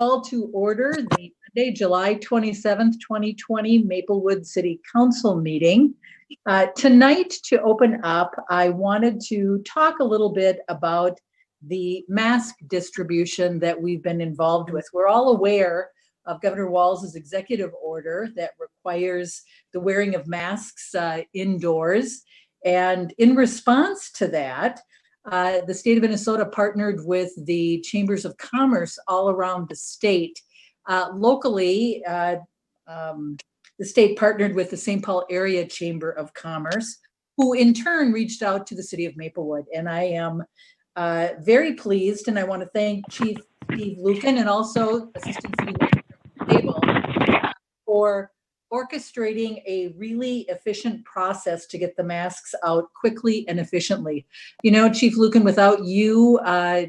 Call to order the Monday, July 27th, 2020 Maplewood City Council meeting. Tonight, to open up, I wanted to talk a little bit about the mask distribution that we've been involved with. We're all aware of Governor Walz's executive order that requires the wearing of masks indoors. And in response to that, the state of Minnesota partnered with the chambers of commerce all around the state. Locally, the state partnered with the St. Paul Area Chamber of Commerce, who in turn reached out to the city of Maplewood. And I am very pleased, and I want to thank Chief Steve Lucan and also Assistant City Manager for orchestrating a really efficient process to get the masks out quickly and efficiently. You know, Chief Lucan, without you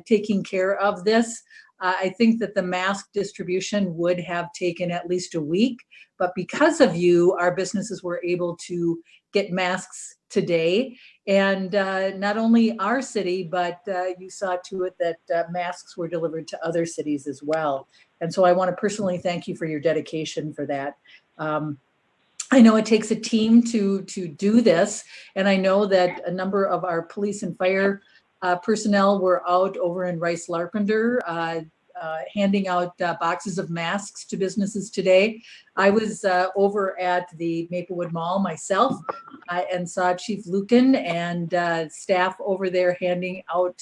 taking care of this, I think that the mask distribution would have taken at least a week. But because of you, our businesses were able to get masks today. And not only our city, but you saw to it that masks were delivered to other cities as well. And so I want to personally thank you for your dedication for that. I know it takes a team to do this, and I know that a number of our police and fire personnel were out over in Rice Larpenter handing out boxes of masks to businesses today. I was over at the Maplewood Mall myself and saw Chief Lucan and staff over there handing out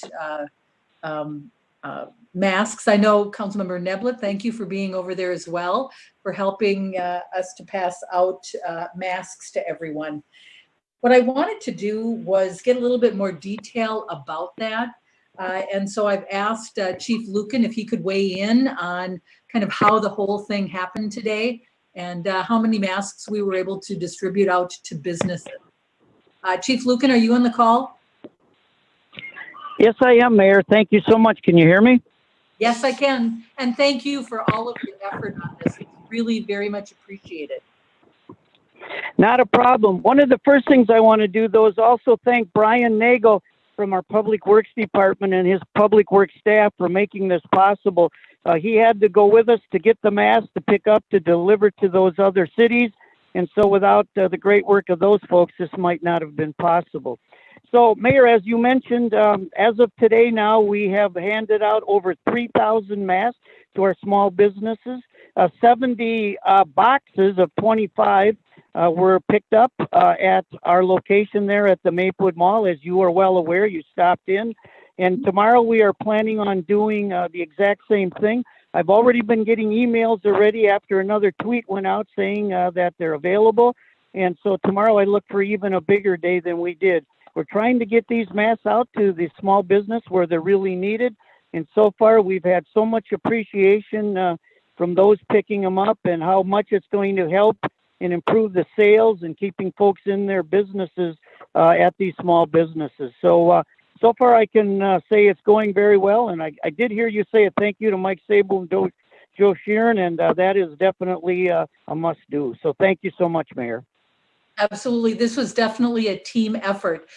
masks. I know Councilmember Neblett, thank you for being over there as well, for helping us to pass out masks to everyone. What I wanted to do was get a little bit more detail about that. And so I've asked Chief Lucan if he could weigh in on kind of how the whole thing happened today and how many masks we were able to distribute out to businesses. Chief Lucan, are you on the call? Yes, I am, Mayor. Thank you so much. Can you hear me? Yes, I can. And thank you for all of your effort on this. It's really very much appreciated. Not a problem. One of the first things I want to do, though, is also thank Brian Nagel from our Public Works Department and his Public Works staff for making this possible. He had to go with us to get the masks, to pick up, to deliver to those other cities. And so without the great work of those folks, this might not have been possible. So, Mayor, as you mentioned, as of today now, we have handed out over 3,000 masks to our small businesses. 70 boxes of 25 were picked up at our location there at the Maplewood Mall. As you are well aware, you stopped in. And tomorrow we are planning on doing the exact same thing. I've already been getting emails already after another tweet went out saying that they're available. And so tomorrow I look for even a bigger day than we did. We're trying to get these masks out to the small business where they're really needed. And so far, we've had so much appreciation from those picking them up and how much it's going to help and improve the sales and keeping folks in their businesses at these small businesses. So, so far, I can say it's going very well. And I did hear you say a thank you to Mike Sable and Joe Sheeran, and that is definitely a must do. So thank you so much, Mayor. Absolutely. This was definitely a team effort.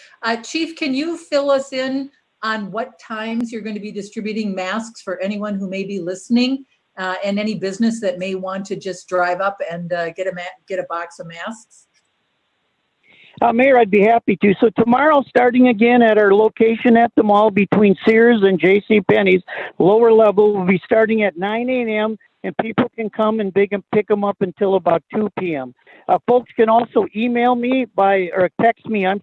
Chief, can you fill us in on what times you're going to be distributing masks for anyone who may be listening and any business that may want to just drive up and get a box of masks? Mayor, I'd be happy to. So tomorrow, starting again at our location at the mall between Sears and JCPenney's, lower level, will be starting at 9 a.m. and people can come and pick them up until about 2 p.m. Folks can also email me or text me, and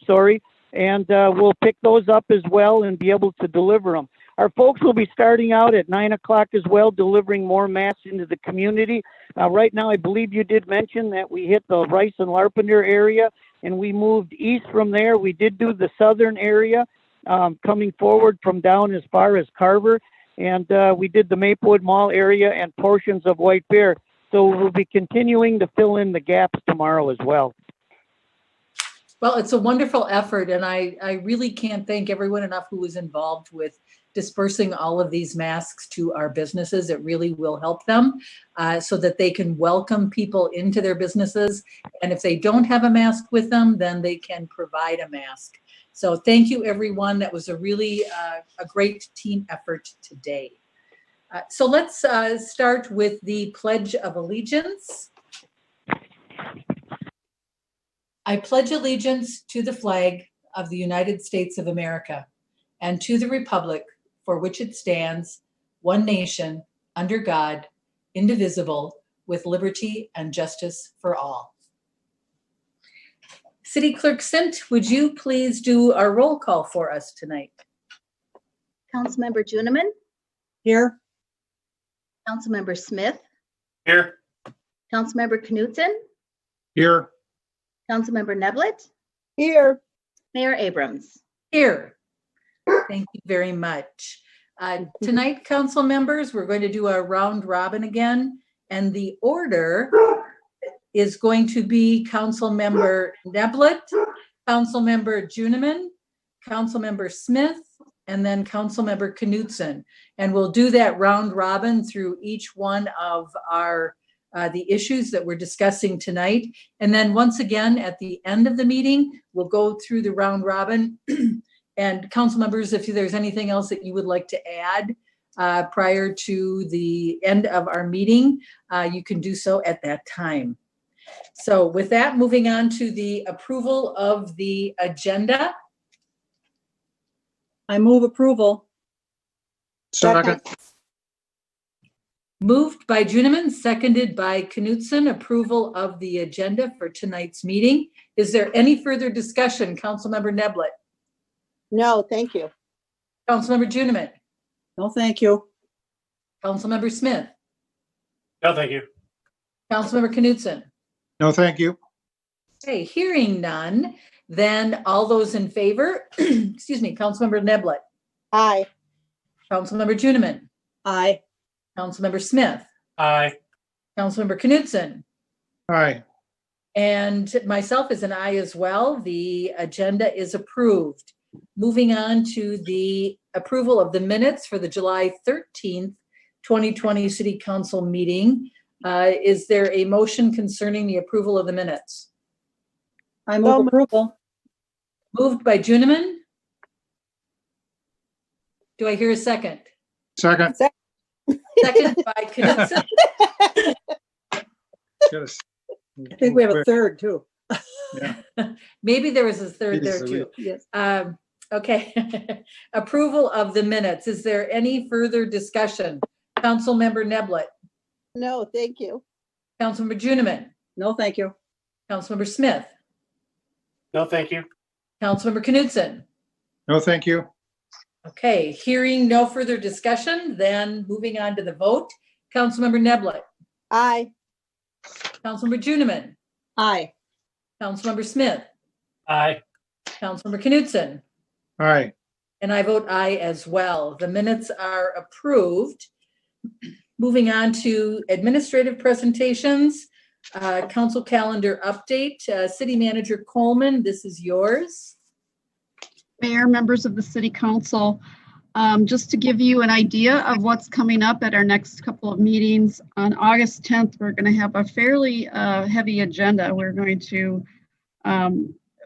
we'll pick those up as well and be able to deliver them. Our folks will be starting out at 9 o'clock as well, delivering more masks into the community. Right now, I believe you did mention that we hit the Rice and Larpenter area, and we moved east from there. We did do the southern area, coming forward from down as far as Carver, and we did the Maplewood Mall area and portions of White Bear. So we'll be continuing to fill in the gaps tomorrow as well. Well, it's a wonderful effort, and I really can't thank everyone enough who was involved with dispersing all of these masks to our businesses. It really will help them so that they can welcome people into their businesses. And if they don't have a mask with them, then they can provide a mask. So thank you, everyone. That was a really a great team effort today. So let's start with the Pledge of Allegiance. I pledge allegiance to the flag of the United States of America and to the republic for which it stands, one nation, under God, indivisible, with liberty and justice for all. City Clerk Sint, would you please do our roll call for us tonight? Councilmember Juniman, Here. Councilmember Smith, Here. Councilmember Knutson, Here. Councilmember Neblett, Here. Mayor Abrams. Here. Thank you very much. Tonight, council members, we're going to do a round robin again, and the order is going to be Councilmember Neblett, Councilmember Juniman, Councilmember Smith, and then Councilmember Knutson. And we'll do that round robin through each one of our the issues that we're discussing tonight. And then once again, at the end of the meeting, we'll go through the round robin. And council members, if there's anything else that you would like to add prior to the end of our meeting, you can do so at that time. So with that, moving on to the approval of the agenda. I move approval. Second. Moved by Juniman, seconded by Knutson, approval of the agenda for tonight's meeting. Is there any further discussion? Councilmember Neblett. No, thank you. Councilmember Juniman. No, thank you. Councilmember Smith. No, thank you. Councilmember Knutson. No, thank you. Okay, hearing none, then all those in favor, excuse me, Councilmember Neblett, Aye. Councilmember Juniman, Aye. Councilmember Smith, Aye. Councilmember Knutson, Aye. and myself is an aye as well. The agenda is approved. Moving on to the approval of the minutes for the July 13th, 2020 City Council meeting. Is there a motion concerning the approval of the minutes? I move approval. Moved by Juniman. Do I hear a second? Second. Second by Knutson. I think we have a third too. Maybe there was a third there too. Yes. Okay. Approval of the minutes. Is there any further discussion? Councilmember Neblett, No, thank you. Councilmember Juniman, No, thank you. Councilmember Smith, No, thank you. Councilmember Knutson. No, thank you. Okay, hearing no further discussion, then moving on to the vote. Councilmember Neblett, Aye. Councilmember Juniman, Aye. Councilmember Smith, Aye. Councilmember Knutson, Aye. and I vote aye as well. The minutes are approved. Moving on to administrative presentations, council calendar update. City Manager Coleman, this is yours. Mayor, members of the City Council, just to give you an idea of what's coming up at our next couple of meetings, on August 10th, we're going to have a fairly heavy agenda. We're going to,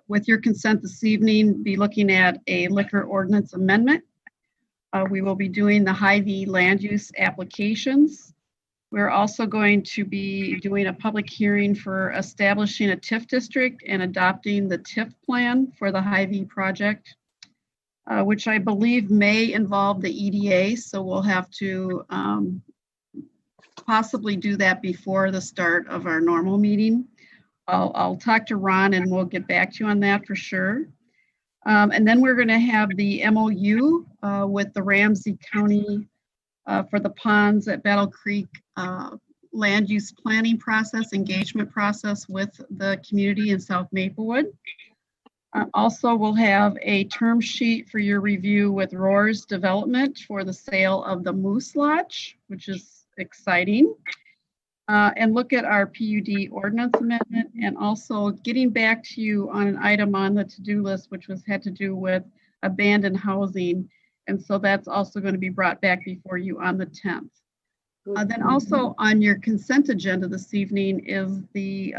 with your consent this evening, be looking at a liquor ordinance amendment. We will be doing the Hy-Vee land use applications. We're also going to be doing a public hearing for establishing a TIF district and adopting the TIF plan for the Hy-Vee project, which I believe may involve the EDA. So we'll have to possibly do that before the start of our normal meeting. I'll talk to Ron and we'll get back to you on that for sure. And then we're going to have the MOU with the Ramsey County for the ponds at Battle Creek land use planning process, engagement process with the community in South Maplewood. Also, we'll have a term sheet for your review with Roars Development for the sale of the Moose Lodge, which is exciting. And look at our PUD ordinance amendment, and also getting back to you on an item on the to-do list, which had to do with abandoned housing. And so that's also going to be brought back before you on the 10th. Then also on your consent agenda this evening is the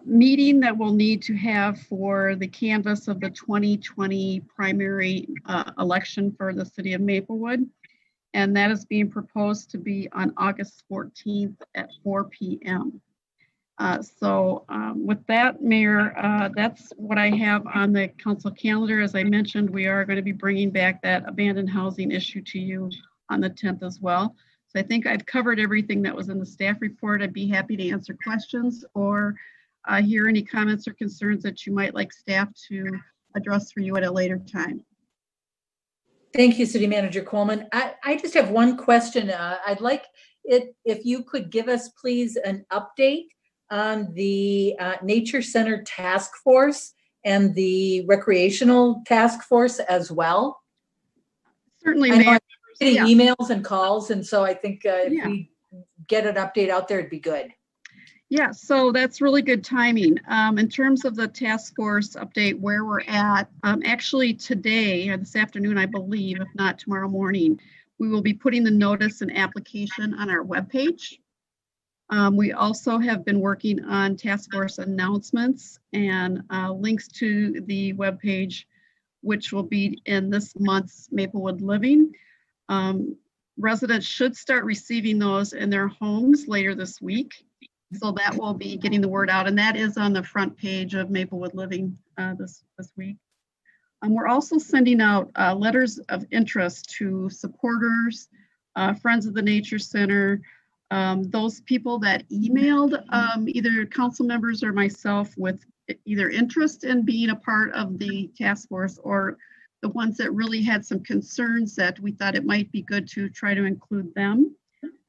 meeting that we'll need to have for the canvass of the 2020 primary election for the city of Maplewood. and that is being proposed to be on August 14th at 4 p.m. With that, Mayor, that's what I have on the council calendar. As I mentioned, we are going to be bringing back that abandoned housing issue to you on the 10th as well. So I think I've covered everything that was in the staff report. I'd be happy to answer questions or hear any comments or concerns that you might like staff to address for you at a later time. Thank you, City Manager Coleman. I just have one question. I'd like it if you could give us, please, an update on the Nature Center Task Force and the Recreational Task Force as well. Certainly, I know Mayor. I'm getting Yeah. emails and calls, and so I think if Yeah. we get an update out there, it'd be good. Yeah, so that's really good timing. In terms of the task force update, where we're at, actually today or this afternoon, I believe, if not tomorrow morning, we will be putting the notice and application on our webpage. We also have been working on task force announcements and links to the webpage, which will be in this month's Maplewood Living. Residents should start receiving those in their homes later this week. So that will be getting the word out, and that is on the front page of Maplewood Living this week. We're also sending out letters of interest to supporters, friends of the Nature Center, those people that emailed either council members or myself with either interest in being a part of the task force or the ones that really had some concerns that we thought it might be good to try to include them.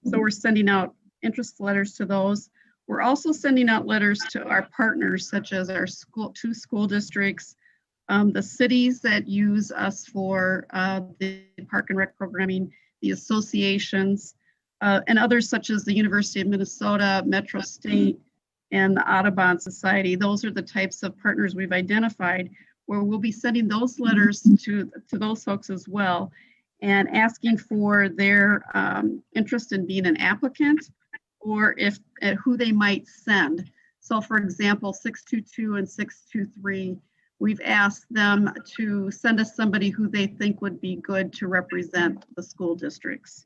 So we're sending out interest letters to those. We're also sending out letters to our partners, such as our two school districts, the cities that use us for the park and rec programming, the associations, and others such as the University of Minnesota, Metro State, and the Audubon Society. Those are the types of partners we've identified where we'll be sending those letters to those folks as well and asking for their interest in being an applicant or if who they might send. So for example, 622 and 623, we've asked them to send us somebody who they think would be good to represent the school districts.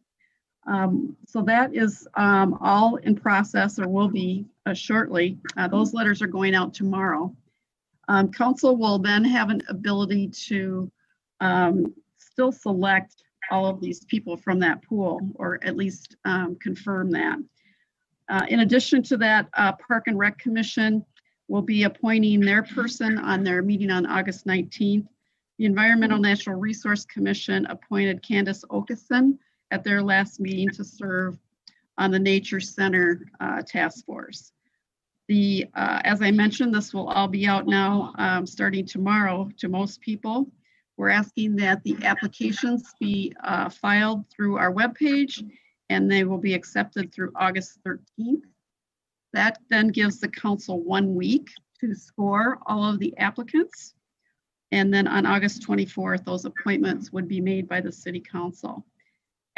So that is all in process or will be shortly. Those letters are going out tomorrow. Council will then have an ability to still select all of these people from that pool, or at least confirm that. In addition to that, Park and Rec Commission will be appointing their person on their meeting on August 19th. The Environmental Natural Resource Commission appointed Candace Okeson at their last meeting to serve on the Nature Center Task Force. As I mentioned, this will all be out now starting tomorrow to most people. We're asking that the applications be filed through our webpage and they will be accepted through August 13th. That then gives the council 1 week to score all of the applicants. And then on August 24th, those appointments would be made by the city council.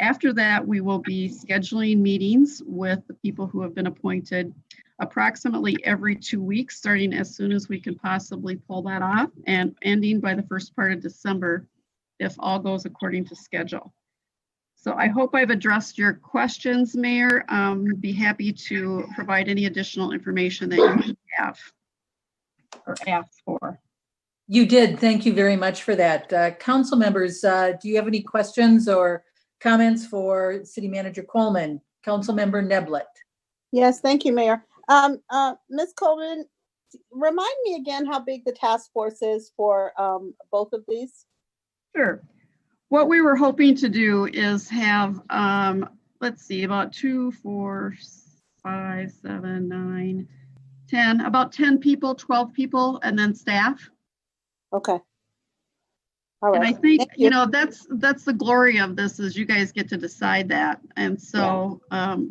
After that, we will be scheduling meetings with the people who have been appointed approximately every 2 weeks, starting as soon as we can possibly pull that off and ending by the first part of December, if all goes according to schedule. So I hope I've addressed your questions, Mayor. Be happy to provide any additional information that you have or ask for. You did. Thank you very much for that. Council members, do you have any questions or comments for City Manager Coleman? Council Member Neblett. Yes, thank you, Mayor. Ms. Coleman, remind me again how big the task force is for both of these. Sure. What we were hoping to do is have, let's see, about 2, 4, 5, 7, 9, 10, about 10 people, 12 people, and then staff. Okay. All right. And I think, Thank you know, that's the glory of this is you guys get to decide that. And so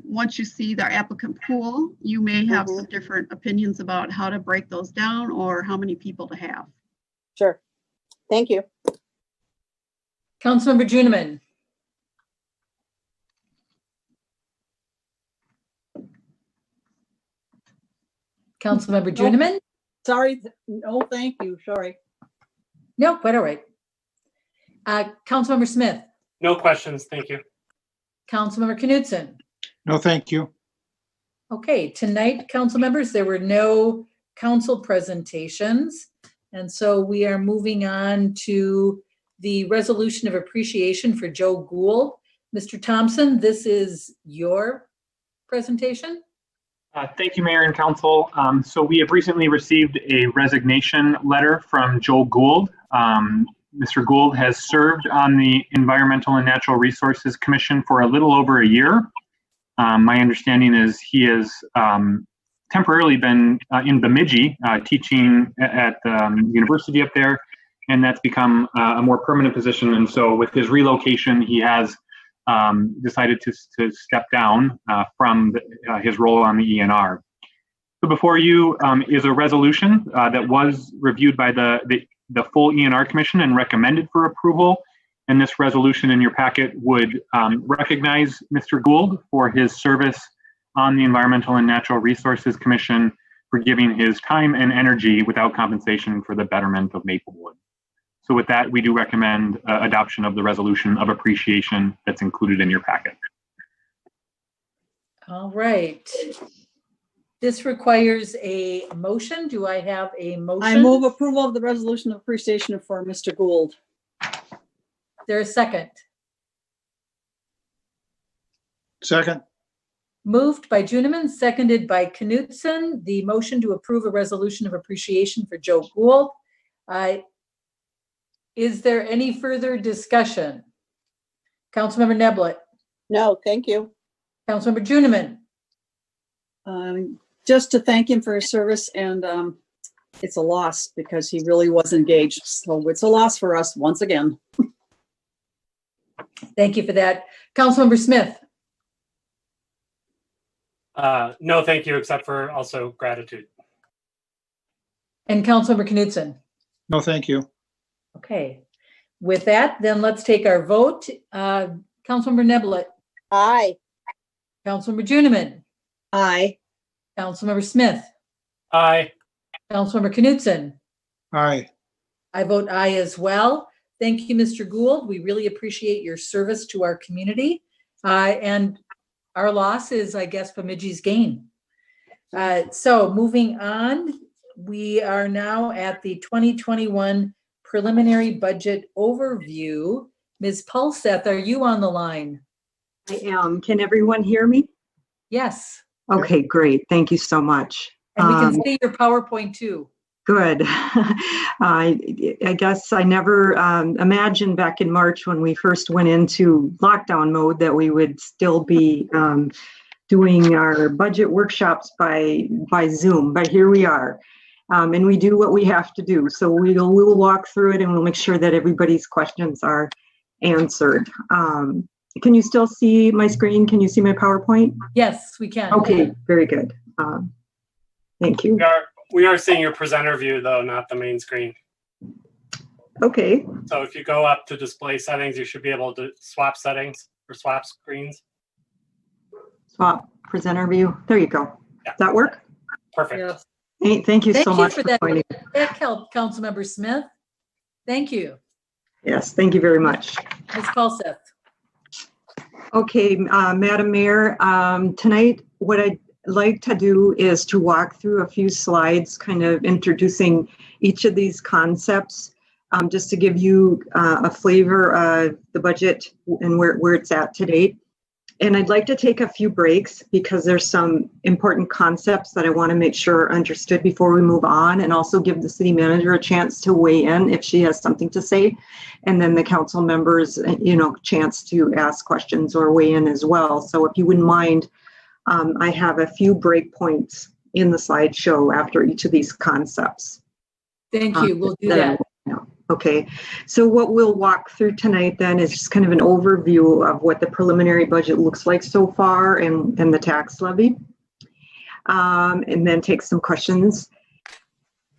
once you see their applicant pool, you may have some different opinions about how to break those down or how many people to have. Sure. Thank you. Councilmember Juniman. Councilmember Juniman? Sorry. No, thank you. Sorry. No, quite all right. Councilmember Smith. No questions, thank you. Councilmember Knutson. No, thank you. Okay, tonight, council members, there were no council presentations. And so we are moving on to the resolution of appreciation for Joe Gould. Mr. Thompson, this is your presentation? Thank you, Mayor and Council. So we have recently received a resignation letter from Joel Gould. Mr. Gould has served on the Environmental and Natural Resources Commission for a little over a year. My understanding is he has temporarily been in Bemidji teaching at the university up there, and that's become a more permanent position. And so with his relocation, he has decided to step down from his role on the ENR. So before you is a resolution that was reviewed by the full ENR Commission and recommended for approval. And this resolution in your packet would recognize Mr. Gould for his service on the Environmental and Natural Resources Commission, for giving his time and energy without compensation for the betterment of Maplewood. So with that, we do recommend adoption of the resolution of appreciation that's included in your packet. All right. This requires a motion. Do I have a motion? I move approval of the resolution of appreciation for Mr. Gould. Is there a second? Second. Moved by Juniman, seconded by Knutson. The motion to approve a resolution of appreciation for Joe Gould. Is there any further discussion? Councilmember Neblett, No, thank you. Councilmember Juniman, Just to thank him for his service, and it's a loss because he really was engaged. So it's a loss for us once again. thank you for that. Councilmember Smith, No, thank you, except for also gratitude. and Councilmember Knutson. No, thank you. Okay. With that, then let's take our vote. Councilmember Neblett, Aye. Councilmember Juniman, Aye. Councilmember Smith, Aye. Councilmember Knutson. Aye. I vote aye as well. Thank you, Mr. Gould. We really appreciate your service to our community. And our loss is, I guess, Bemidji's gain. So moving on, we are now at the 2021 preliminary budget overview. Ms. Pulseth, are you on the line? I am. Can everyone hear me? Yes. Okay, great. Thank you so much. And we can see your PowerPoint too. Good. I guess I never imagined back in March when we first went into lockdown mode that we would still be doing our budget workshops by Zoom, but here we are. And we do what we have to do. So we'll walk through it and we'll make sure that everybody's questions are answered. Can you still see my screen? Can you see my PowerPoint? Yes, we can. Okay, very good. Thank you. We are seeing your presenter view, though, not the main screen. Okay, So if you go up to display settings, you should be able to swap settings or swap screens. swap presenter view. There you go. Yeah. Does that work? Perfect. Yes. Hey, thank you Thank so you much for that. joining. That helped, Councilmember Smith. Thank you. Yes, thank you very much. Ms. Pulseth. Okay, Madam Mayor, tonight what I'd like to do is to walk through a few slides, kind of introducing each of these concepts, just to give you a flavor of the budget and where it's at to date. And I'd like to take a few breaks because there's some important concepts that I want to make sure are understood before we move on, and also give the city manager a chance to weigh in if she has something to say, and then the council members, chance to ask questions or weigh in as well. So if you wouldn't mind, I have a few break points in the slideshow after each of these concepts. Thank you. We'll do that. Okay, so what we'll walk through tonight then is just kind of an overview of what the preliminary budget looks like so far and the tax levy. And then take some questions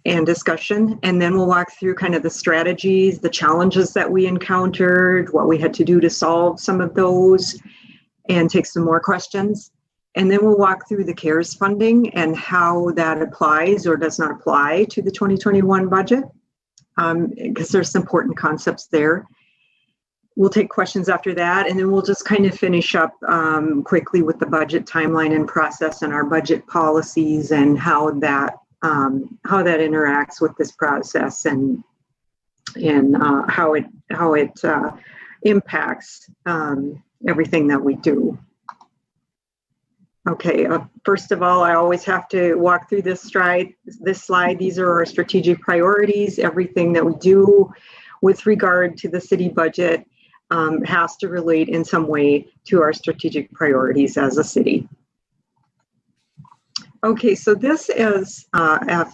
and discussion. And then we'll walk through kind of the strategies, the challenges that we encountered, what we had to do to solve some of those, and take some more questions. And then we'll walk through the CARES funding and how that applies or does not apply to the 2021 budget. Because there's some important concepts there. we'll take questions after that, and then we'll just kind of finish up quickly with the budget timeline and process and our budget policies and how that interacts with this process and how it impacts everything that we do. Okay, first of all, I always have to walk through this slide. These are our strategic priorities. Everything that we do with regard to the city budget has to relate in some way to our strategic priorities as a city. Okay, so this is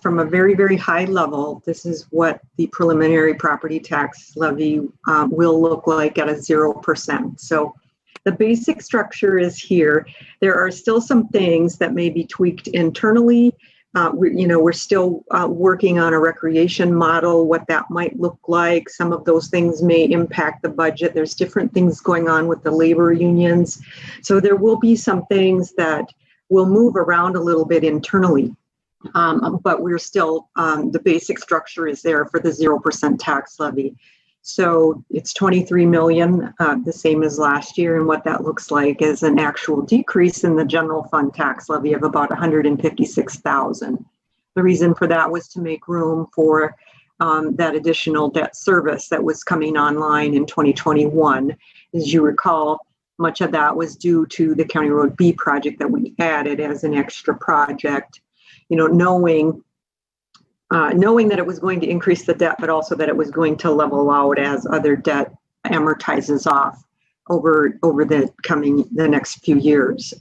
from a very, very high level. This is what the preliminary property tax levy will look like at a 0%. So the basic structure is here. There are still some things that may be tweaked internally. We're still working on a recreation model, what that might look like. Some of those things may impact the budget. There's different things going on with the labor unions. So there will be some things that will move around a little bit internally. But we're still, the basic structure is there for the 0% tax levy. So it's 23 million, the same as last year. And what that looks like is an actual decrease in the general fund tax levy of about 156,000. The reason for that was to make room for that additional debt service that was coming online in 2021. As you recall, much of that was due to the County Road B project that we added as an extra project, knowing that it was going to increase the debt, but also that it was going to level out as other debt amortizes off over the next few years.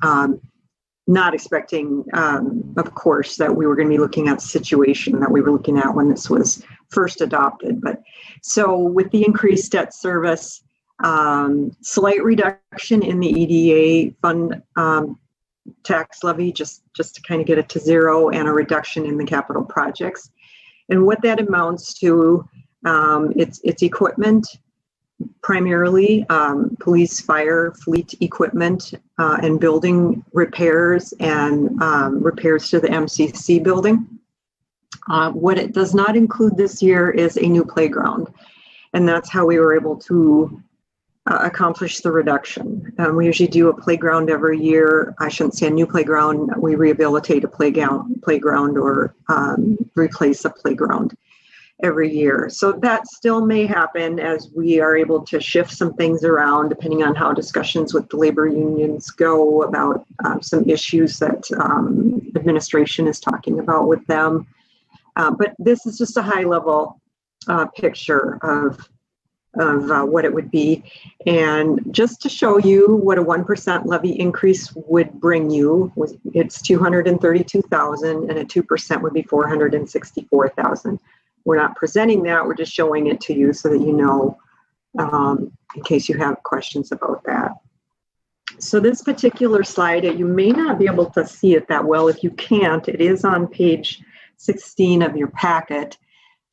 Not expecting, of course, that we were going to be looking at the situation that we were looking at when this was first adopted. But so with the increased debt service, slight reduction in the EDA fund tax levy, just to kind of get it to zero, and a reduction in the capital projects. And what that amounts to, it's equipment, primarily police, fire, fleet equipment, and building repairs and repairs to the MCC building. What it does not include this year is a new playground. And that's how we were able to accomplish the reduction. We usually do a playground every year. I shouldn't say a new playground. We rehabilitate a playground or replace a playground every year. So that still may happen as we are able to shift some things around depending on how discussions with the labor unions go about some issues that administration is talking about with them. But this is just a high level picture of what it would be. And just to show you what a 1% levy increase would bring you, it's 232,000, and a 2% would be 464,000. We're not presenting that, we're just showing it to you so that you know, in case you have questions about that. So this particular slide, you may not be able to see it that well. If you can't, it is on page 16 of your packet.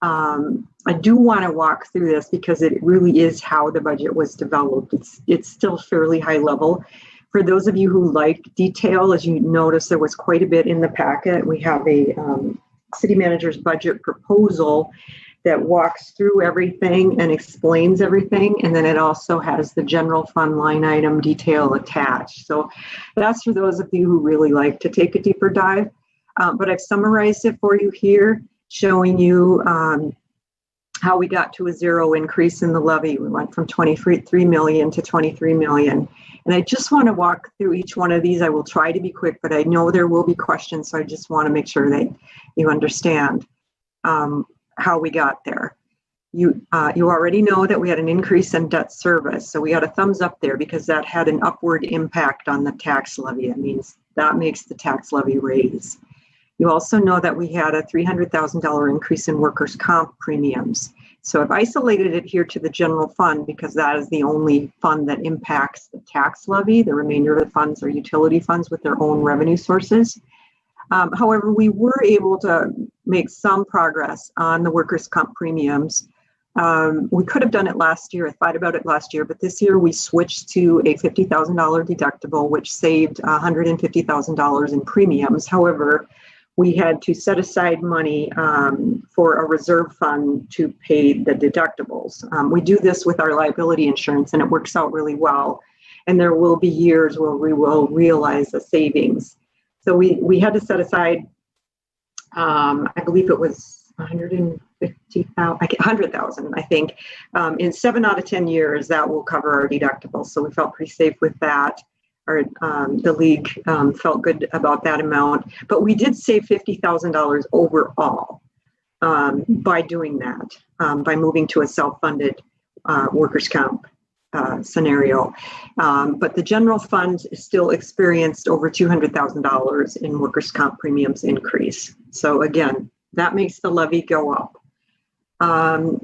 I do want to walk through this because it really is how the budget was developed. It's still fairly high level. For those of you who like detail, as you notice, there was quite a bit in the packet. We have a city manager's budget proposal that walks through everything and explains everything. And then it also has the general fund line item detail attached. So that's for those of you who really like to take a deeper dive. But I've summarized it for you here, showing you how we got to a zero increase in the levy. We went from 23 million to 23 million. And I just want to walk through each one of these. I will try to be quick, but I know there will be questions. So I just want to make sure that you understand how we got there. You already know that we had an increase in debt service. So we got a thumbs up there because that had an upward impact on the tax levy. It means that makes the tax levy raise. You also know that we had a $300,000 increase in workers' comp premiums. So I've isolated it here to the general fund because that is the only fund that impacts the tax levy. The remainder of the funds are utility funds with their own revenue sources. However, we were able to make some progress on the workers' comp premiums. We could have done it last year. I thought about it last year, but this year we switched to a $50,000 deductible, which saved $150,000 in premiums. However, we had to set aside money for a reserve fund to pay the deductibles. We do this with our liability insurance, and it works out really well. And there will be years where we will realize the savings. So we had to set aside, I believe it was 100,000, I think. In 7 out of 10 years, that will cover our deductibles. So we felt pretty safe with that. The league felt good about that amount, but we did save $50,000 overall by doing that, by moving to a self-funded workers' comp scenario. But the general fund still experienced over $200,000 in workers' comp premiums increase. So again, that makes the levy go up.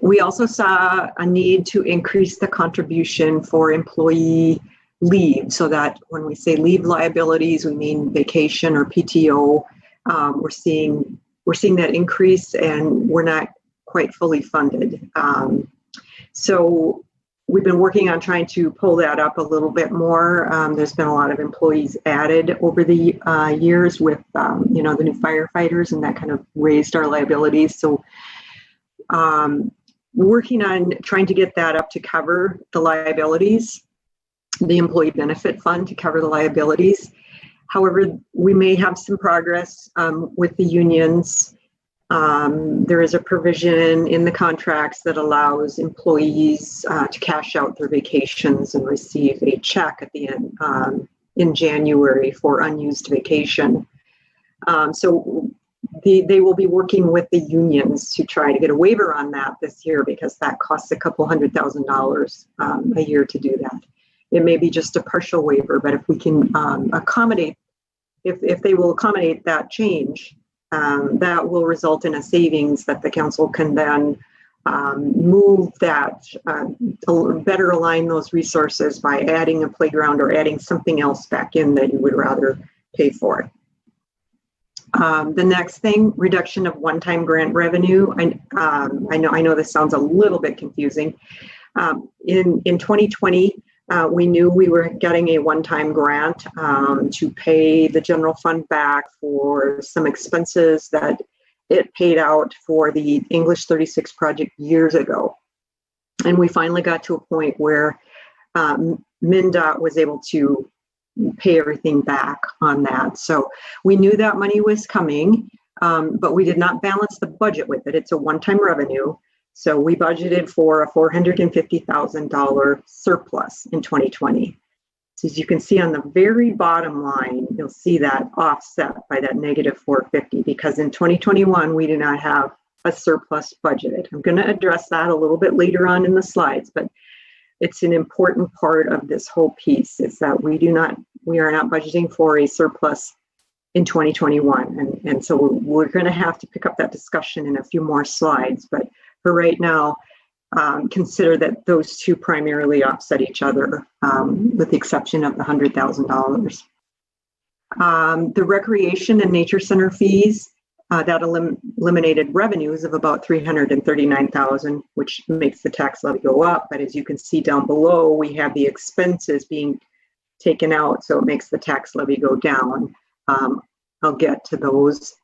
We also saw a need to increase the contribution for employee leave, so that when we say leave liabilities, we mean vacation or PTO. We're seeing that increase, and we're not quite fully funded. So we've been working on trying to pull that up a little bit more. There's been a lot of employees added over the years with the new firefighters, and that kind of raised our liabilities. So working on trying to get that up to cover the liabilities, the employee benefit fund to cover the liabilities. However, we may have some progress with the unions. There is a provision in the contracts that allows employees to cash out their vacations and receive a check at the end in January for unused vacation. So they will be working with the unions to try to get a waiver on that this year, because that costs a couple $100,000 a year to do that. It may be just a partial waiver, but if we can accommodate, if they will accommodate that change, that will result in a savings that the council can then move that, better align those resources by adding a playground or adding something else back in that you would rather pay for. The next thing, reduction of one-time grant revenue. I know this sounds a little bit confusing. In 2020, we knew we were getting a one-time grant to pay the general fund back for some expenses that it paid out for the English 36 project years ago. And we finally got to a point where MnDOT was able to pay everything back on that. So we knew that money was coming, but we did not balance the budget with it. It's a one-time revenue. So we budgeted for a $450,000 surplus in 2020. So as you can see on the very bottom line, you'll see that offset by that negative 450, because in 2021, we do not have a surplus budgeted. I'm going to address that a little bit later on in the slides, but it's an important part of this whole piece, is that we are not budgeting for a surplus in 2021. And so we're going to have to pick up that discussion in a few more slides, but for right now, consider that those two primarily offset each other, with the exception of the $100,000. The recreation and nature center fees, that eliminated revenues of about $339,000, which makes the tax levy go up. But as you can see down below, we have the expenses being taken out, so it makes the tax levy go down. I'll get to those.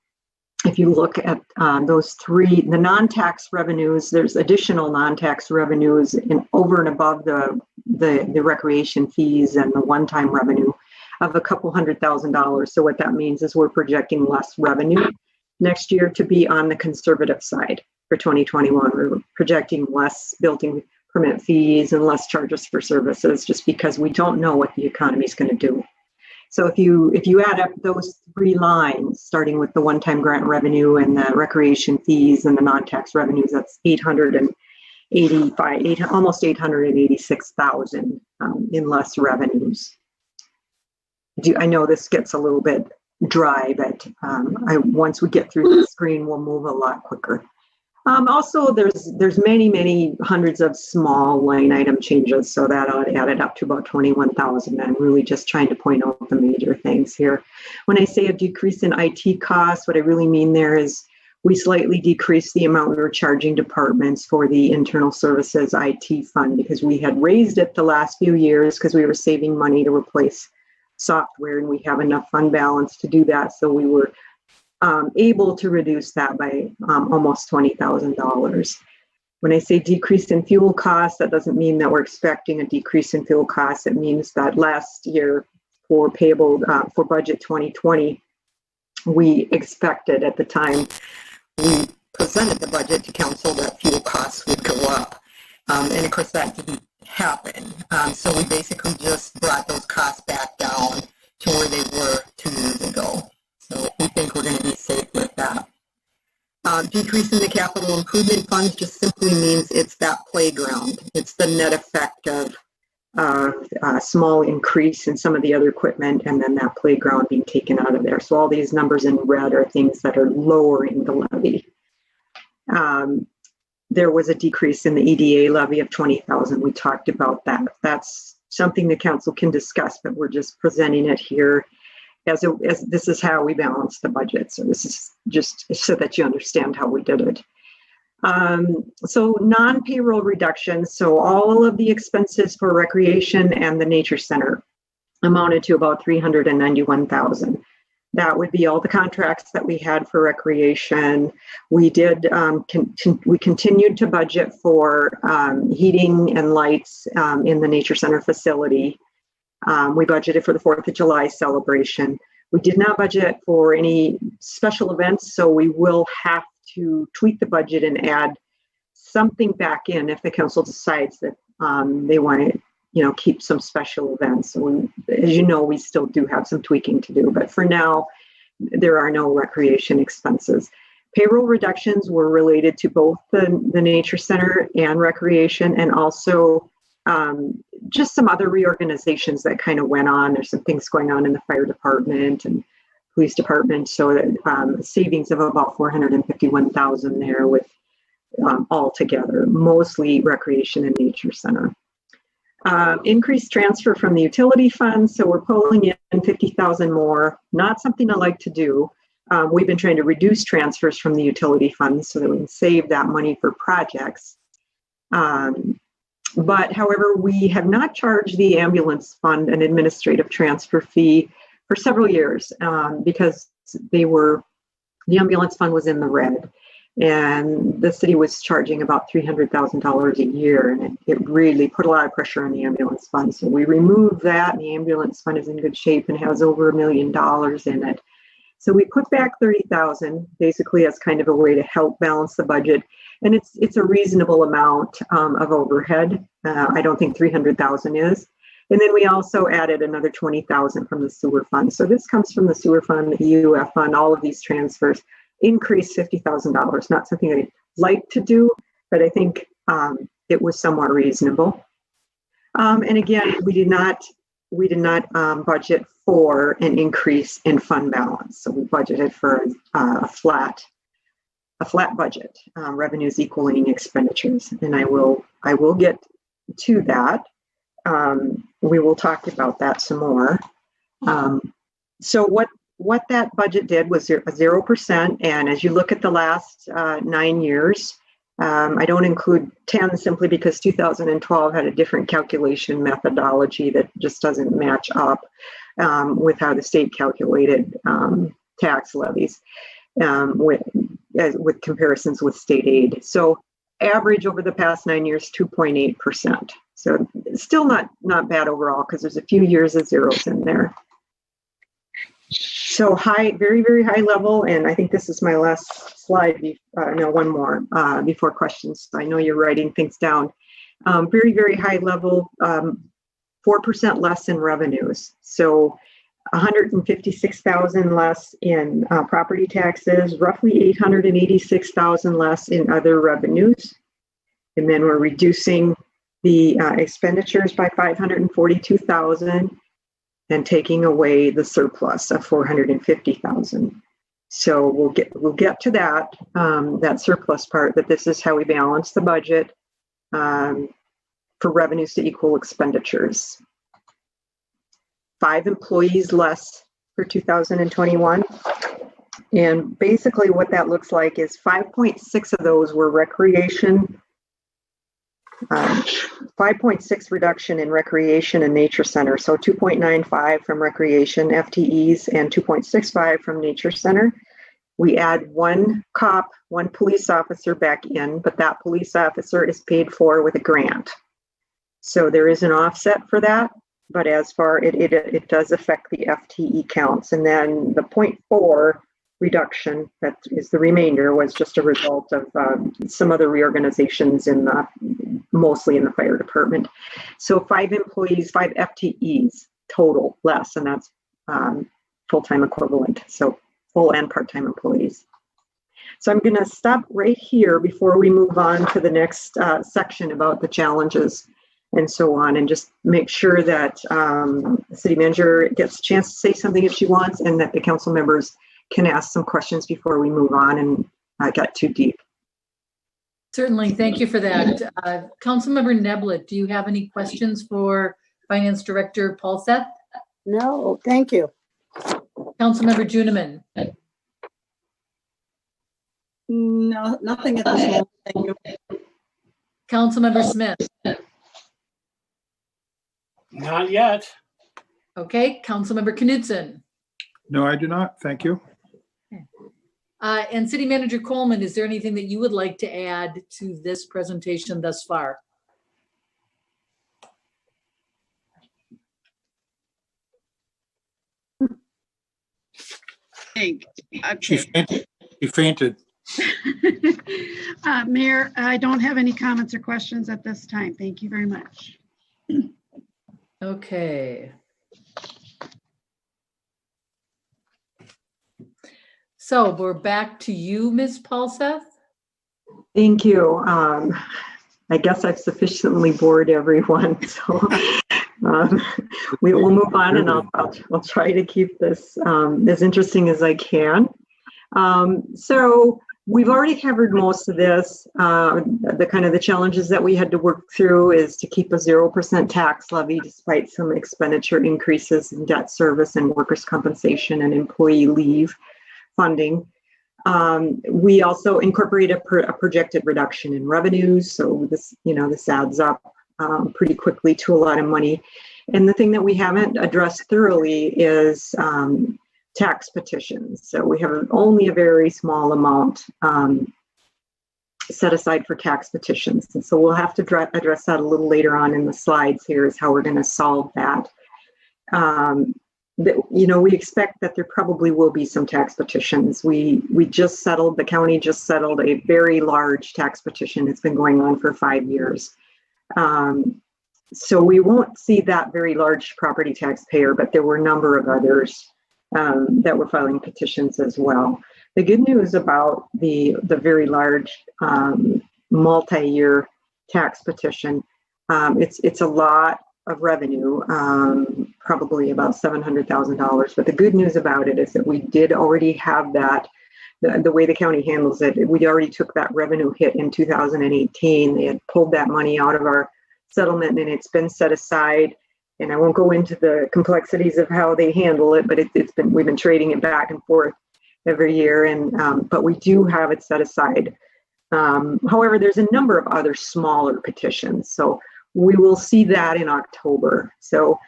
If you look at those three, the non-tax revenues, there's additional non-tax revenues over and above the recreation fees and the one-time revenue of a couple $100,000. So what that means is we're projecting less revenue next year to be on the conservative side for 2021. We're projecting less building permit fees and less charges for services, just because we don't know what the economy is going to do. So if you add up those three lines, starting with the one-time grant revenue and the recreation fees and the non-tax revenues, that's almost 886,000 in less revenues. I know this gets a little bit dry, but once we get through the screen, we'll move a lot quicker. Also, there's many hundreds of small line item changes, so that added up to about 21,000. I'm really just trying to point out the major things here. When I say a decrease in IT costs, what I really mean there is we slightly decreased the amount we were charging departments for the internal services IT fund, because we had raised it the last few years because we were saving money to replace software, and we have enough fund balance to do that. So we were able to reduce that by almost $20,000. When I say decrease in fuel costs, that doesn't mean that we're expecting a decrease in fuel costs. It means that last year for payable for budget 2020, we expected at the time we presented the budget to council that fuel costs would go up. And of course that didn't happen. So we basically just brought those costs back down to where they were 2 years ago. So we think we're going to be safe with that. Decrease in the capital improvement funds just simply means it's that playground. It's the net effect of a small increase in some of the other equipment and then that playground being taken out of there. So all these numbers in red are things that are lowering the levy. There was a decrease in the EDA levy of $20,000. We talked about that. That's something the council can discuss, but we're just presenting it here as this is how we balance the budget. So this is just so that you understand how we did it. So non-payroll reductions. So all of the expenses for recreation and the nature center amounted to about $391,000. That would be all the contracts that we had for recreation. We did, we continued to budget for heating and lights in the nature center facility. We budgeted for the 4th of July celebration. We did not budget for any special events, so we will have to tweak the budget and add something back in if the council decides that they want to, keep some special events. So as you know, we still do have some tweaking to do, but for now, there are no recreation expenses. Payroll reductions were related to both the nature center and recreation, and also just some other reorganizations that kind of went on. There's some things going on in the fire department and police department, so that savings of about $451,000 there with all together, mostly recreation and nature center. Increased transfer from the utility fund, so we're pulling in $50,000 more. Not something I like to do. We've been trying to reduce transfers from the utility funds so that we can save that money for projects. But however, we have not charged the ambulance fund an administrative transfer fee for several years because the ambulance fund was in the red, and the city was charging about $300,000 a year, and it really put a lot of pressure on the ambulance fund. So we removed that, and the ambulance fund is in good shape and has over $1 million in it. So we put back $30,000 basically as kind of a way to help balance the budget. And it's a reasonable amount of overhead. I don't think $300,000 is. And then we also added another $20,000 from the sewer fund. So this comes from the sewer fund, the EUF fund, all of these transfers increased $50,000. Not something I'd like to do, but I think it was somewhat reasonable. And again, we did not budget for an increase in fund balance. So we budgeted for a flat budget, revenues equaling expenditures. And I will get to that. We will talk about that some more. So what that budget did was 0%. And as you look at the last 9 years, I don't include 10 simply because 2012 had a different calculation methodology that just doesn't match up with how the state calculated tax levies with comparisons with state aid. So average over the past 9 years, 2.8%. So still not bad overall because there's a few years of zeros in there. So high, very, very high level. And I think this is my last slide. No, one more before questions. I know you're writing things down. Very, very high level, 4% less in revenues. So $156,000 less in property taxes, roughly $886,000 less in other revenues. And then we're reducing the expenditures by $542,000 and taking away the surplus of $450,000. So we'll get to that surplus part, but this is how we balance the budget for revenues to equal expenditures. 5 employees less for 2021. And basically what that looks like is 5.6 of those were recreation, 5.6 reduction in recreation and nature center. So 2.95 from recreation FTEs and 2.65 from nature center. We add one cop, one police officer back in, but that police officer is paid for with a grant. So there is an offset for that, but as far it does affect the FTE counts. And then the 0.4 reduction, that is the remainder, was just a result of some other reorganizations mostly in the fire department. So 5 employees, 5 FTEs total less, and that's full-time equivalent. So full and part-time employees. So I'm going to stop right here before we move on to the next section about the challenges and so on, and just make sure that the city manager gets a chance to say something if she wants, and that the council members can ask some questions before we move on and get too deep. Certainly, thank you for that. Councilmember Neblett, do you have any questions for Finance Director Paul Seth? No, thank you. Councilmember Juniman? No, nothing at this moment. Thank you. Councilmember Smith? Not yet. Okay, Councilmember Knudsen? No, I do not. Thank you. And City Manager Coleman, is there anything that you would like to add to this presentation thus far? Okay. She fainted. Mayor, I don't have any comments or questions at this time. Thank you very much. Okay. So we're back to you, Ms. Paulseth. Thank you. I guess I've sufficiently bored everyone, so we will move on, and I'll try to keep this as interesting as I can. So we've already covered most of this. The challenges that we had to work through is to keep a 0% tax levy despite some expenditure increases in debt service and workers' compensation and employee leave funding. We also incorporate a projected reduction in revenues. So this adds up pretty quickly to a lot of money. And the thing that we haven't addressed thoroughly is tax petitions. So we have only a very small amount set aside for tax petitions. And so we'll have to address that a little later on in the slides here, is how we're going to solve that. We expect that there probably will be some tax petitions. The county just settled a very large tax petition. It's been going on for 5 years. So we won't see that very large property taxpayer, but there were a number of others that were filing petitions as well. The good news about the very large multi-year tax petition, it's a lot of revenue, probably about $700,000. But the good news about it is that we did already have that. The way the county handles it, we already took that revenue hit in 2018. They had pulled that money out of our settlement, and it's been set aside. And I won't go into the complexities of how they handle it, but we've been trading it back and forth every year, but we do have it set aside. However, there's a number of other smaller petitions, so we will see that in October. So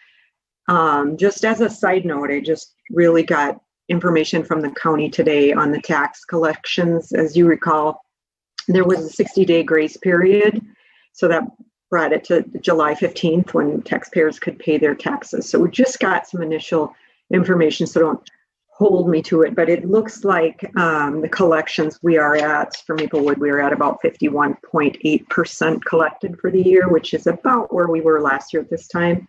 just as a side note, I just really got information from the county today on the tax collections. As you recall, there was a 60-day grace period, so that brought it to July 15th when taxpayers could pay their taxes. So we just got some initial information, so don't hold me to it, but it looks like the collections we are at for Maplewood, we are at about 51.8% collected for the year, which is about where we were last year at this time.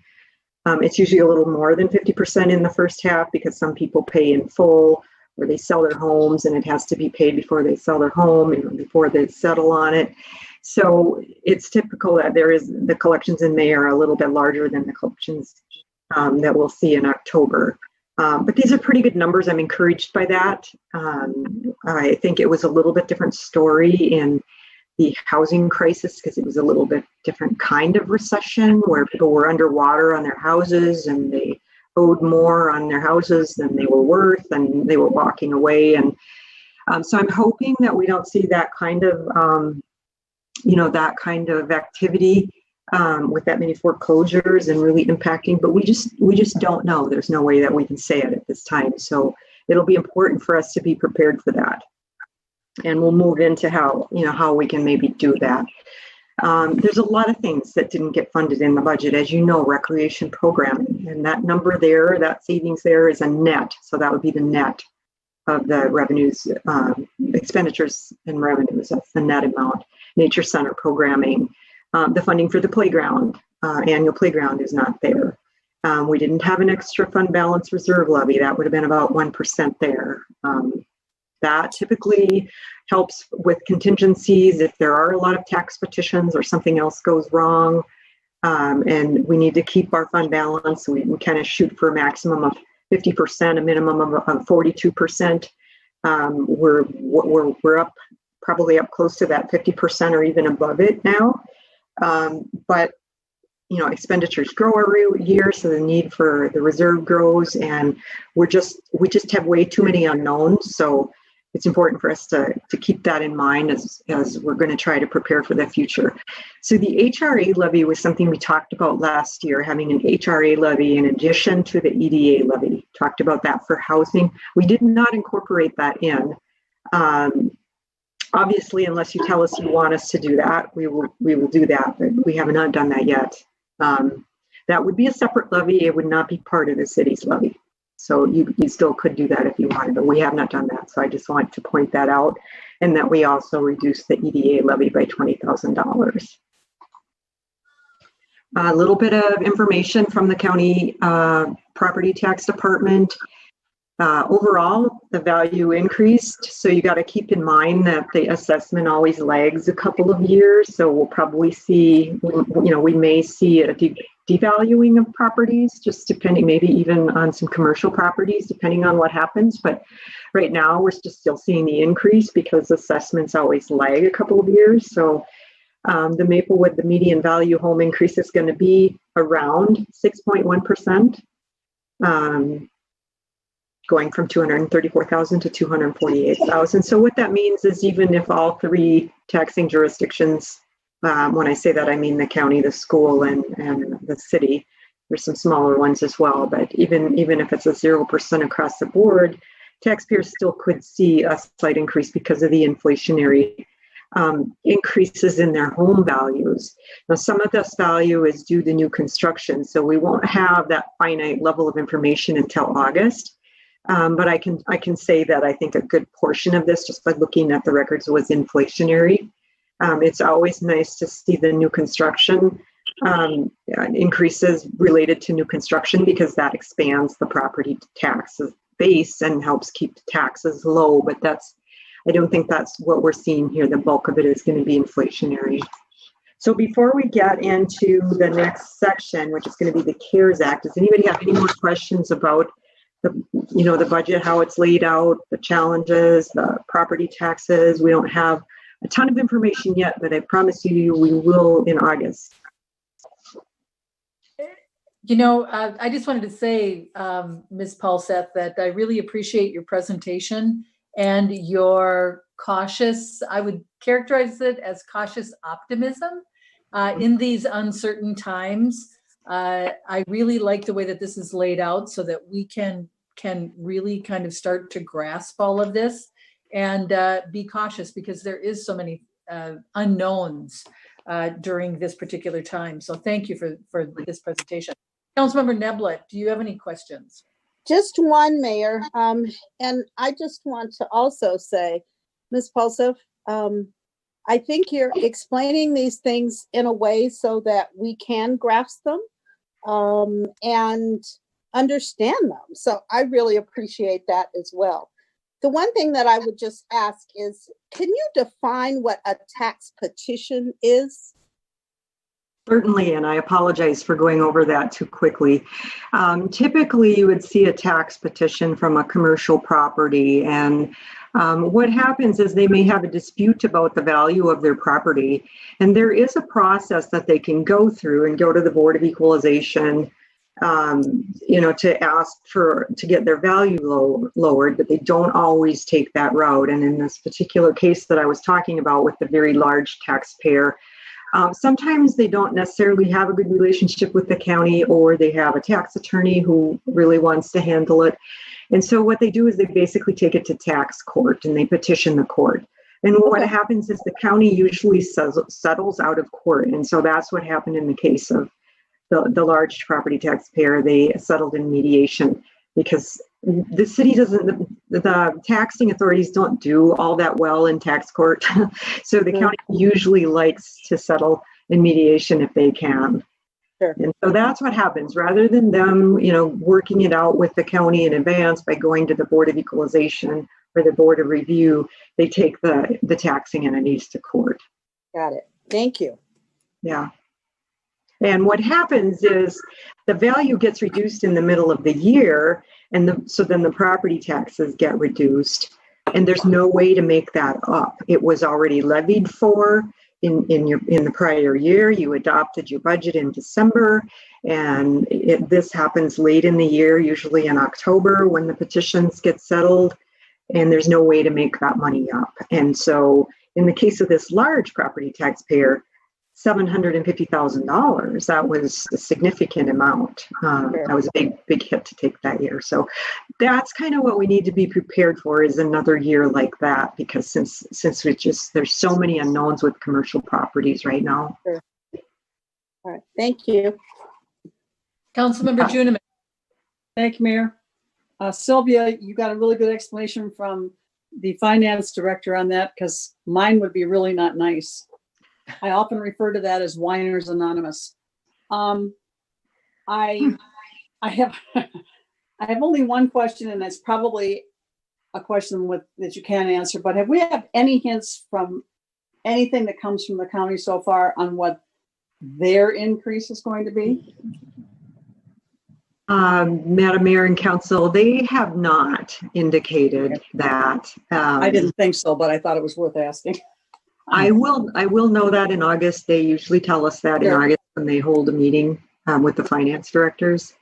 It's usually a little more than 50% in the first half because some people pay in full, or they sell their homes and it has to be paid before they sell their home and before they settle on it. So it's typical that the collections in May are a little bit larger than the collections that we'll see in October. But these are pretty good numbers. I'm encouraged by that. I think it was a little bit different story in the housing crisis because it was a little bit different kind of recession where people were underwater on their houses and they owed more on their houses than they were worth, and they were walking away. And so I'm hoping that we don't see that kind of activity with that many foreclosures and really impacting, but we just don't know. There's no way that we can say it at this time. So it'll be important for us to be prepared for that. And we'll move into how we can maybe do that. There's a lot of things that didn't get funded in the budget, as you know, recreation programming, and that number there, that savings there is a net. So that would be the net of the revenues, expenditures and revenues. That's the net amount. Nature center programming, the funding for the playground, annual playground is not there. We didn't have an extra fund balance reserve levy. That would have been about 1% there. That typically helps with contingencies if there are a lot of tax petitions or something else goes wrong, and we need to keep our fund balance. We kind of shoot for a maximum of 50%, a minimum of 42%. We're up, probably up close to that 50% or even above it now. But expenditures grow every year, so the need for the reserve grows, and we just have way too many unknowns. So it's important for us to keep that in mind as we're going to try to prepare for the future. So the HRA levy was something we talked about last year, having an HRA levy in addition to the EDA levy. Talked about that for housing. We did not incorporate that in. Obviously, unless you tell us you want us to do that, we will do that, but we have not done that yet. That would be a separate levy. It would not be part of the city's levy. So you still could do that if you wanted, but we have not done that. So I just want to point that out, and that we also reduced the EDA levy by $20,000. A little bit of information from the county property tax department. Overall, the value increased. So you got to keep in mind that the assessment always lags a couple of years. So we'll probably see, we may see a devaluing of properties, just depending, maybe even on some commercial properties, depending on what happens. But right now, we're just still seeing the increase because assessments always lag a couple of years. So the Maplewood, the median value home increase is going to be around 6.1%. Going from 234,000 to 248,000. So what that means is even if all three taxing jurisdictions, when I say that, I mean the county, the school, and the city. There's some smaller ones as well, but even if it's a 0% across the board, taxpayers still could see a slight increase because of the inflationary increases in their home values. Now, some of this value is due to new construction, so we won't have that finite level of information until August. But I can say that I think a good portion of this, just by looking at the records, was inflationary. It's always nice to see the new construction increases related to new construction, because that expands the property taxes base and helps keep taxes low. But I don't think that's what we're seeing here. The bulk of it is going to be inflationary. So before we get into the next section, which is going to be the CARES Act, does anybody have any more questions about the budget, how it's laid out, the challenges, the property taxes? We don't have a ton of information yet, but I promise you we will in August. I just wanted to say, Ms. Paulseth, that I really appreciate your presentation and your cautious, I would characterize it as cautious optimism in these uncertain times. I really like the way that this is laid out so that we can really kind of start to grasp all of this and be cautious, because there is so many unknowns during this particular time. So thank you for this presentation. Councilmember Neblett, do you have any questions? Just one, Mayor. And I just want to also say, Ms. Paulseth, I think you're explaining these things in a way so that we can grasp them and understand them. So I really appreciate that as well. The one thing that I would just ask is, can you define what a tax petition is? Certainly, and I apologize for going over that too quickly. Typically, you would see a tax petition from a commercial property, and what happens is they may have a dispute about the value of their property, and there is a process that they can go through and go to the Board of Equalization, to ask to get their value lowered, but they don't always take that route. And in this particular case that I was talking about with the very large taxpayer, sometimes they don't necessarily have a good relationship with the county, or they have a tax attorney who really wants to handle it. And so what they do is they basically take it to tax court and they petition the court. And what happens is the county usually settles out of court. And so that's what happened in the case of the large property taxpayer. They settled in mediation because the city doesn't, the taxing authorities don't do all that well in tax court. So the county usually likes to settle in mediation if they can. Sure. And so that's what happens. Rather than them, working it out with the county in advance by going to the Board of Equalization or the Board of Review, they take the taxing entities to court. Got it. Thank you. Yeah. And what happens is the value gets reduced in the middle of the year, and so then the property taxes get reduced, and there's no way to make that up. It was already levied for in the prior year. You adopted your budget in December, and this happens late in the year, usually in October when the petitions get settled, and there's no way to make that money up. And so in the case of this large property taxpayer, $750,000, that was a significant amount. That was a big hit to take that year. So that's kind of what we need to be prepared for, is another year like that, because since there's so many unknowns with commercial properties right now. Sure. All right, thank you. Councilmember Juniman. Thank you, Mayor. Sylvia, you got a really good explanation from the finance director on that, because mine would be really not nice. I often refer to that as Whiners Anonymous. I have I have only one question, and that's probably a question that you can't answer. But have we had any hints from anything that comes from the county so far on what their increase is going to be? Madam Mayor and Council, they have not indicated that. I didn't think so, but I thought it was worth asking. I will know that in August. They usually tell us that in August when they hold a meeting with the finance directors.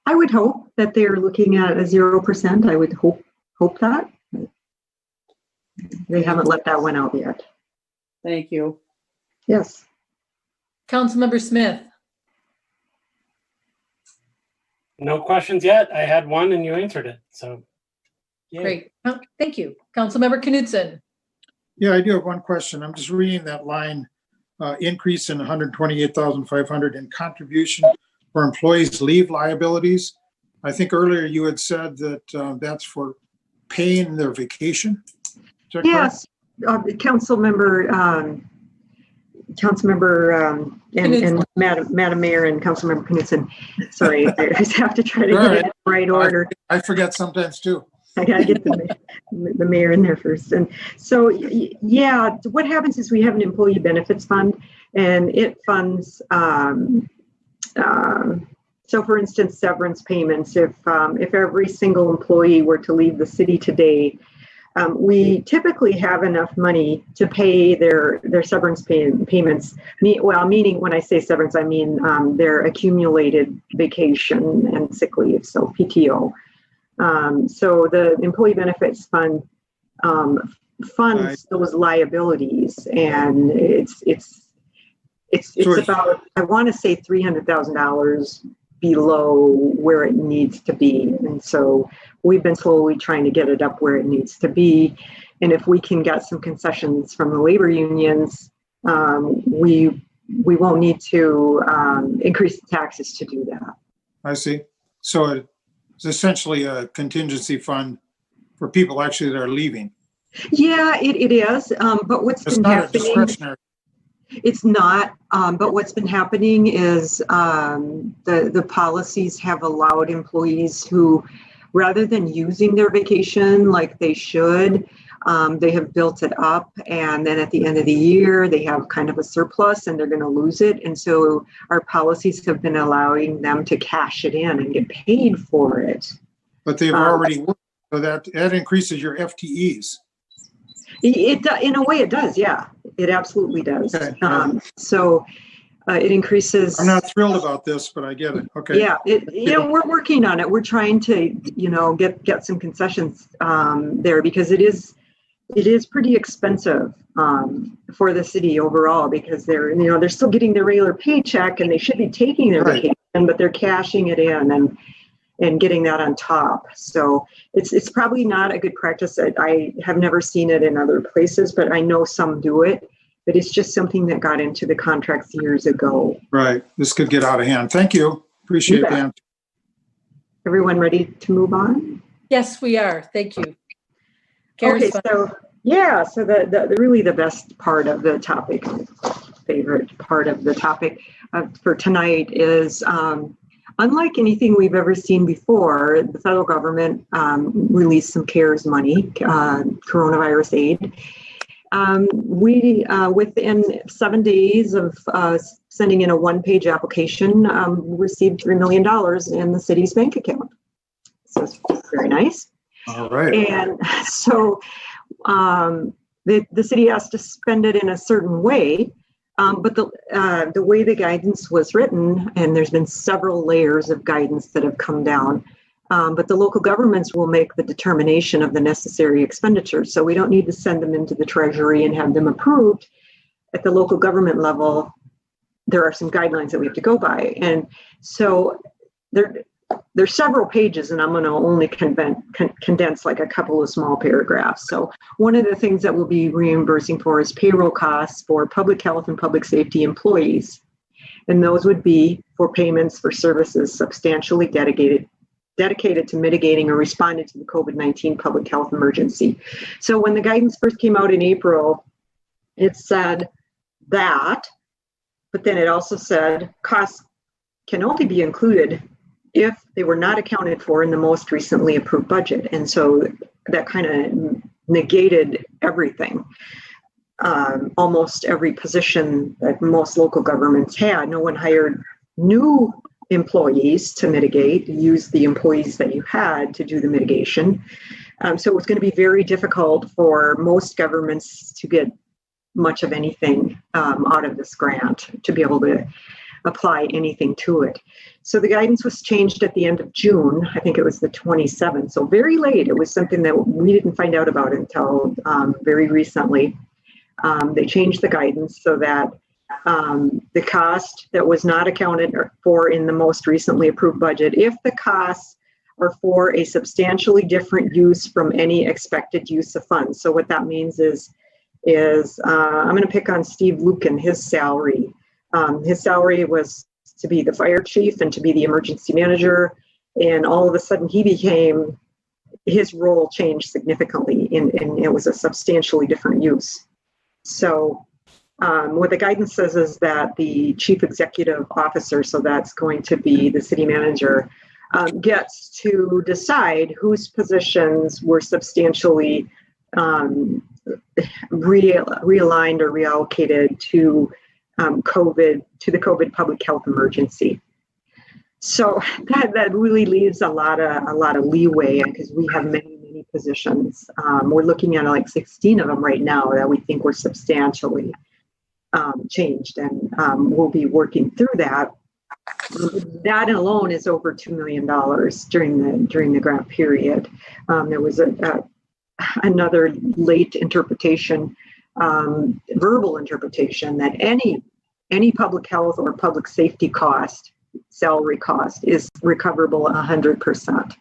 I would hope that they're looking at a 0%. I would hope that. They haven't let that one out yet. Thank you. Yes. Councilmember Smith. No questions yet. I had one and you answered it. So yay. Great. Thank you. Councilmember Knudsen. Yeah, I do have one question. I'm just reading that line, increase in 128,500 in contribution for employees' leave liabilities. I think earlier you had said that that's for paying their vacation. Yes, Councilmember and Madam Mayor and Councilmember Knudsen. Sorry, I just have to try to get it in the right order. I forget sometimes too. I gotta get the mayor in there first. And so, yeah, what happens is we have an employee benefits fund, and it funds, so for instance, severance payments. If every single employee were to leave the city today, we typically have enough money to pay their severance payments. Meaning when I say severance, I mean their accumulated vacation and sick leave, so PTO. So the employee benefits fund funds those liabilities, and it's about, I want to say $300,000 below where it needs to be, and so we've been slowly trying to get it up where it needs to be. And if we can get some concessions from the labor unions, we won't need to increase the taxes to do that. I see. So it's essentially a contingency fund for people actually that are leaving. Yeah, it is. But what's been happening? It's not. But what's been happening is the policies have allowed employees who, rather than using their vacation like they should, they have built it up, and then at the end of the year they have kind of a surplus and they're going to lose it. And so our policies have been allowing them to cash it in and get paid for it. But they've already worked, so that increases your FTEs. It in a way it does, yeah. It absolutely does. Okay. It increases. I'm not thrilled about this, but I get it. Okay. Yeah, we're working on it. We're trying to, get some concessions there, because it is pretty expensive for the city overall, because they're still getting their regular paycheck and they should be taking their vacation, but they're cashing it in, and getting that on top. So it's probably not a good practice. I have never seen it in other places, but I know some do it. But it's just something that got into the contracts years ago. Right. This could get out of hand. Thank you. Appreciate You bet. that. Everyone ready to move on? Yes, we are. Thank you. Okay, so yeah, so the really the best part of the topic, favorite part of the topic for tonight is unlike anything we've ever seen before, the federal government released some CARES money, coronavirus aid. We, within 7 days of sending in a one-page application, received $3 million in the city's bank account. So it's very nice. All right. And so the city has to spend it in a certain way, but the way the guidance was written, and there's been several layers of guidance that have come down, but the local governments will make the determination of the necessary expenditures. So we don't need to send them into the treasury and have them approved. At the local government level, there are some guidelines that we have to go by. And so there's several pages, and I'm going to only condense like a couple of small paragraphs. So one of the things that we'll be reimbursing for is payroll costs for public health and public safety employees. And those would be for payments for services substantially dedicated to mitigating or responding to the COVID-19 public health emergency. So when the guidance first came out in April, it said that, but then it also said costs can only be included if they were not accounted for in the most recently approved budget. And so that kind of negated everything. Almost every position that most local governments had, no one hired new employees to mitigate, use the employees that you had to do the mitigation. So it was going to be very difficult for most governments to get much of anything out of this grant, to be able to apply anything to it. So the guidance was changed at the end of June. I think it was the 27th. So very late. It was something that we didn't find out about until very recently. They changed the guidance so that the cost that was not accounted for in the most recently approved budget, if the costs are for a substantially different use from any expected use of funds. So what that means is I'm going to pick on Steve Lucan, his salary. His salary was to be the fire chief and to be the emergency manager. And all of a sudden his role changed significantly and it was a substantially different use. So what the guidance says is that the chief executive officer, so that's going to be the city manager, gets to decide whose positions were substantially realigned or reallocated to the COVID public health emergency. So that really leaves a lot of leeway because we have many positions. We're looking at like 16 of them right now that we think were substantially changed, and we'll be working through that. That alone is over $2 million during the grant period. There was another late interpretation, verbal interpretation, that any public health or public safety cost, salary cost, is recoverable 100%.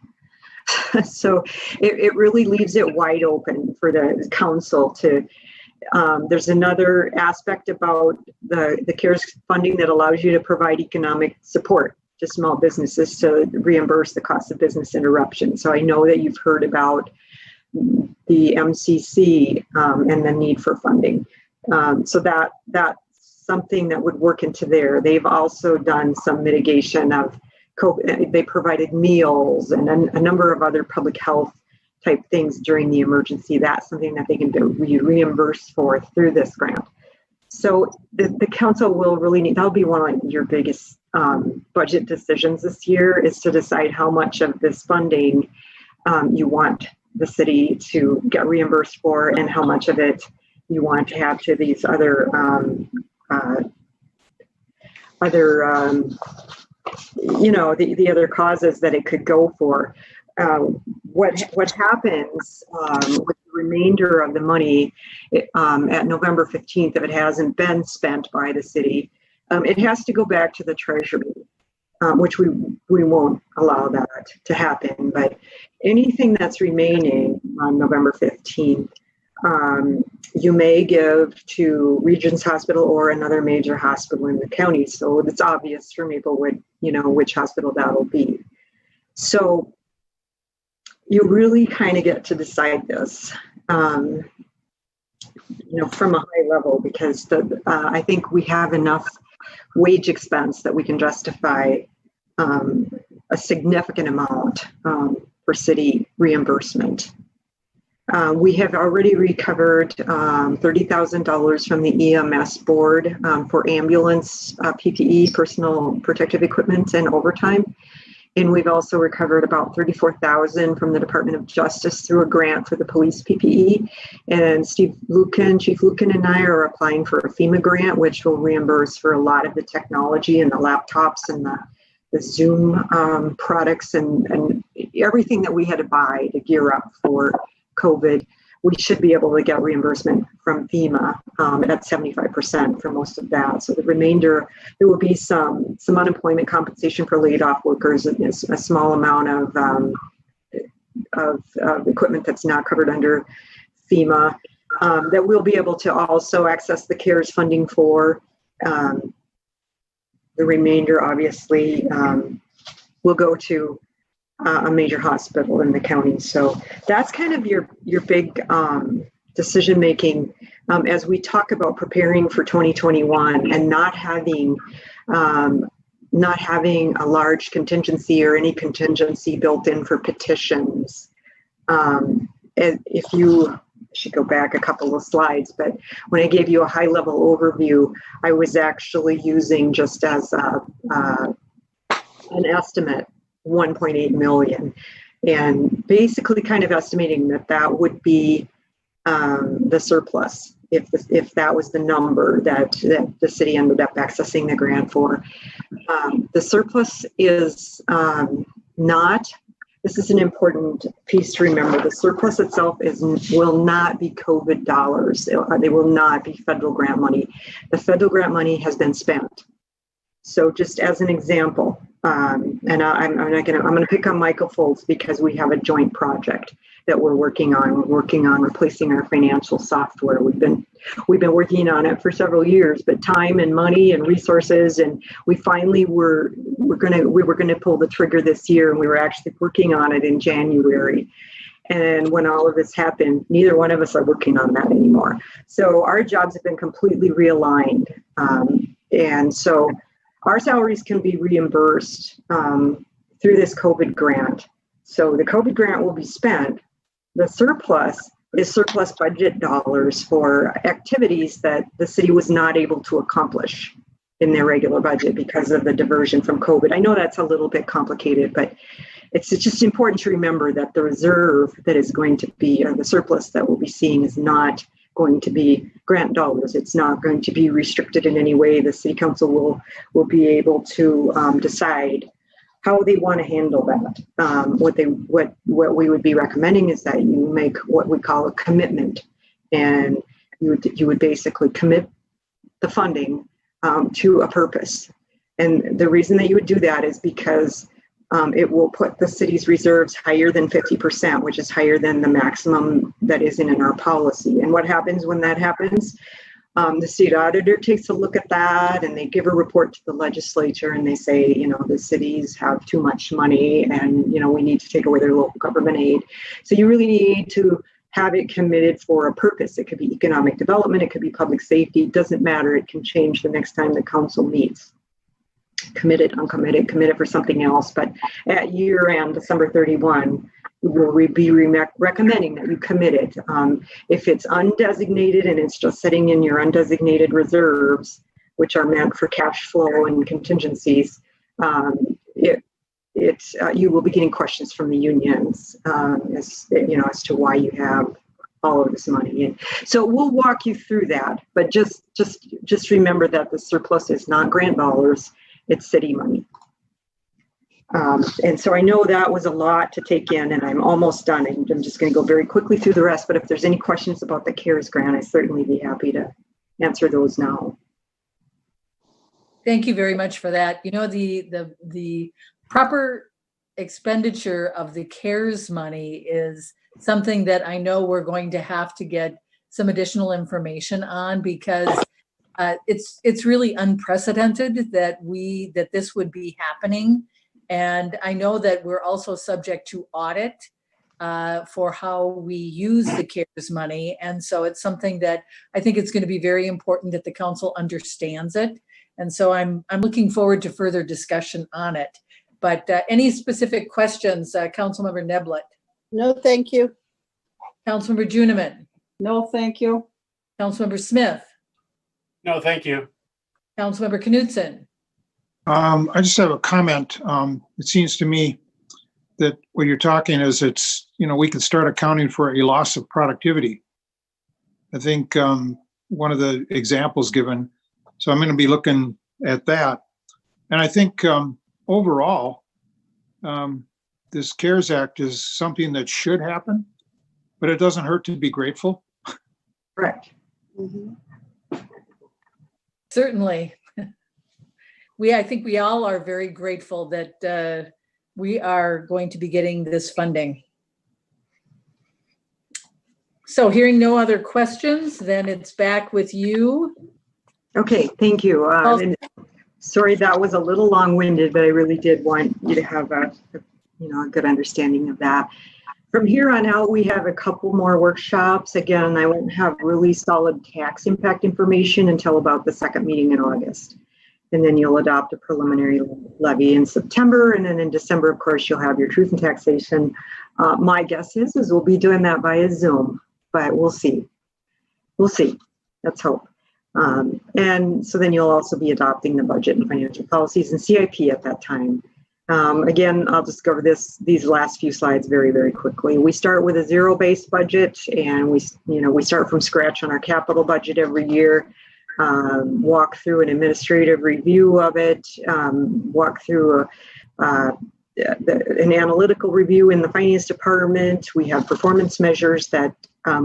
So it really leaves it wide open for the council to. There's another aspect about the CARES funding that allows you to provide economic support to small businesses to reimburse the cost of business interruption. So I know that you've heard about the MCC and the need for funding. So that's something that would work into there. They've also done some mitigation of COVID. They provided meals and a number of other public health type things during the emergency. That's something that they can be reimbursed for through this grant. So the council will really need, that'll be one of your biggest budget decisions this year, is to decide how much of this funding you want the city to get reimbursed for and how much of it you want to have to these other the other causes that it could go for. What happens with the remainder of the money at November 15th, if it hasn't been spent by the city, it has to go back to the treasury. which we won't allow that to happen. But anything that's remaining on November 15th, you may give to Regents Hospital or another major hospital in the county. So it's obvious for Maplewood, which hospital that'll be. So you really kind of get to decide this, from a high level, because I think we have enough wage expense that we can justify a significant amount for city reimbursement. We have already recovered $30,000 from the EMS board for ambulance PPE, personal protective equipment, and overtime. And we've also recovered about $34,000 from the Department of Justice through a grant for the police PPE. And Chief Lucan and I are applying for a FEMA grant, which will reimburse for a lot of the technology and the laptops and the Zoom products and everything that we had to buy to gear up for COVID. We should be able to get reimbursement from FEMA at 75% for most of that. So the remainder, there will be some unemployment compensation for laid off workers, and a small amount of equipment that's not covered under FEMA that we'll be able to also access the CARES funding for. The remainder, obviously, will go to a major hospital in the county. So that's kind of your big decision making as we talk about preparing for 2021 and not having a large contingency or any contingency built in for petitions. If you should go back a couple of slides, but when I gave you a high level overview, I was actually using just as an estimate 1.8 million, and basically kind of estimating that would be the surplus if that was the number that the city ended up accessing the grant for. The surplus is not. This is an important piece to remember. The surplus itself will not be COVID dollars. They will not be federal grant money. The federal grant money has been spent. So just as an example, and I'm going to pick on Michael Foltz because we have a joint project that we're working on. We're working on replacing our financial software. We've been working on it for several years, but time and money and resources, and we finally we were going to pull the trigger this year, and we were actually working on it in January. And when all of this happened, neither one of us are working on that anymore. So our jobs have been completely realigned, and so our salaries can be reimbursed through this COVID grant. So the COVID grant will be spent. The surplus is surplus budget dollars for activities that the city was not able to accomplish in their regular budget because of the diversion from COVID. I know that's a little bit complicated, but it's just important to remember that the reserve that is going to be, or the surplus that we'll be seeing, is not going to be grant dollars. It's not going to be restricted in any way. The city council will be able to decide how they want to handle that. What we would be recommending is that you make what we call a commitment, and you would basically commit the funding to a purpose. And the reason that you would do that is because it will put the city's reserves higher than 50%, which is higher than the maximum that is in our policy. And what happens when that happens? The state auditor takes a look at that, and they give a report to the legislature, and they say, the cities have too much money, and we need to take away their local government aid. So you really need to have it committed for a purpose. It could be economic development, it could be public safety. It doesn't matter. It can change the next time the council meets. Committed, uncommitted, committed for something else. But at year end, December 31, we'll be recommending that you commit it. If it's undesignated and it's just sitting in your undesignated reserves, which are meant for cash flow and contingencies, you will be getting questions from the unions as to why you have all of this money. And so we'll walk you through that, but just remember that the surplus is not grant dollars. It's city money. And so I know that was a lot to take in, and I'm almost done. I'm just going to go very quickly through the rest, but if there's any questions about the CARES grant, I'd certainly be happy to answer those now. Thank you very much for that. You know, the proper expenditure of the CARES money is something that I know we're going to have to get some additional information on, because it's really unprecedented that this would be happening. And I know that we're also subject to audit for how we use the CARES money. And so it's something that I think it's going to be very important that the council understands it. And so I'm looking forward to further discussion on it. But any specific questions, Councilmember Neblett? No, thank you. Councilmember Juniman? No, thank you. Councilmember Smith? No, thank you. Councilmember Knutson? I just have a comment. It seems to me that what you're talking is we could start accounting for a loss of productivity. I think one of the examples given, so I'm going to be looking at that. And I think overall, this CARES Act is something that should happen, but it doesn't hurt to be grateful. Correct. Mm-hmm. Certainly. I think we all are very grateful that we are going to be getting this funding. So hearing no other questions, then it's back with you. Okay, thank you. And sorry, that was a little long-winded, but I really did want you to have a good understanding of that. From here on out, we have a couple more workshops. Again, I won't have really solid tax impact information until about the second meeting in August. And then you'll adopt a preliminary levy in September. And then in December, of course, you'll have your truth and taxation. My guess is we'll be doing that via Zoom, but we'll see. We'll see. Let's hope. And so then you'll also be adopting the budget and financial policies and CIP at that time. Again, I'll just cover these last few slides very, very quickly. We start with a zero-based budget, and we start from scratch on our capital budget every year. Walk through an administrative review of it, walk through an analytical review in the finance department. We have performance measures that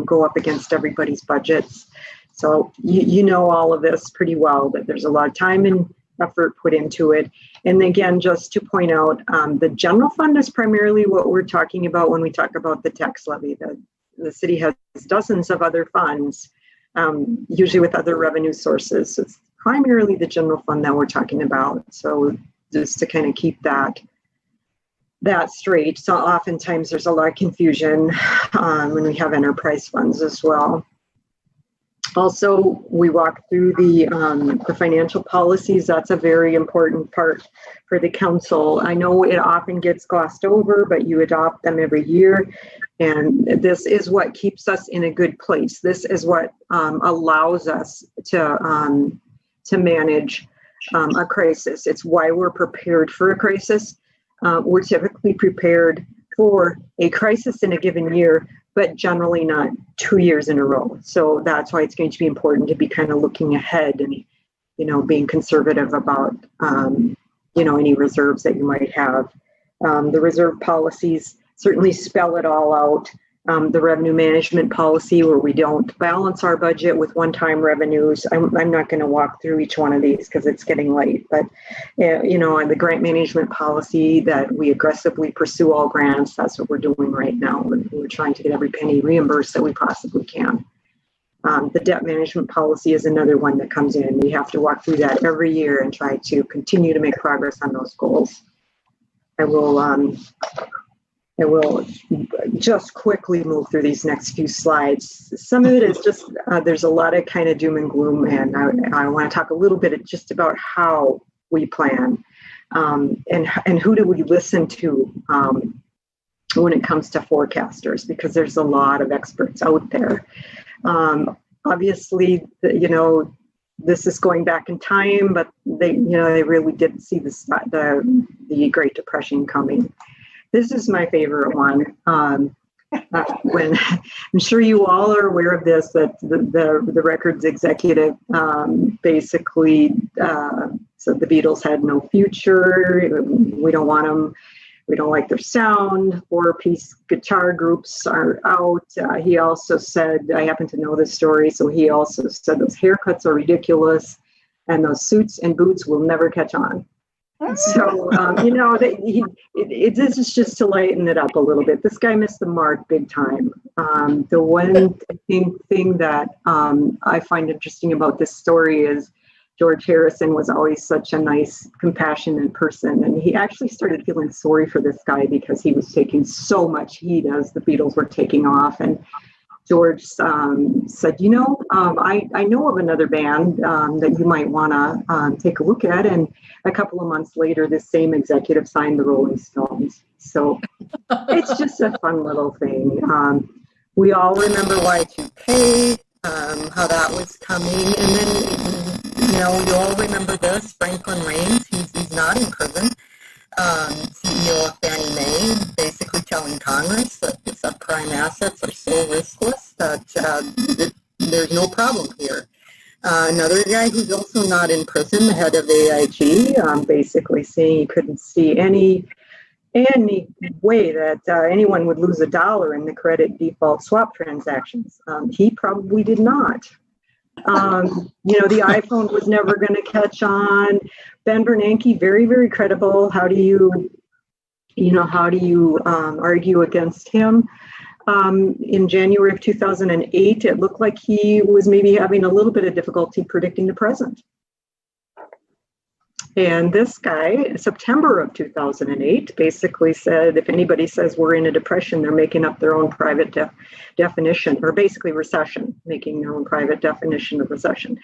go up against everybody's budgets. So you know all of this pretty well, that there's a lot of time and effort put into it. And again, just to point out, the general fund is primarily what we're talking about when we talk about the tax levy. The city has dozens of other funds, usually with other revenue sources. So it's primarily the general fund that we're talking about. So just to kind of keep that straight. So oftentimes there's a lot of confusion when we have enterprise funds as well. Also, we walk through the financial policies. That's a very important part for the council. I know it often gets glossed over, but you adopt them every year. And this is what keeps us in a good place. This is what allows us to manage a crisis. It's why we're prepared for a crisis. We're typically prepared for a crisis in a given year, but generally not 2 years in a row. So that's why it's going to be important to be kind of looking ahead and, being conservative about, any reserves that you might have. The reserve policies certainly spell it all out. The revenue management policy, where we don't balance our budget with one-time revenues. I'm not going to walk through each one of these because it's getting late, but the grant management policy that we aggressively pursue all grants. That's what we're doing right now. We're trying to get every penny reimbursed that we possibly can. The debt management policy is another one that comes in. We have to walk through that every year and try to continue to make progress on those goals. I will just quickly move through these next few slides. Some of it is just, there's a lot of kind of doom and gloom, and I want to talk a little bit just about how we plan and who do we listen to when it comes to forecasters, because there's a lot of experts out there. Obviously, this is going back in time, but they really didn't see the Great Depression coming. This is my favorite one. When I'm sure you all are aware of this, that the records executive basically said the Beatles had no future. We don't want them. We don't like their sound. 4-piece guitar groups are out. He also said, I happen to know this story, so he also said those haircuts are ridiculous. and those suits and boots will never catch on. So, this is just to lighten it up a little bit. This guy missed the mark big time. The one thing that I find interesting about this story is George Harrison was always such a nice, compassionate person. And he actually started feeling sorry for this guy because he was taking so much heat as the Beatles were taking off. And George said, I know of another band that you might want to take a look at. And a couple of months later, this same executive signed the Rolling Stones. So it's just a fun little thing. We all remember Y2K, how that was coming. And then, you all remember this, Franklin Raines, he's not in prison. CEO of Fannie Mae, basically telling Congress that the subprime assets are so riskless that there's no problem here. Another guy who's also not in prison, the head of AIG, basically saying he couldn't see any way that anyone would lose $1 in the credit default swap transactions. He probably did not. The iPhone was never going to catch on. Ben Bernanke, very, very credible. How do you argue against him? In January of 2008, it looked like he was maybe having a little bit of difficulty predicting the present. And this guy, September of 2008, basically said, if anybody says we're in a depression, they're making up their own private definition, or basically recession, making their own private definition of recession.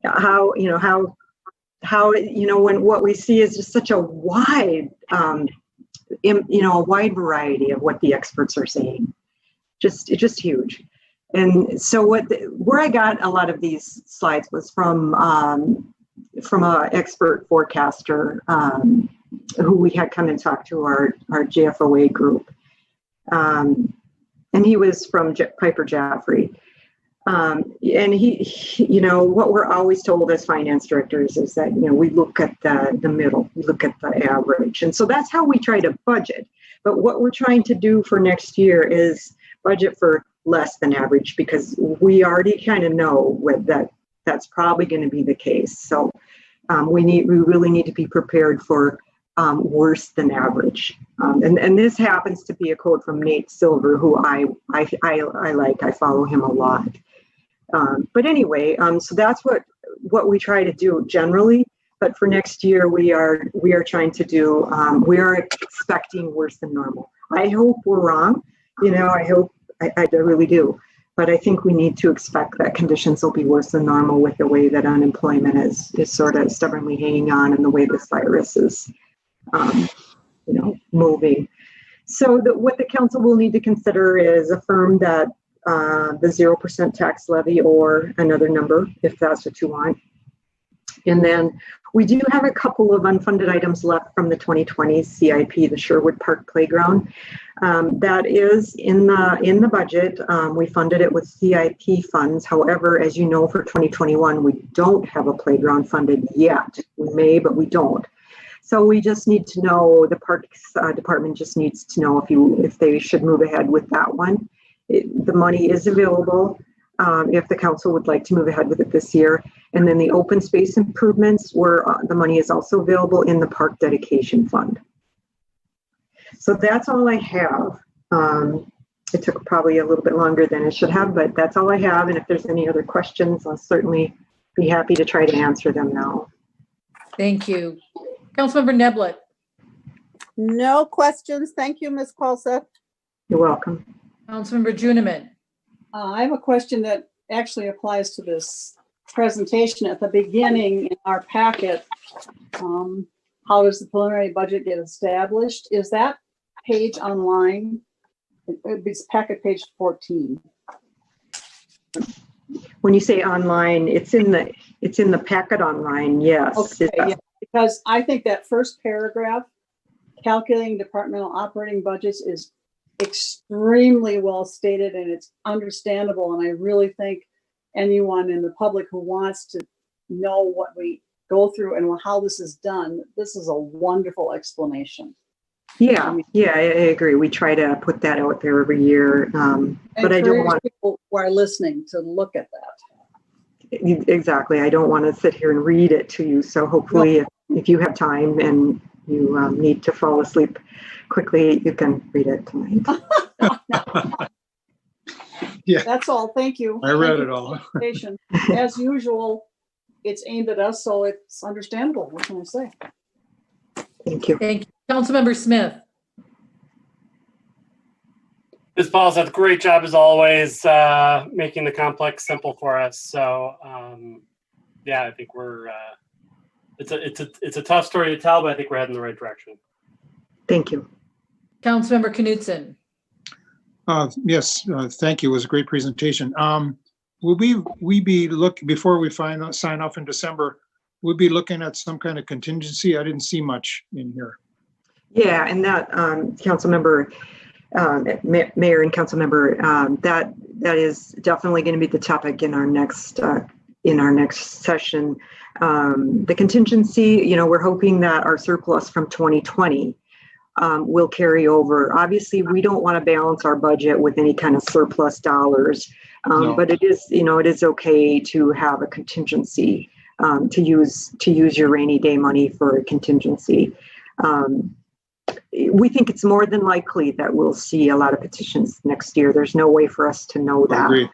When what we see is just such a wide, a wide variety of what the experts are saying. Just huge. And so where I got a lot of these slides was from an expert forecaster who we had come and talk to our JFOA group. And he was from Piper Jaffray. And he, what we're always told as finance directors is that, we look at the middle, we look at the average. And so that's how we try to budget. But what we're trying to do for next year is budget for less than average, because we already kind of know that's probably going to be the case. So we really need to be prepared for worse than average. And this happens to be a quote from Nate Silver, who I like. I follow him a lot. But anyway, so that's what we try to do generally. But for next year, we are trying to do. We are expecting worse than normal. I hope we're wrong. I really do. But I think we need to expect that conditions will be worse than normal with the way that unemployment is sort of stubbornly hanging on, and the way this virus is, moving. So what the council will need to consider is affirm that the 0% tax levy, or another number if that's what you want. And then we do have a couple of unfunded items left from the 2020 CIP, the Sherwood Park Playground. That is in the budget. We funded it with CIP funds. However, as you know, for 2021, we don't have a playground funded yet. We may, but we don't. So we just need to know, the Parks Department just needs to know if they should move ahead with that one. The money is available if the council would like to move ahead with it this year. And then the open space improvements, where the money is also available in the park dedication fund. So that's all I have. It took probably a little bit longer than it should have, but that's all I have. And if there's any other questions, I'll certainly be happy to try to answer them now. Thank you. Councilmember Neblett. No questions. Thank you, Ms. Paulson. You're welcome. Councilmember Juniman. I have a question that actually applies to this presentation. At the beginning in our packet, how does the preliminary budget get established? Is that page online? It's packet page 14. When you say online, it's in the packet online. Yes. Okay, yeah, because I think that first paragraph, calculating departmental operating budgets, is extremely well stated, and it's understandable. And I really think anyone in the public who wants to know what we go through and how this is done, this is a wonderful explanation. Yeah, I agree. We try to put that out there every year. But I don't want people who are listening to look at that. Exactly. I don't want to sit here and read it to you. So hopefully if you have time and you need to fall asleep quickly, you can read it tonight. Yeah, That's all. Thank you. I read Thank you it for all. the presentation. As usual, it's aimed at us, so it's understandable. What can I say? Thank you. Thank you. Councilmember Smith. Ms. Pauls, that's a great job as always, making the complex simple for us. So, yeah, I think we're, it's a tough story to tell, but I think we're heading in the right direction. Thank you. Councilmember Knudsen. Yes, thank you. It was a great presentation. Will we be looking, before we sign off in December, we'll be looking at some kind of contingency? I didn't see much in here. Yeah, and that Councilmember, Mayor and Councilmember, that is definitely going to be the topic in our next session. The contingency, we're hoping that our surplus from 2020 will carry over. Obviously, we don't want to balance our budget with any kind of surplus dollars, No. but it is okay to have a contingency, to use your rainy day money for a contingency. We think it's more than likely that we'll see a lot of petitions next year. There's no way for us to know I that, agree.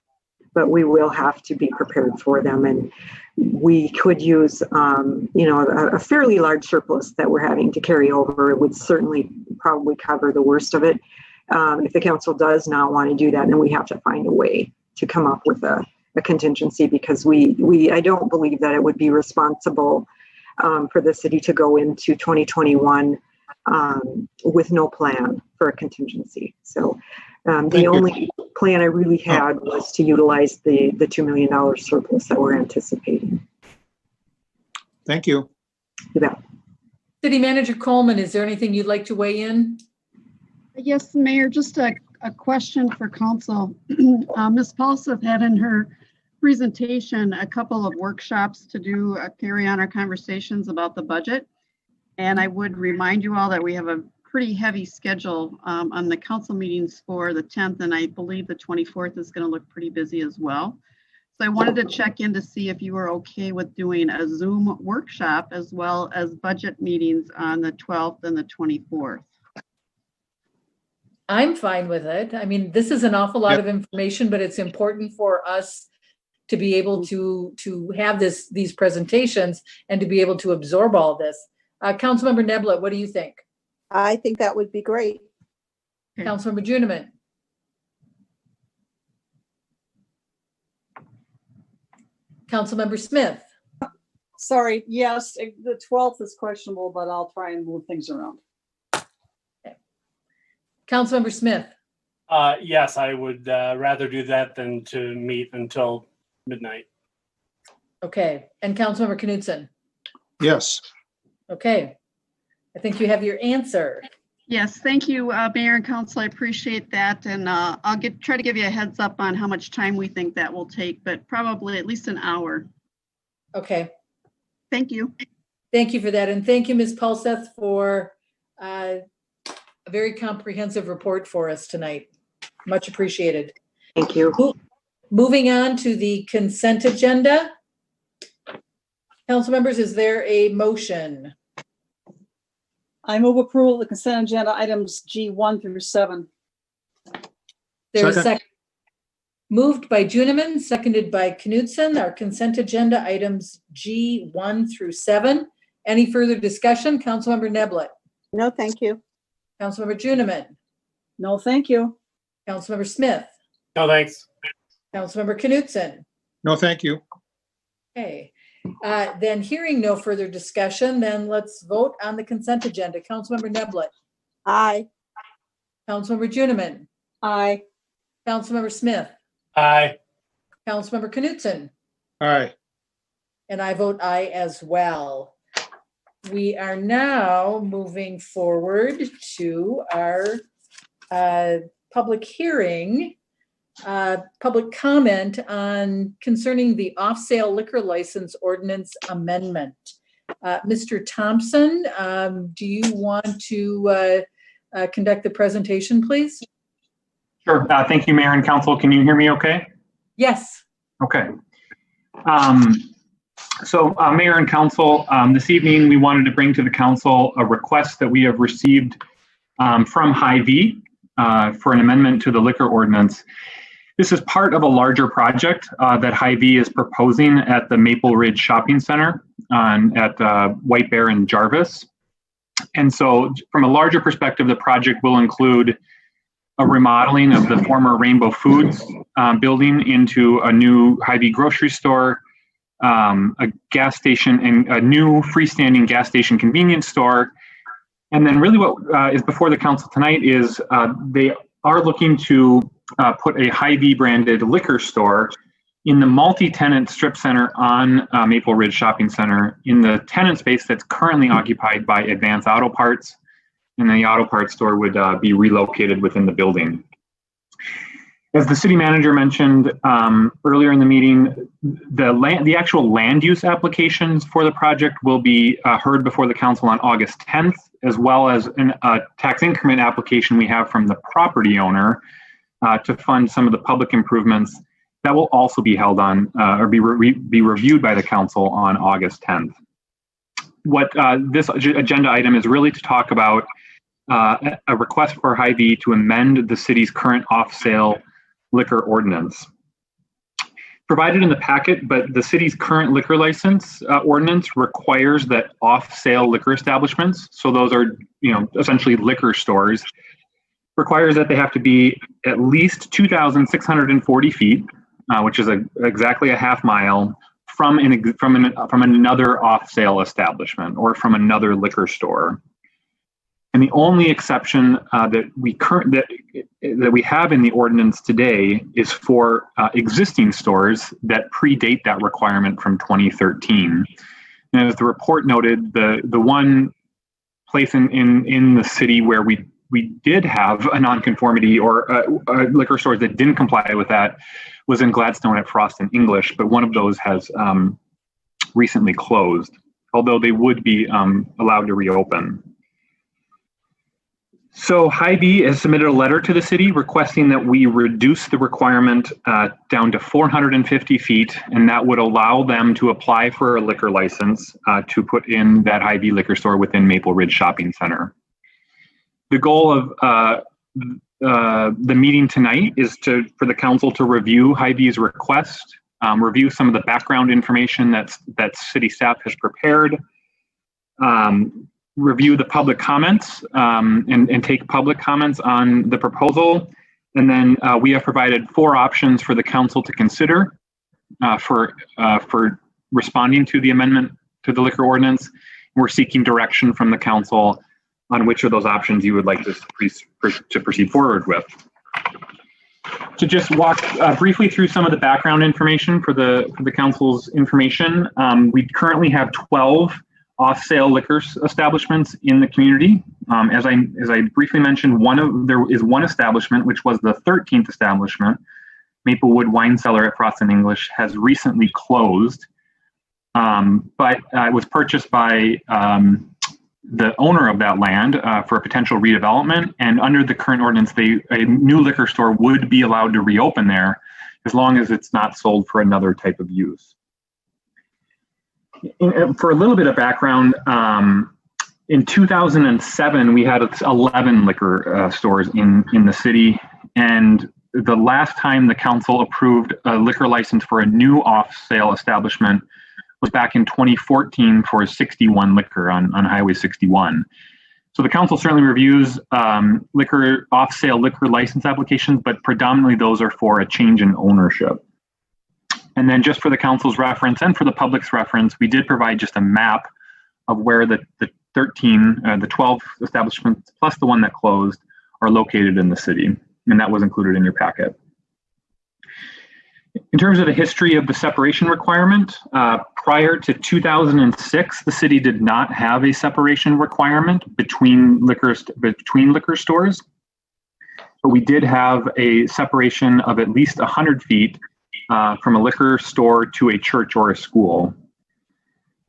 but we will have to be prepared for them. And we could use, a fairly large surplus that we're having to carry over. It would certainly probably cover the worst of it. If the council does not want to do that, then we have to find a way to come up with a contingency, because I don't believe that it would be responsible for the city to go into 2021 with no plan for a contingency. So the only plan I really had was to utilize the $2 million surplus that we're anticipating. Thank you. You bet. City Manager Coleman, is there anything you'd like to weigh in? Yes, Mayor, just a question for council. Ms. Paulseth had in her presentation a couple of workshops to do, carry on our conversations about the budget. And I would remind you all that we have a pretty heavy schedule on the council meetings for the 10th, and I believe the 24th is going to look pretty busy as well. So I wanted to check in to see if you were okay with doing a Zoom workshop as well as budget meetings on the 12th and the 24th. I'm fine with it. I mean, this is an awful lot of information, but it's important for us to be able to have these presentations and to be able to absorb all this. Councilmember Neblett, what do you think? I think that would be great. Okay. Councilmember Juniman. Councilmember Smith. Sorry, yes, the 12th is questionable, but I'll try and move things around. Okay. Councilmember Smith. Yes, I would rather do that than to meet until midnight. Okay, and Councilmember Knudsen. Yes. Okay, I think you have your answer. Yes, thank you, Mayor and Council. I appreciate that, and I'll try to give you a heads up on how much time we think that will take, but probably at least an hour. Okay. Thank you. Thank you for that, and thank you, Ms. Paulseth, for a very comprehensive report for us tonight. Much appreciated. Thank you. Moving on to the consent agenda. Council members, is there a motion? I move approval of the consent agenda items G1 through 7. There's a second. Moved by Juniman, seconded by Knudsen. Our consent agenda items G1 through 7. Any further discussion? Councilmember Neblett. No, thank you. Councilmember Juniman. No, thank you. Councilmember Smith. No, thanks. Councilmember Knudsen. No, thank you. Okay. Then hearing no further discussion, then let's vote on the consent agenda. Councilmember Neblett. Aye. Councilmember Juniman. Aye. Councilmember Smith. Aye. Councilmember Knudsen. Aye. And I vote aye as well. We are now moving forward to our public hearing, public comment on concerning the off-sale liquor license ordinance amendment. Mr. Thompson, do you want to conduct the presentation, please? Sure. Thank you, Mayor and Council. Can you hear me okay? Yes. Okay. Mayor and Council, this evening we wanted to bring to the Council a request that we have received from Hy-Vee for an amendment to the liquor ordinance. This is part of a larger project that Hy-Vee is proposing at the Maple Ridge Shopping Center at White Bear and Jarvis. And so from a larger perspective, the project will include a remodeling of the former Rainbow Foods building into a new Hy-Vee grocery store, a gas station, and a new freestanding gas station convenience store. And then really what is before the council tonight is they are looking to put a Hy-Vee branded liquor store in the multi-tenant strip center on Maple Ridge Shopping Center in the tenant space that's currently occupied by Advance Auto Parts. And the auto parts store would be relocated within the building. As the city manager mentioned earlier in the meeting, the actual land use applications for the project will be heard before the council on August 10th, as well as a tax increment application we have from the property owner to fund some of the public improvements that will also be held on or be reviewed by the council on August 10th. What this agenda item is really to talk about a request for Hy-Vee to amend the city's current off-sale liquor ordinance. Provided in the packet, but the city's current liquor license ordinance requires that off-sale liquor establishments, so those are essentially liquor stores, requires that they have to be at least 2,640 feet, which is exactly a half mile from another off-sale establishment or from another liquor store. And the only exception that we have in the ordinance today is for existing stores that predate that requirement from 2013. And as the report noted, the one place in the city where we did have a nonconformity or liquor stores that didn't comply with that was in Gladstone at Frost and English, but one of those has recently closed, although they would be allowed to reopen. So Hy-Vee has submitted a letter to the city requesting that we reduce the requirement down to 450 feet, and that would allow them to apply for a liquor license to put in that Hy-Vee liquor store within Maple Ridge Shopping Center. The goal of the meeting tonight is for the council to review Hy-Vee's request, review some of the background information that city staff has prepared, review the public comments and take public comments on the proposal. And then we have provided 4 options for the council to consider for responding to the amendment to the liquor ordinance. We're seeking direction from the council on which of those options you would like to proceed forward with. To just walk briefly through some of the background information for the council's information, we currently have 12 off-sale liquor establishments in the community. As I briefly mentioned, there is one establishment, which was the 13th establishment, Maplewood Wine Cellar at Frost and English, has recently closed, but it was purchased by the owner of that land for a potential redevelopment, and under the current ordinance, a new liquor store would be allowed to reopen there as long as it's not sold for another type of use. For a little bit of background, in 2007, we had 11 liquor stores in the city, and the last time the council approved a liquor license for a new off-sale establishment was back in 2014 for 61 liquor on Highway 61. So the council certainly reviews off-sale liquor license applications, but predominantly those are for a change in ownership. And then just for the council's reference and for the public's reference, we did provide just a map of where the 12 establishments plus the one that closed are located in the city. And that was included in your packet. In terms of the history of the separation requirement, prior to 2006, the city did not have a separation requirement between liquor stores. But we did have a separation of at least 100 feet from a liquor store to a church or a school.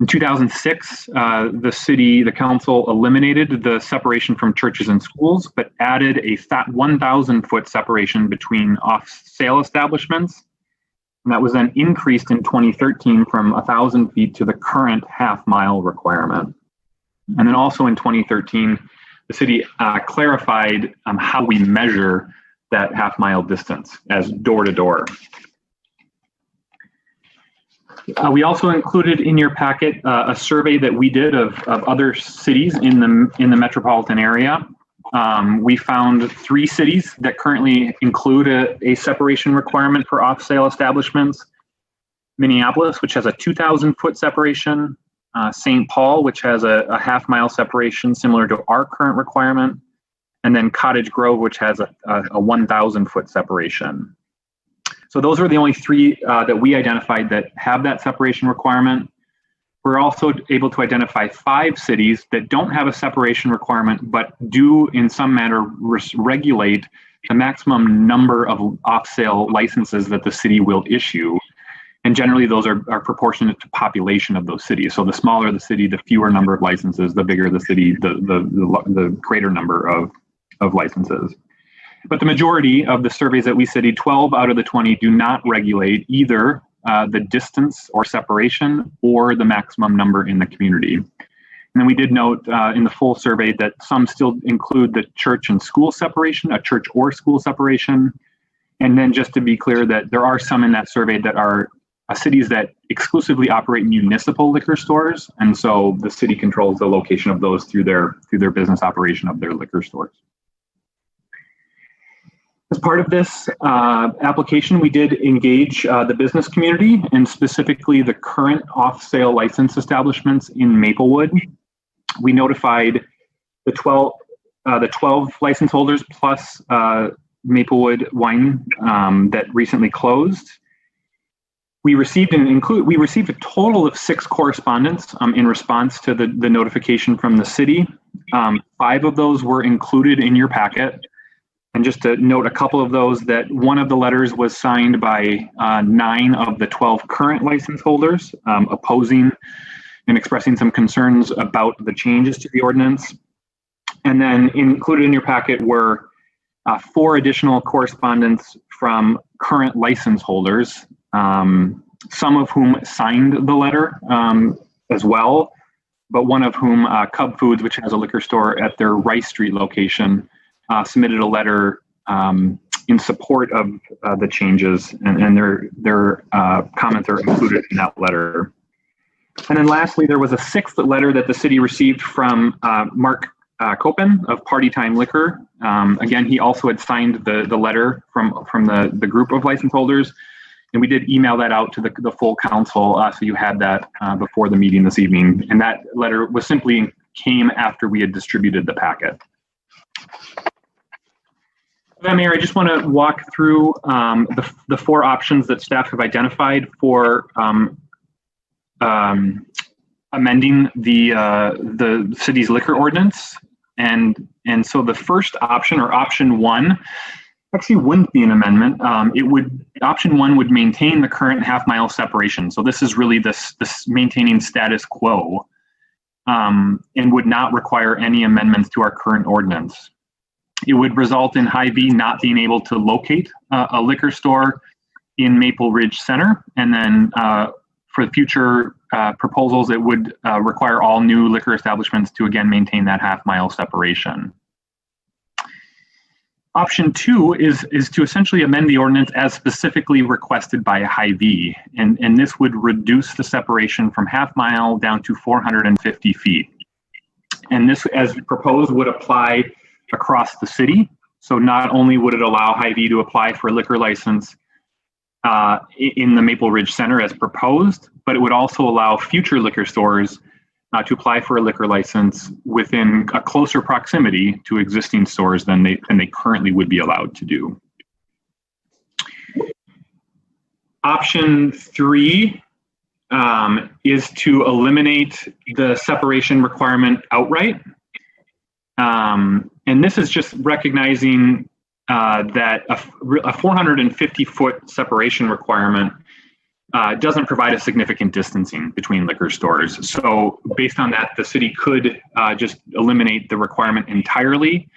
In 2006, the council eliminated the separation from churches and schools, but added a 1,000-foot separation between off-sale establishments. And that was then increased in 2013 from 1,000 feet to the current half-mile requirement. And then also in 2013, the city clarified how we measure that half-mile distance as door-to-door. We also included in your packet a survey that we did of other cities in the metropolitan area. We found 3 cities that currently include a separation requirement for off-sale establishments. Minneapolis, which has a 2,000-foot separation. St. Paul, which has a half-mile separation similar to our current requirement. And then Cottage Grove, which has a 1,000-foot separation. So those are the only 3 that we identified that have that separation requirement. We're also able to identify 5 cities that don't have a separation requirement, but do in some manner regulate the maximum number of off-sale licenses that the city will issue. And generally those are proportionate to population of those cities. So the smaller the city, the fewer number of licenses, the bigger the city, the greater number of licenses. But the majority of the surveys that we studied, 12 out of the 20, do not regulate either the distance or separation or the maximum number in the community. And then we did note in the full survey that some still include the church and school separation, a church or school separation. And then just to be clear that there are some in that survey that are cities that exclusively operate municipal liquor stores. And so the city controls the location of those through their business operation of their liquor stores. As part of this application, we did engage the business community and specifically the current off-sale license establishments in Maplewood. We notified the 12 license holders plus Maplewood Wine that recently closed. We received a total of 6 correspondence in response to the notification from the city. 5 of those were included in your packet. And just to note a couple of those, that one of the letters was signed by 9 of the 12 current license holders, opposing and expressing some concerns about the changes to the ordinance. And then included in your packet were 4 additional correspondence from current license holders, some of whom signed the letter as well, but one of whom, Cub Foods, which has a liquor store at their Rice Street location, submitted a letter in support of the changes, and their comments are included in that letter. And then lastly, there was a 6th letter that the city received from Mark Copen of Party Time Liquor. Again, he also had signed the letter from the group of license holders, and we did email that out to the full council, so you had that before the meeting this evening. And that letter was simply came after we had distributed the packet. Mayor, I just want to walk through the 4 options that staff have identified for amending the city's liquor ordinance. And so the first option, or option 1, actually wouldn't be an amendment. Option 1 would maintain the current half-mile separation. So this is really this maintaining status quo, and would not require any amendments to our current ordinance. It would result in Hy-Vee not being able to locate a liquor store in Maple Ridge Center. And then for future proposals, it would require all new liquor establishments to again maintain that half-mile separation. Option 2 is to essentially amend the ordinance as specifically requested by Hy-Vee. And this would reduce the separation from half-mile down to 450 feet. And this, as proposed, would apply across the city. So not only would it allow Hy-Vee to apply for a liquor license in the Maple Ridge Center as proposed, but it would also allow future liquor stores to apply for a liquor license within a closer proximity to existing stores than they currently would be allowed to do. Option 3 is to eliminate the separation requirement outright. And this is just recognizing that a 450-foot separation requirement doesn't provide a significant distancing between liquor stores. So based on that, the city could just eliminate the requirement entirely.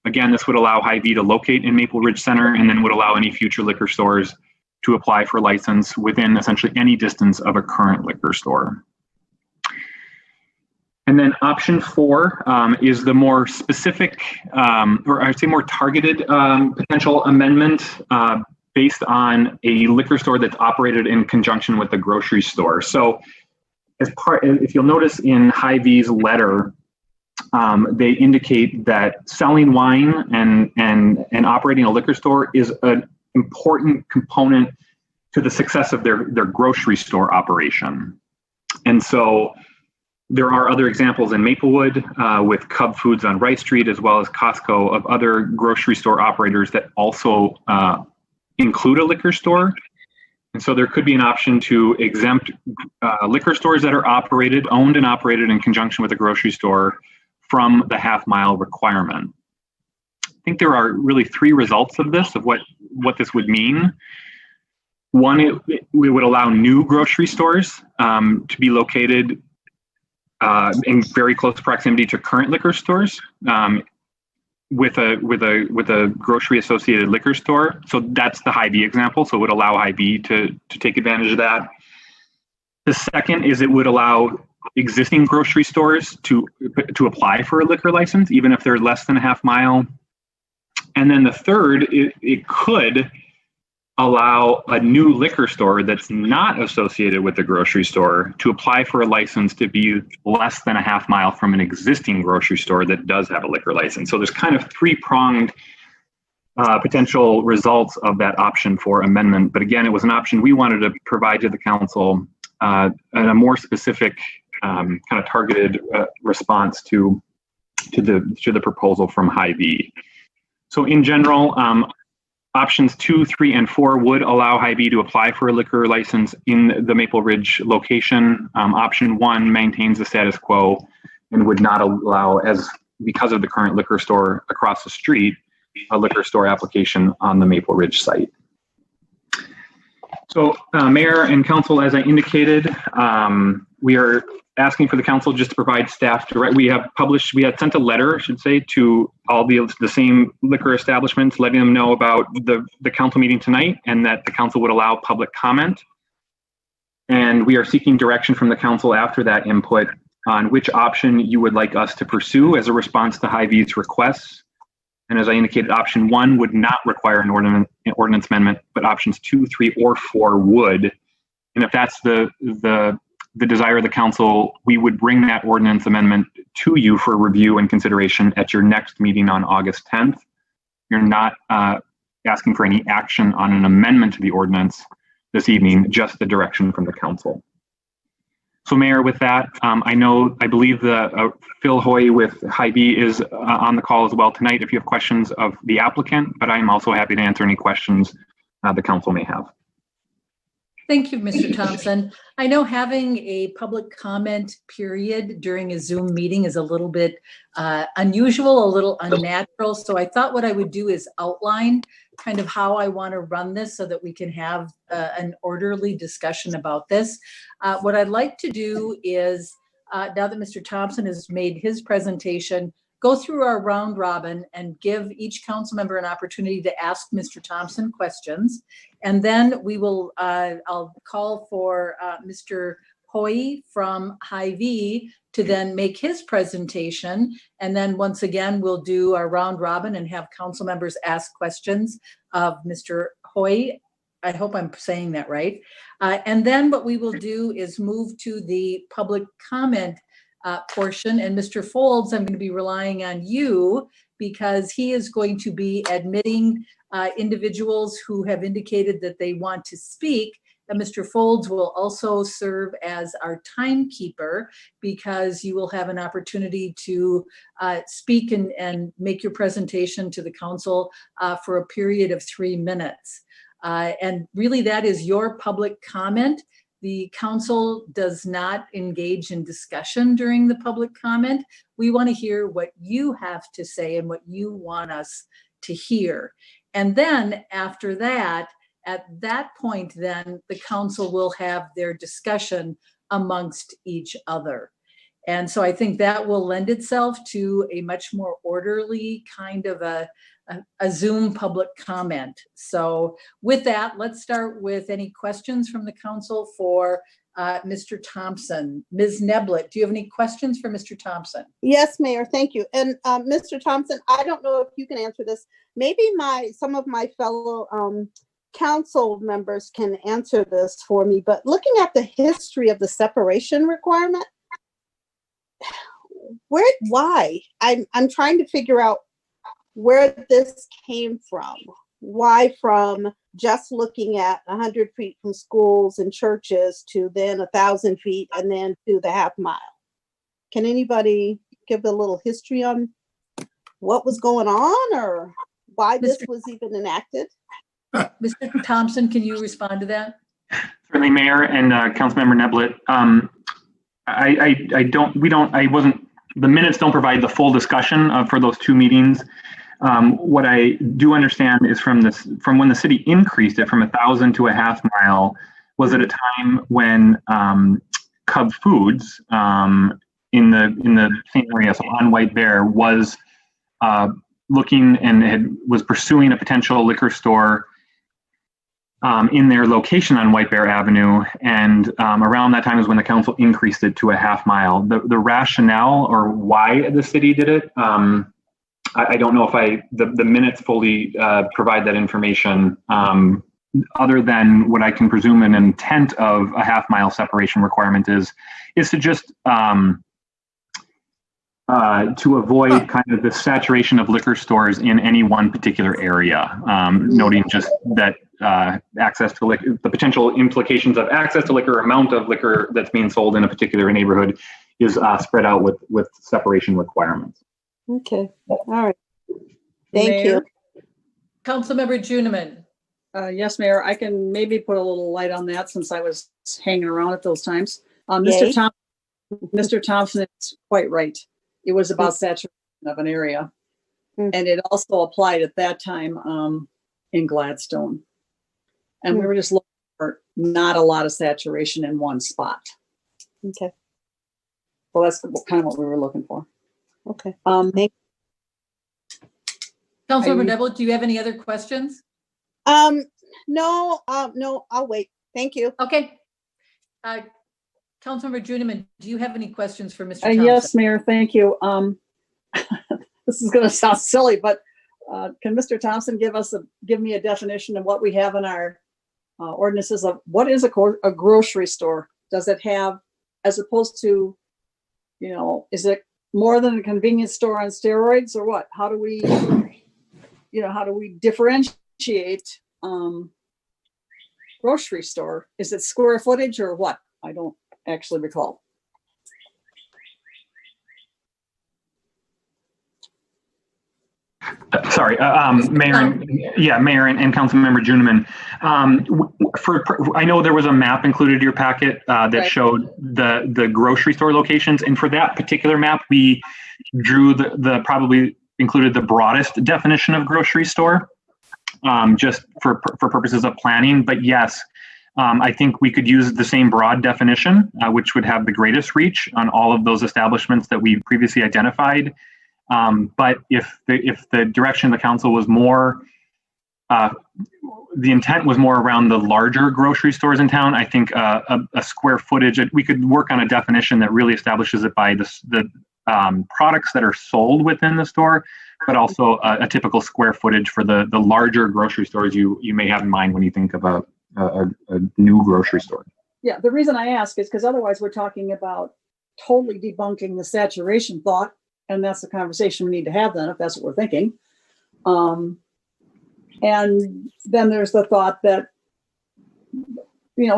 Again, this would allow Hy-Vee to locate in Maple Ridge Center, and then would allow any future liquor stores to apply for license within essentially any distance of a current liquor store. And then option 4 is the more specific, or I'd say more targeted potential amendment based on a liquor store that's operated in conjunction with a grocery store. So as part, if you'll notice in Hy-Vee's letter, they indicate that selling wine and operating a liquor store is an important component to the success of their grocery store operation. And so there are other examples in Maplewood with Cub Foods on Rice Street, as well as Costco, of other grocery store operators that also include a liquor store. And so there could be an option to exempt liquor stores that are owned and operated in conjunction with a grocery store from the half-mile requirement. I think there are really 3 results of this, of what this would mean. One, we would allow new grocery stores to be located in very close proximity to current liquor stores with a grocery associated liquor store. So that's the Hy-Vee example. So it would allow Hy-Vee to take advantage of that. The second is it would allow existing grocery stores to apply for a liquor license, even if they're less than a half mile. And then the third, it could allow a new liquor store that's not associated with the grocery store to apply for a license to be less than a half mile from an existing grocery store that does have a liquor license. So there's kind of 3-pronged potential results of that option for amendment. But again, it was an option we wanted to provide to the council and a more specific kind of targeted response to the proposal from Hy-Vee. So in general, options 2, 3, and 4 would allow Hy-Vee to apply for a liquor license in the Maple Ridge location. Option 1 maintains the status quo and would not allow, because of the current liquor store across the street, a liquor store application on the Maple Ridge site. So Mayor and Council, as I indicated, we are asking for the council just to provide staff we had sent a letter, I should say, to all the same liquor establishments, letting them know about the council meeting tonight and that the council would allow public comment. And we are seeking direction from the council after that input on which option you would like us to pursue as a response to Hy-Vee's requests. And as I indicated, option 1 would not require an ordinance amendment, but options 2, 3, or 4 would. And if that's the desire of the council, we would bring that ordinance amendment to you for review and consideration at your next meeting on August 10th. You're not asking for any action on an amendment to the ordinance this evening, just the direction from the council. So Mayor, with that, I believe Phil Hoy with Hy-Vee is on the call as well tonight if you have questions of the applicant, but I'm also happy to answer any questions the council may have. Thank you, Mr. Thompson. I know having a public comment period during a Zoom meeting is a little bit unusual, a little unnatural. So I thought what I would do is outline kind of how I want to run this so that we can have an orderly discussion about this. What I'd like to do is, now that Mr. Thompson has made his presentation, go through our round robin and give each council member an opportunity to ask Mr. Thompson questions. And then we will, I'll call for Mr. Hoy from Hy-Vee to then make his presentation. And then once again, we'll do our round robin and have council members ask questions of Mr. Hoy. I hope I'm saying that right. And then what we will do is move to the public comment portion. And Mr. Folds, I'm going to be relying on you because he is going to be admitting individuals who have indicated that they want to speak. And Mr. Folds will also serve as our timekeeper because you will have an opportunity to speak and make your presentation to the council for a period of 3 minutes. And really that is your public comment. The council does not engage in discussion during the public comment. We want to hear what you have to say and what you want us to hear. And then after that, at that point, then the council will have their discussion amongst each other. And so I think that will lend itself to a much more orderly kind of a Zoom public comment. So with that, let's start with any questions from the council for Mr. Thompson. Ms. Neblett, do you have any questions for Mr. Thompson? Yes, Mayor, thank you. And Mr. Thompson, I don't know if you can answer this. Maybe some of my fellow council members can answer this for me, but looking at the history of the separation requirement, why? I'm trying to figure out where this came from. Why from just looking at 100 feet from schools and churches to then 1,000 feet and then to the half mile? Can anybody give a little history on what was going on or why this was even enacted? Mr. Thompson, can you respond to that? Certainly, Mayor and Councilmember Neblett. The minutes don't provide the full discussion for those two meetings. What I do understand is from when the city increased it from 1,000 to a half mile was at a time when Cub Foods in the same area, so on White Bear, was looking and was pursuing a potential liquor store in their location on White Bear Avenue, and around that time is when the council increased it to a half mile. The rationale or why the city did it, I don't know if the minutes fully provide that information, other than what I can presume an intent of a half mile separation requirement is to just to avoid kind of the saturation of liquor stores in any one particular area, noting just that access to liquor, the potential implications of access to liquor, amount of liquor that's being sold in a particular neighborhood is spread out with separation requirements. Okay, all right. Thank Mayor? you. Councilmember Juniman. Yes, Mayor, I can maybe put a little light on that since I was hanging around at those times. Yay. Mr. Thompson is quite right. It was about saturation of an area. Mm. And it also applied at that time in Gladstone. And we were just looking for not a lot of saturation in one spot. Okay. Well, that's kind of what we were looking for. Okay. Councilmember Neville, do you have any other questions? No, I'll wait. Thank you. Okay. Councilmember Juniman, do you have any questions for Mr. Thompson? Yes, Mayor, thank you. This is going to sound silly, but can Mr. Thompson give me a definition of what we have in our ordinances of what is a grocery store? Does it have, as opposed to, is it more than a convenience store on steroids or what? How do we differentiate grocery store? Is it square footage or what? I don't actually recall. Sorry, Mayor and Councilmember Juniman. I know there was a map included in your packet that Right. showed the grocery store locations, and for that particular map, we drew the probably included the broadest definition of grocery store, just for purposes of planning. But yes, I think we could use the same broad definition, which would have the greatest reach on all of those establishments that we previously identified. But if the direction of the council was more, the intent was more around the larger grocery stores in town, I think a square footage, we could work on a definition that really establishes it by the products that are sold within the store, but also a typical square footage for the larger grocery stores you may have in mind when you think of a new grocery store. Yeah, the reason I ask is because otherwise we're talking about totally debunking the saturation thought. And that's the conversation we need to have then, if that's what we're thinking. And then there's the thought that,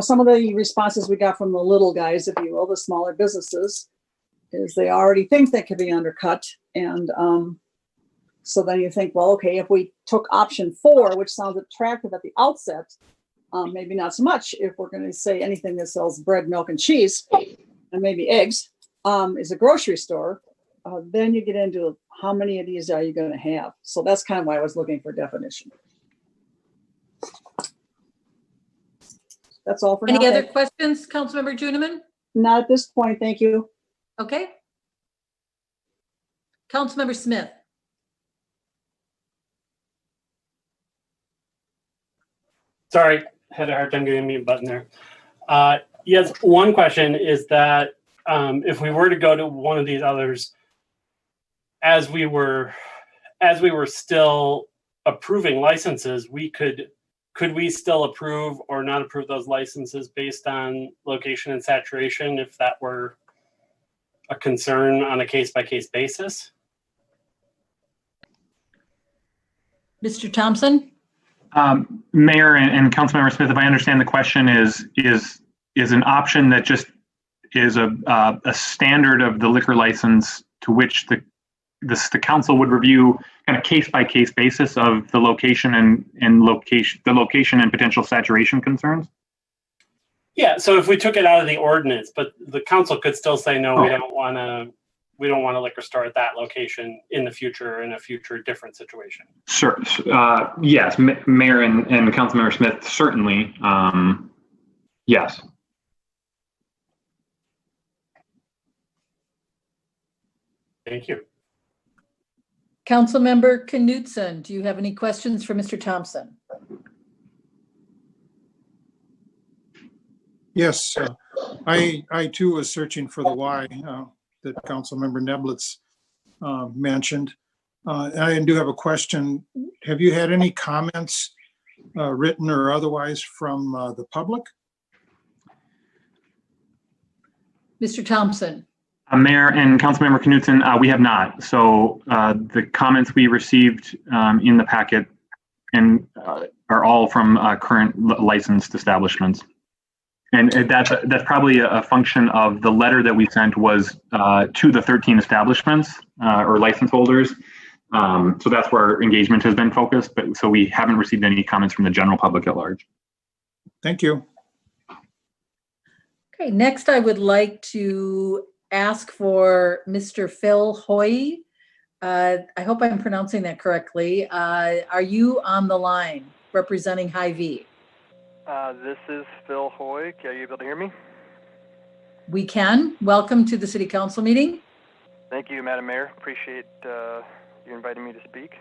some of the responses we got from the little guys, if you will, the smaller businesses, is they already think they could be undercut. And so then you think, well, okay, if we took option 4, which sounds attractive at the outset, maybe not so much if we're going to say anything that sells bread, milk, and cheese, and maybe eggs, is a grocery store. Then you get into how many of these are you going to have? So that's kind of why I was looking for definition. That's all for now. Any other questions, Councilmember Juniman? Not at this point, thank you. Okay, Councilmember Smith. Sorry, had a hard time getting the mute button there. Yes, one question is that if we were to go to one of these others, as we were still approving licenses, could we still approve or not approve those licenses based on location and saturation if that were a concern on a case-by-case basis? Mr. Thompson? Mayor and Councilmember Smith, if I understand the question is an option that just is a standard of the liquor license to which the council would review kind of case-by-case basis of the location and potential saturation concerns? Yeah, so if we took it out of the ordinance, but the council could still say, no, we don't want a liquor store at that location in the future, in a future different situation. Sure. Yes, Mayor and Councilmember Smith, certainly. Yes. Thank you. Councilmember Knutson, do you have any questions for Mr. Thompson? Yes, I too was searching for the why that Councilmember Neblitz mentioned. I do have a question. Have you had any comments, written or otherwise, from the public? Mr. Thompson. Mayor and Councilmember Knutson, we have not. So the comments we received in the packet are all from current licensed establishments. And that's probably a function of the letter that we sent was to the 13 establishments or license holders. So that's where our engagement has been focused. But so we haven't received any comments from the general public at large. Thank you. Okay, next I would like to ask for Mr. Phil Hoy. I hope I'm pronouncing that correctly. Are you on the line representing Hy-Vee? This is Phil Hoy. Are you able to hear me? We can. Welcome to the City Council meeting. Thank you, Madam Mayor. Appreciate you inviting me to speak.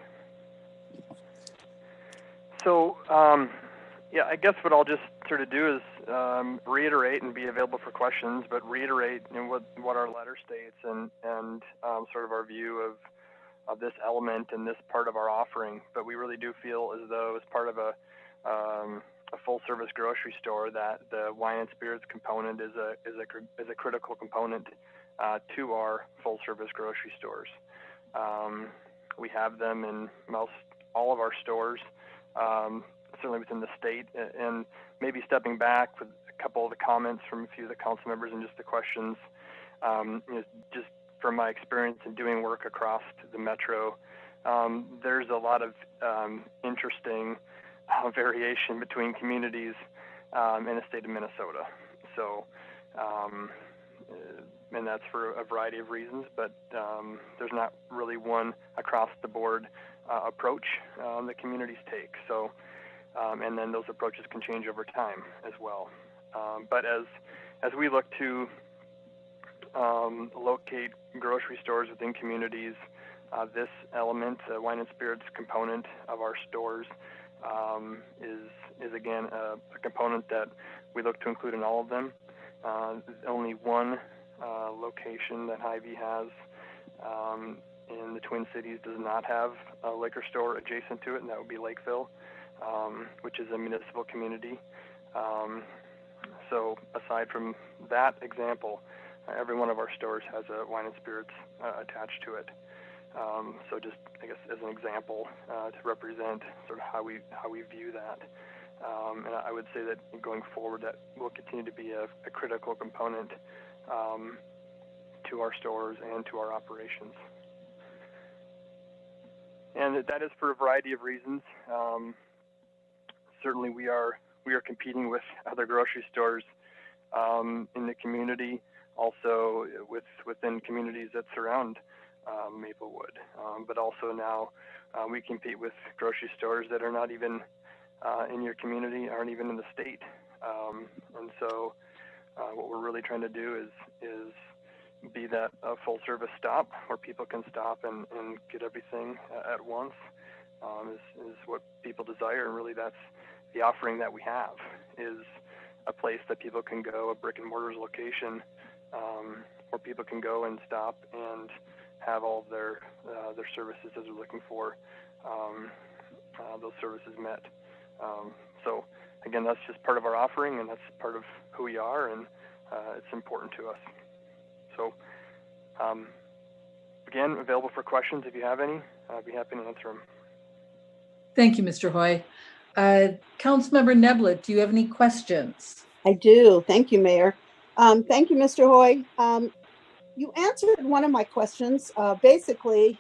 So, yeah, I guess what I'll just sort of do is reiterate and be available for questions, but reiterate what our letter states and sort of our view of this element and this part of our offering. But we really do feel as though as part of a full-service grocery store that the wine and spirits component is a critical component to our full-service grocery stores. We have them in most all of our stores, certainly within the state. And maybe stepping back with a couple of the comments from a few of the council members and just the questions, just from my experience in doing work across the metro, there's a lot of interesting variation between communities in the state of Minnesota. So, and that's for a variety of reasons, but there's not really one across the board approach that communities take. So, and then those approaches can change over time as well. But as we look to locate grocery stores within communities, this element, wine and spirits component of our stores, is again a component that we look to include in all of them. Only one location that Hy-Vee has in the Twin Cities does not have a liquor store adjacent to it, and that would be Lakeville, which is a municipal community. So aside from that example, every one of our stores has a wine and spirits attached to it. So just, I guess, as an example to represent sort of how we view that. And I would say that going forward, that will continue to be a critical component to our stores and to our operations. And that is for a variety of reasons. Certainly, we are competing with other grocery stores in the community, also within communities that surround Maplewood, but also now we compete with grocery stores that are not even in your community, aren't even in the state. And so what we're really trying to do is be that full service stop where people can stop and get everything at once is what people desire. And really that's the offering that we have, is a place that people can go, a brick and mortar location where people can go and stop and have all of their services as they're looking for those services met. So again, that's just part of our offering, and that's part of who we are, and it's important to us. So again, available for questions if you have any. I'd be happy to answer them. Thank you, Mr. Hoy. Councilmember Neblett, do you have any questions? I do. Thank you, Mayor. Thank you, Mr. Hoy. You answered one of my questions, basically,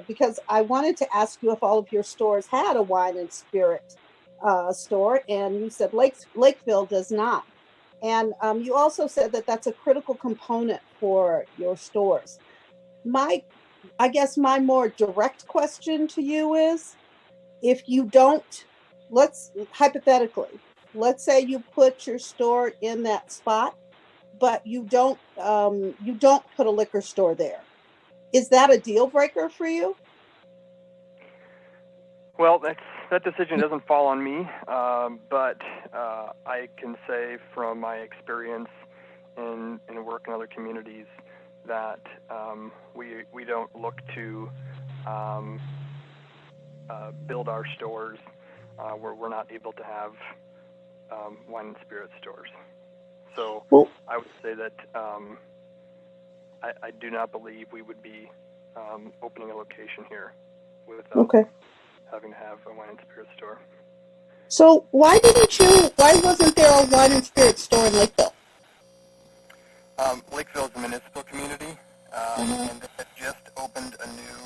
because I wanted to ask you if all of your stores had a wine and spirit store, and you said Lakeville does not. And you also said that that's a critical component for your stores. I guess my more direct question to you is, if you don't, hypothetically, let's say you put your store in that spot, but you don't put a liquor store there. Is that a deal breaker for you? Well, that decision doesn't fall on me, but I can say from my experience in work in other communities that we don't look to build our stores where we're not able to have wine and spirit stores. So I would say that I do not believe we would be opening a location here without having to have a wine and spirit store. So why wasn't there a wine and spirit store in Lakeville? Lakeville is a municipal community, and they had just opened a new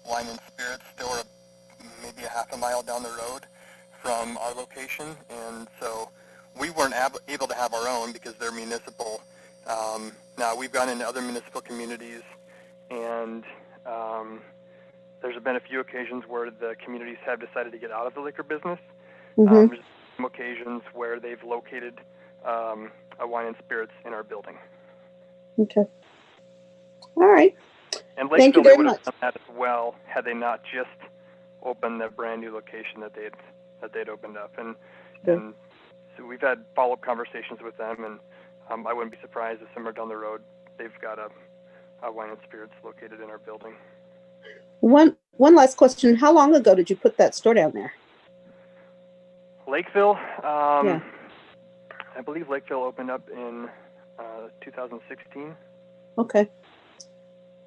wine and spirit store maybe a half a mile down the road from our location, and so we weren't able to have our own because they're municipal. Now, we've gone into other municipal communities, and there's been a few occasions where the communities have decided to get out of the liquor business. There's some occasions where they've located a wine and spirits in our building. Okay. All right. And Thank you Lakeville, they very would much. have done that as well had they not just opened the brand new location that they'd opened up. And so we've had follow-up conversations with them, and I wouldn't be surprised if somewhere down the road they've got a wine and spirits located in our building. One last question. How long ago did you put that store down there? Lakeville, Yeah. I believe Lakeville opened up in 2016. Okay.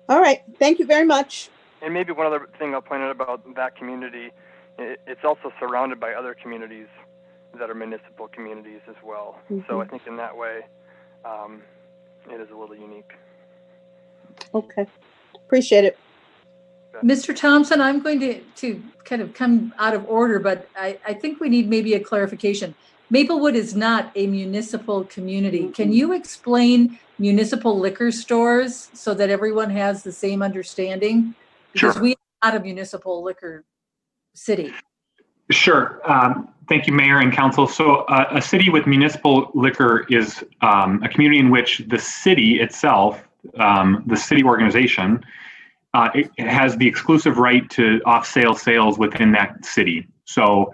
All right. Thank you very much. And maybe one other thing I'll point out about that community, it's also surrounded by other communities that are municipal communities as well. So I think in that way, it is a little unique. Okay. Appreciate it. Mr. Thompson, I'm going to kind of come out of order, but I think we need maybe a clarification. Maplewood is not a municipal community. Can you explain municipal liquor stores so that everyone has the same understanding? Because we are not a municipal liquor city. Sure. Thank you, Mayor and Council. So a city with municipal liquor is a community in which the city itself, the city organization, it has the exclusive right to off-sale sales within that city. So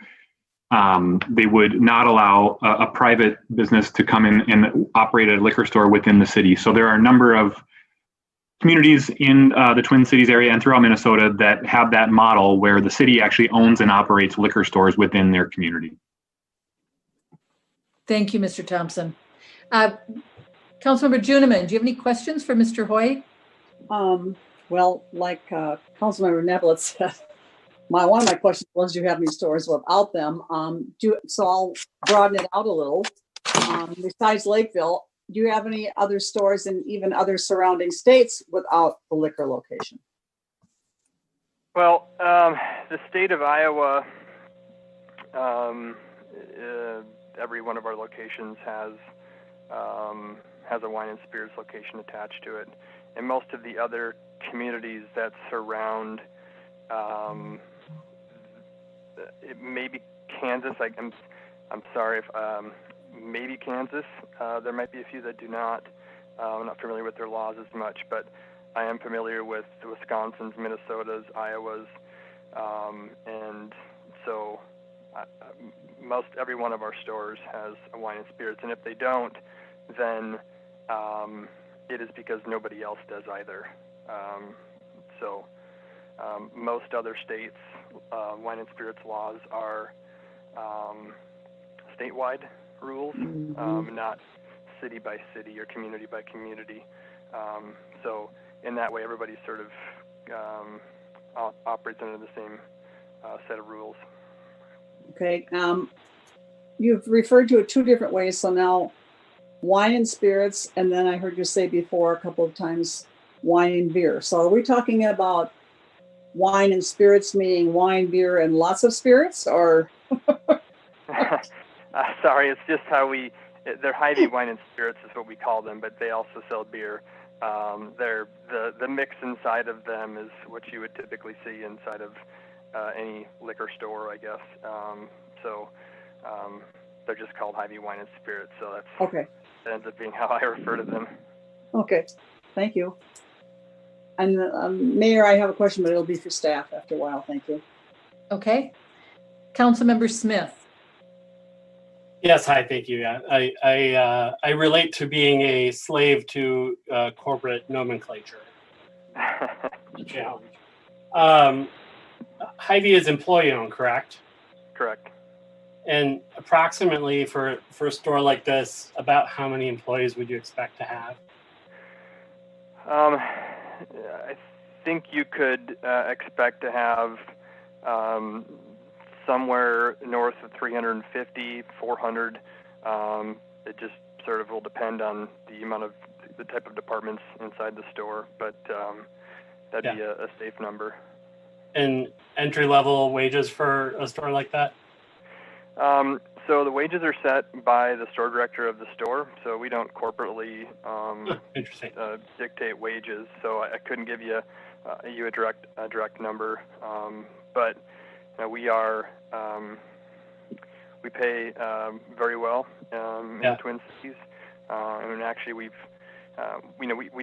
they would not allow a private business to come in and operate a liquor store within the city. So there are a number of communities in the Twin Cities area and throughout Minnesota that have that model where the city actually owns and operates liquor stores within their community. Thank you, Mr. Thompson. Councilmember Juniman, do you have any questions for Mr. Hoy? Well, like Councilmember Neblett said, one of my questions was, do you have any stores without them? So I'll broaden it out a little. Besides Lakeville, do you have any other stores in even other surrounding states without the liquor location? Well, the state of Iowa, every one of our locations has a wine and spirits location attached to it, and most of the other communities that surround, maybe Kansas. I'm sorry if maybe Kansas. There might be a few that do not. I'm not familiar with their laws as much, but I am familiar with the Wisconsin's, Minnesota's, Iowa's, and so most every one of our stores has a wine and spirits, and if they don't, then it is because nobody else does either. Most other states' wine and spirits laws are statewide rules, not city by city or community by community. So in that way, everybody sort of operates under the same set of rules. Okay. You've referred to it two different ways. So now wine and spirits, and then I heard you say before a couple of times wine and beer. So are we talking about wine and spirits, meaning wine, beer, and lots of spirits, or? Sorry, it's just how they're Hy-Vee wine and spirits is what we call them, but they also sell beer. The mix inside of them is what you would typically see inside of any liquor store, I guess. They're just called Hy-Vee wine and spirits. So that's okay. That ends up being how I refer to them. Okay, thank you. And Mayor, I have a question, but it'll be for staff after a while. Thank you. Okay. Councilmember Smith. Yes, hi, thank you. Yeah, I relate to being a slave to corporate nomenclature. Yeah. Hy-Vee is employee-owned, correct? Correct. And approximately for a store like this, about how many employees would you expect to have? I think you could expect to have somewhere north of 350, 400. It just sort of will depend on the type of departments inside the store, but that'd be a safe number. And entry-level wages for a store like that? So the wages are set by the store director of the store, so we don't corporately dictate wages. So I couldn't give you a direct number, but we pay very well in the Twin Cities, and actually we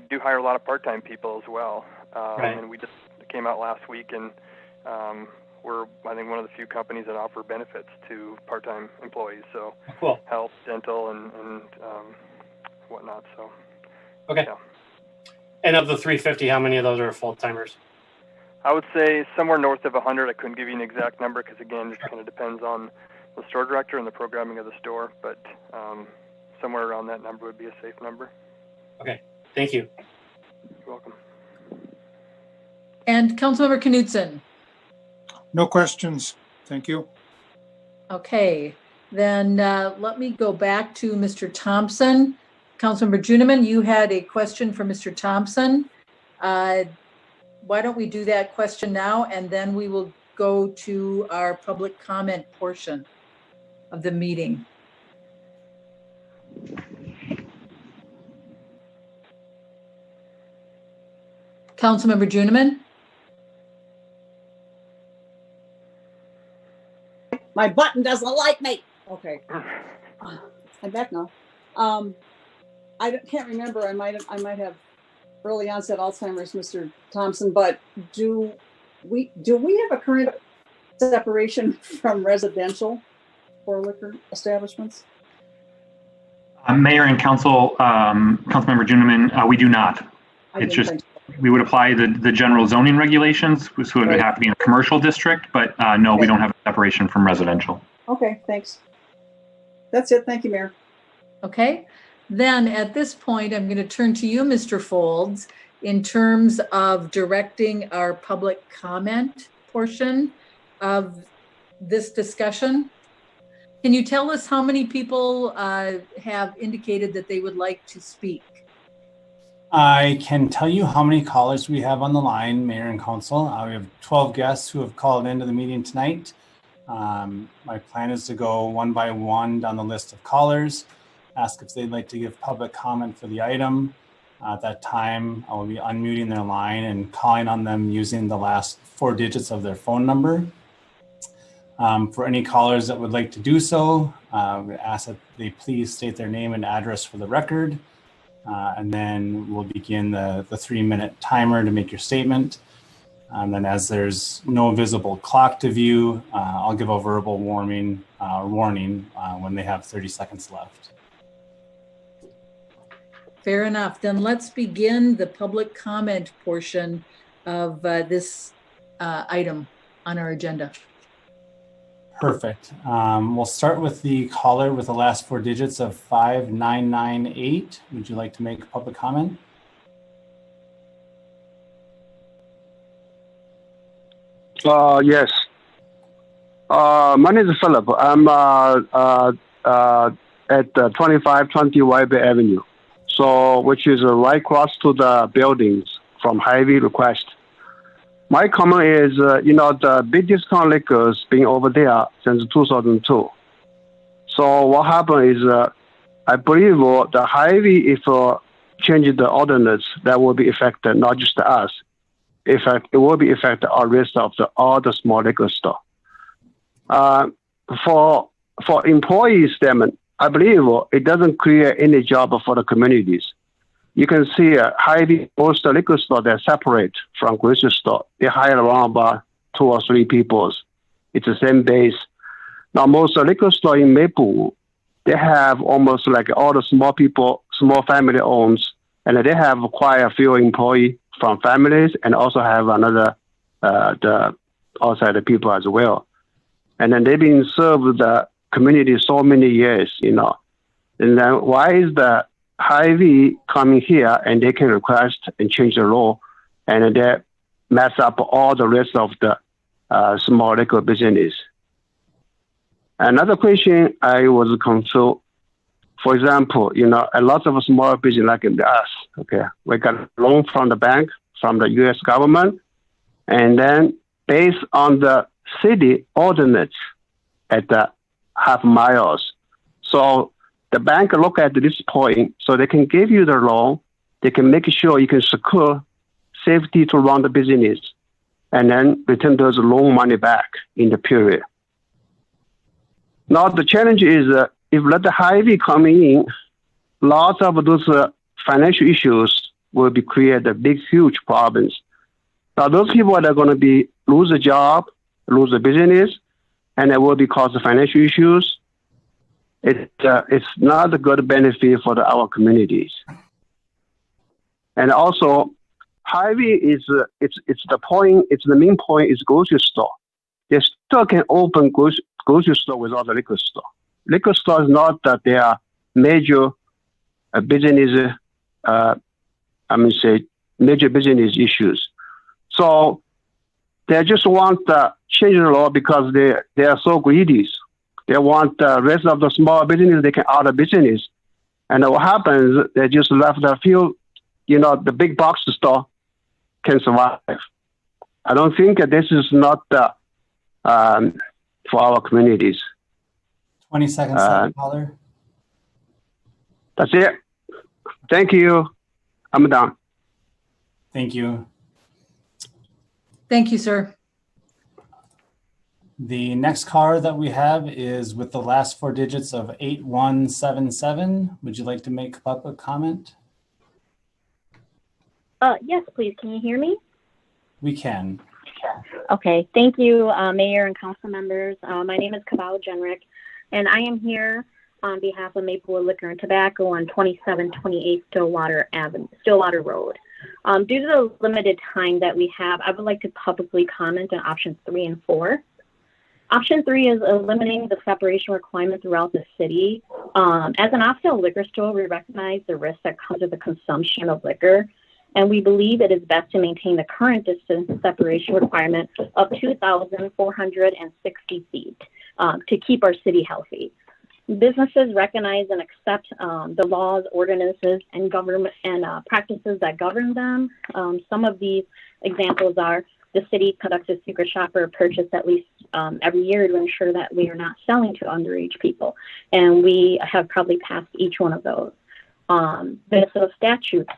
do hire a lot of part-time people as well, and we just came out last week and. We're, I think, one of the few companies that offer benefits to part-time employees. So cool. Health, dental, and whatnot. So okay. Yeah. And of the 350, how many of those are full-timers? I would say somewhere north of 100. I couldn't give you an exact number because, again, it kind of depends on the store director and the programming of the store. But somewhere around that number would be a safe number. Okay. Thank you. You're welcome. And Councilmember Knudsen. No questions. Thank you. Okay, then let me go back to Mr. Thompson. Councilmember Juniman, you had a question for Mr. Thompson. Why don't we do that question now, and then we will go to our public comment portion of the meeting. Councilmember Juniman? My button doesn't like me. Okay. I'm back now. Can't remember. I might have early onset Alzheimer's, Mr. Thompson, but do we have a current separation from residential for liquor establishments? Mayor and Councilmember Juniman, we do not. It's just we would apply the general zoning regulations, which would have to be in a commercial district, but no, we don't have a separation from residential. Okay, thanks. That's it. Thank you, Mayor. Okay, then at this point, I'm going to turn to you, Mr. Folds, in terms of directing our public comment portion of this discussion. Can you tell us how many people have indicated that they would like to speak? I can tell you how many callers we have on the line, Mayor and Council. We have 12 guests who have called into the meeting tonight. My plan is to go one by one down the list of callers, ask if they'd like to give public comment for the item. At that time, I will be unmuting their line and calling on them using the last 4 digits of their phone number. For any callers that would like to do so, we ask that they please state their name and address for the record. and then we'll begin the 3-minute timer to make your statement. And then as there's no visible clock to view, I'll give a verbal warning when they have 30 seconds left. Fair enough. Then let's begin the public comment portion of this item on our agenda. Perfect. We'll start with the caller with the last 4 digits of 5998. Would you like to make a public comment? Yes. My name is Philip. I'm at 2520 White Avenue, so which is right across to the buildings from Hy-Vee Request. My comment is, the big discount liquors been over there since 2002. So what happened is, I believe the Hy-Vee, if change the ordinance, that will be affected not just us. In fact, it will be affected our rest of all the small liquor store. For employee statement, I believe it doesn't create any job for the communities. You can see Hy-Vee, most liquor store, they're separate from grocery store. They hire around about 2 or 3 people. It's the same base. Now, most liquor store in Maplewood, they have almost like all the small people, small family owns, and they have quite a few employees from families and also have another, the outside people as well. And then they've been served the community so many years, And then why is the Hy-Vee coming here and they can request and change the law and they mess up all the rest of the small liquor business? Another question I was confused. For example, a lot of small business like us, okay, we got a loan from the bank, from the U.S. government, and then based on the city ordinance at the half miles. So the bank look at this point, so they can give you the loan. They can make sure you can secure safety to run the business, and then return those loan money back in the period. Now the challenge is if let the Hy-Vee come in, lots of those financial issues will be created big, huge problems. Now those people are going to be lose a job, lose a business, and it will be cause financial issues. It's not a good benefit for our communities. And also, Hy-Vee is it's the main point is grocery store. They still can open grocery store without a liquor store. Liquor store is not that they are major business. Major business issues. So they just want to change the law because they are so greedy. They want the rest of the small business, they can out of business. And what happens, they just left a few, the big box store can survive. I don't think that this is not for our communities. 20 seconds left, caller. That's it. Thank you. I'm done. Thank you. Thank you, sir. The next caller that we have is with the last 4 digits of 8177. Would you like to make a public comment? Yes, please. Can you hear me? We can. Okay. Thank you, Mayor and council members. My name is Kabal Jenrick, and I am here on behalf of Maplewood Liquor and Tobacco on 2728 Stillwater Road. Due to the limited time that we have, I would like to publicly comment on options 3 and 4. Option 3 is eliminating the separation requirement throughout the city. As an off-sale liquor store, we recognize the risk that comes with the consumption of liquor, and we believe it is best to maintain the current distance separation requirement of 2,460 feet to keep our city healthy. Businesses recognize and accept the laws, ordinances, and government and practices that govern them. Some of these examples are the city conducts a secret shopper purchase at least every year to ensure that we are not selling to underage people. And we have probably passed each one of those. Minnesota statutes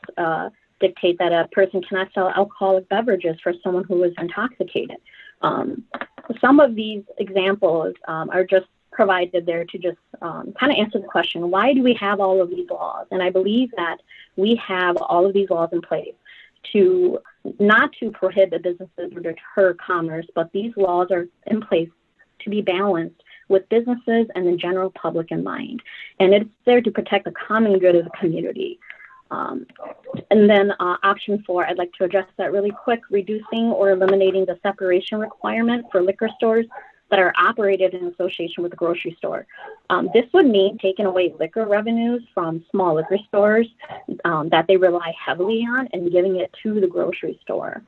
dictate that a person cannot sell alcoholic beverages for someone who is intoxicated. Some of these examples are just provided there to just kind of answer the question, why do we have all of these laws? And I believe that we have all of these laws in place to not to prohibit businesses or deter commerce, but these laws are in place to be balanced with businesses and the general public in mind. And it's there to protect the common good of the community. And then option 4, I'd like to address that really quick, reducing or eliminating the separation requirement for liquor stores that are operated in association with the grocery store. This would mean taking away liquor revenues from small liquor stores that they rely heavily on and giving it to the grocery store.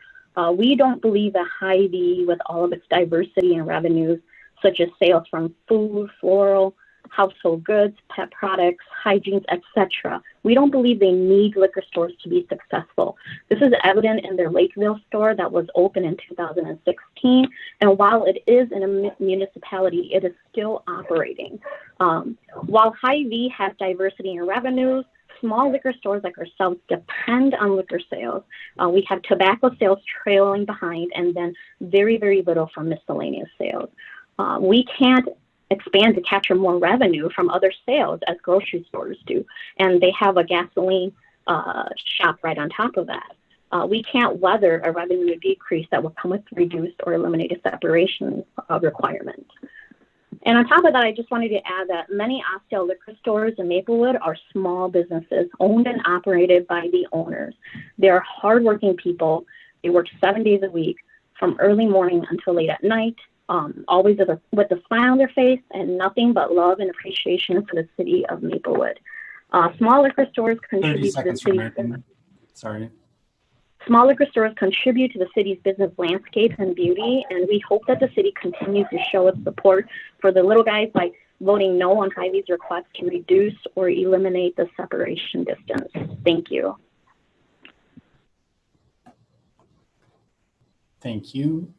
We don't believe that Hy-Vee, with all of its diversity and revenues, such as sales from food, floral, household goods, pet products, hygiene, etc. We don't believe they need liquor stores to be successful. This is evident in their Lakeville store that was open in 2016. And while it is in a municipality, it is still operating. While Hy-Vee has diversity in revenues, small liquor stores like ourselves depend on liquor sales. We have tobacco sales trailing behind, and then very, very little from miscellaneous sales. We can't expand to capture more revenue from other sales as grocery stores do. And they have a gasoline shop right on top of that. We can't weather a revenue decrease that will come with reduced or eliminated separation requirements. And on top of that, I just wanted to add that many Oxdale liquor stores in Maplewood are small businesses owned and operated by the owners. They are hardworking people. They work 7 days a week from early morning until late at night. Always with a smile on their face and nothing but love and appreciation for the city of Maplewood. Small liquor stores contribute to the city's Small liquor stores contribute to the city's business landscape and beauty, and we hope that the city continues to show its support for the little guys by voting no on Hy-Vee's request to reduce or eliminate the separation distance. Thank you. Thank you.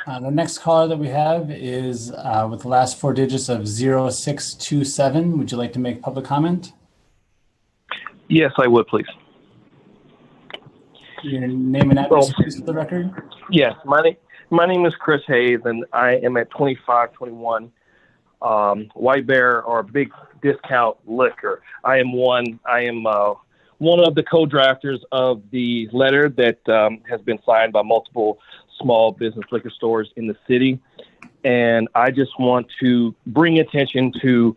The next caller that we have is with the last 4 digits of 0627. Would you like to make public comment? Yes, I would, please. Your name and address, please, for the record. Yes, my name is Chris Hayes, and I am at 2521 White Bear, or Big Discount Liquor. I am one of the co-drafters of the letter that has been signed by multiple small business liquor stores in the city. And I just want to bring attention to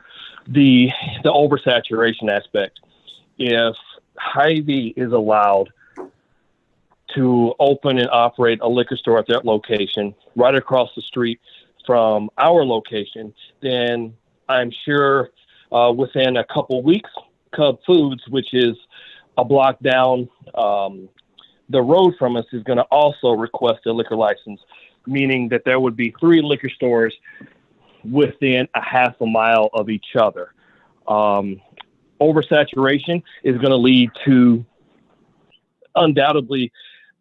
the oversaturation aspect. If Hy-Vee is allowed to open and operate a liquor store at that location right across the street from our location, then I'm sure within a couple weeks, Cub Foods, which is a block down the road from us, is going to also request a liquor license, meaning that there would be 3 liquor stores within a half a mile of each other. Oversaturation is going to lead to undoubtedly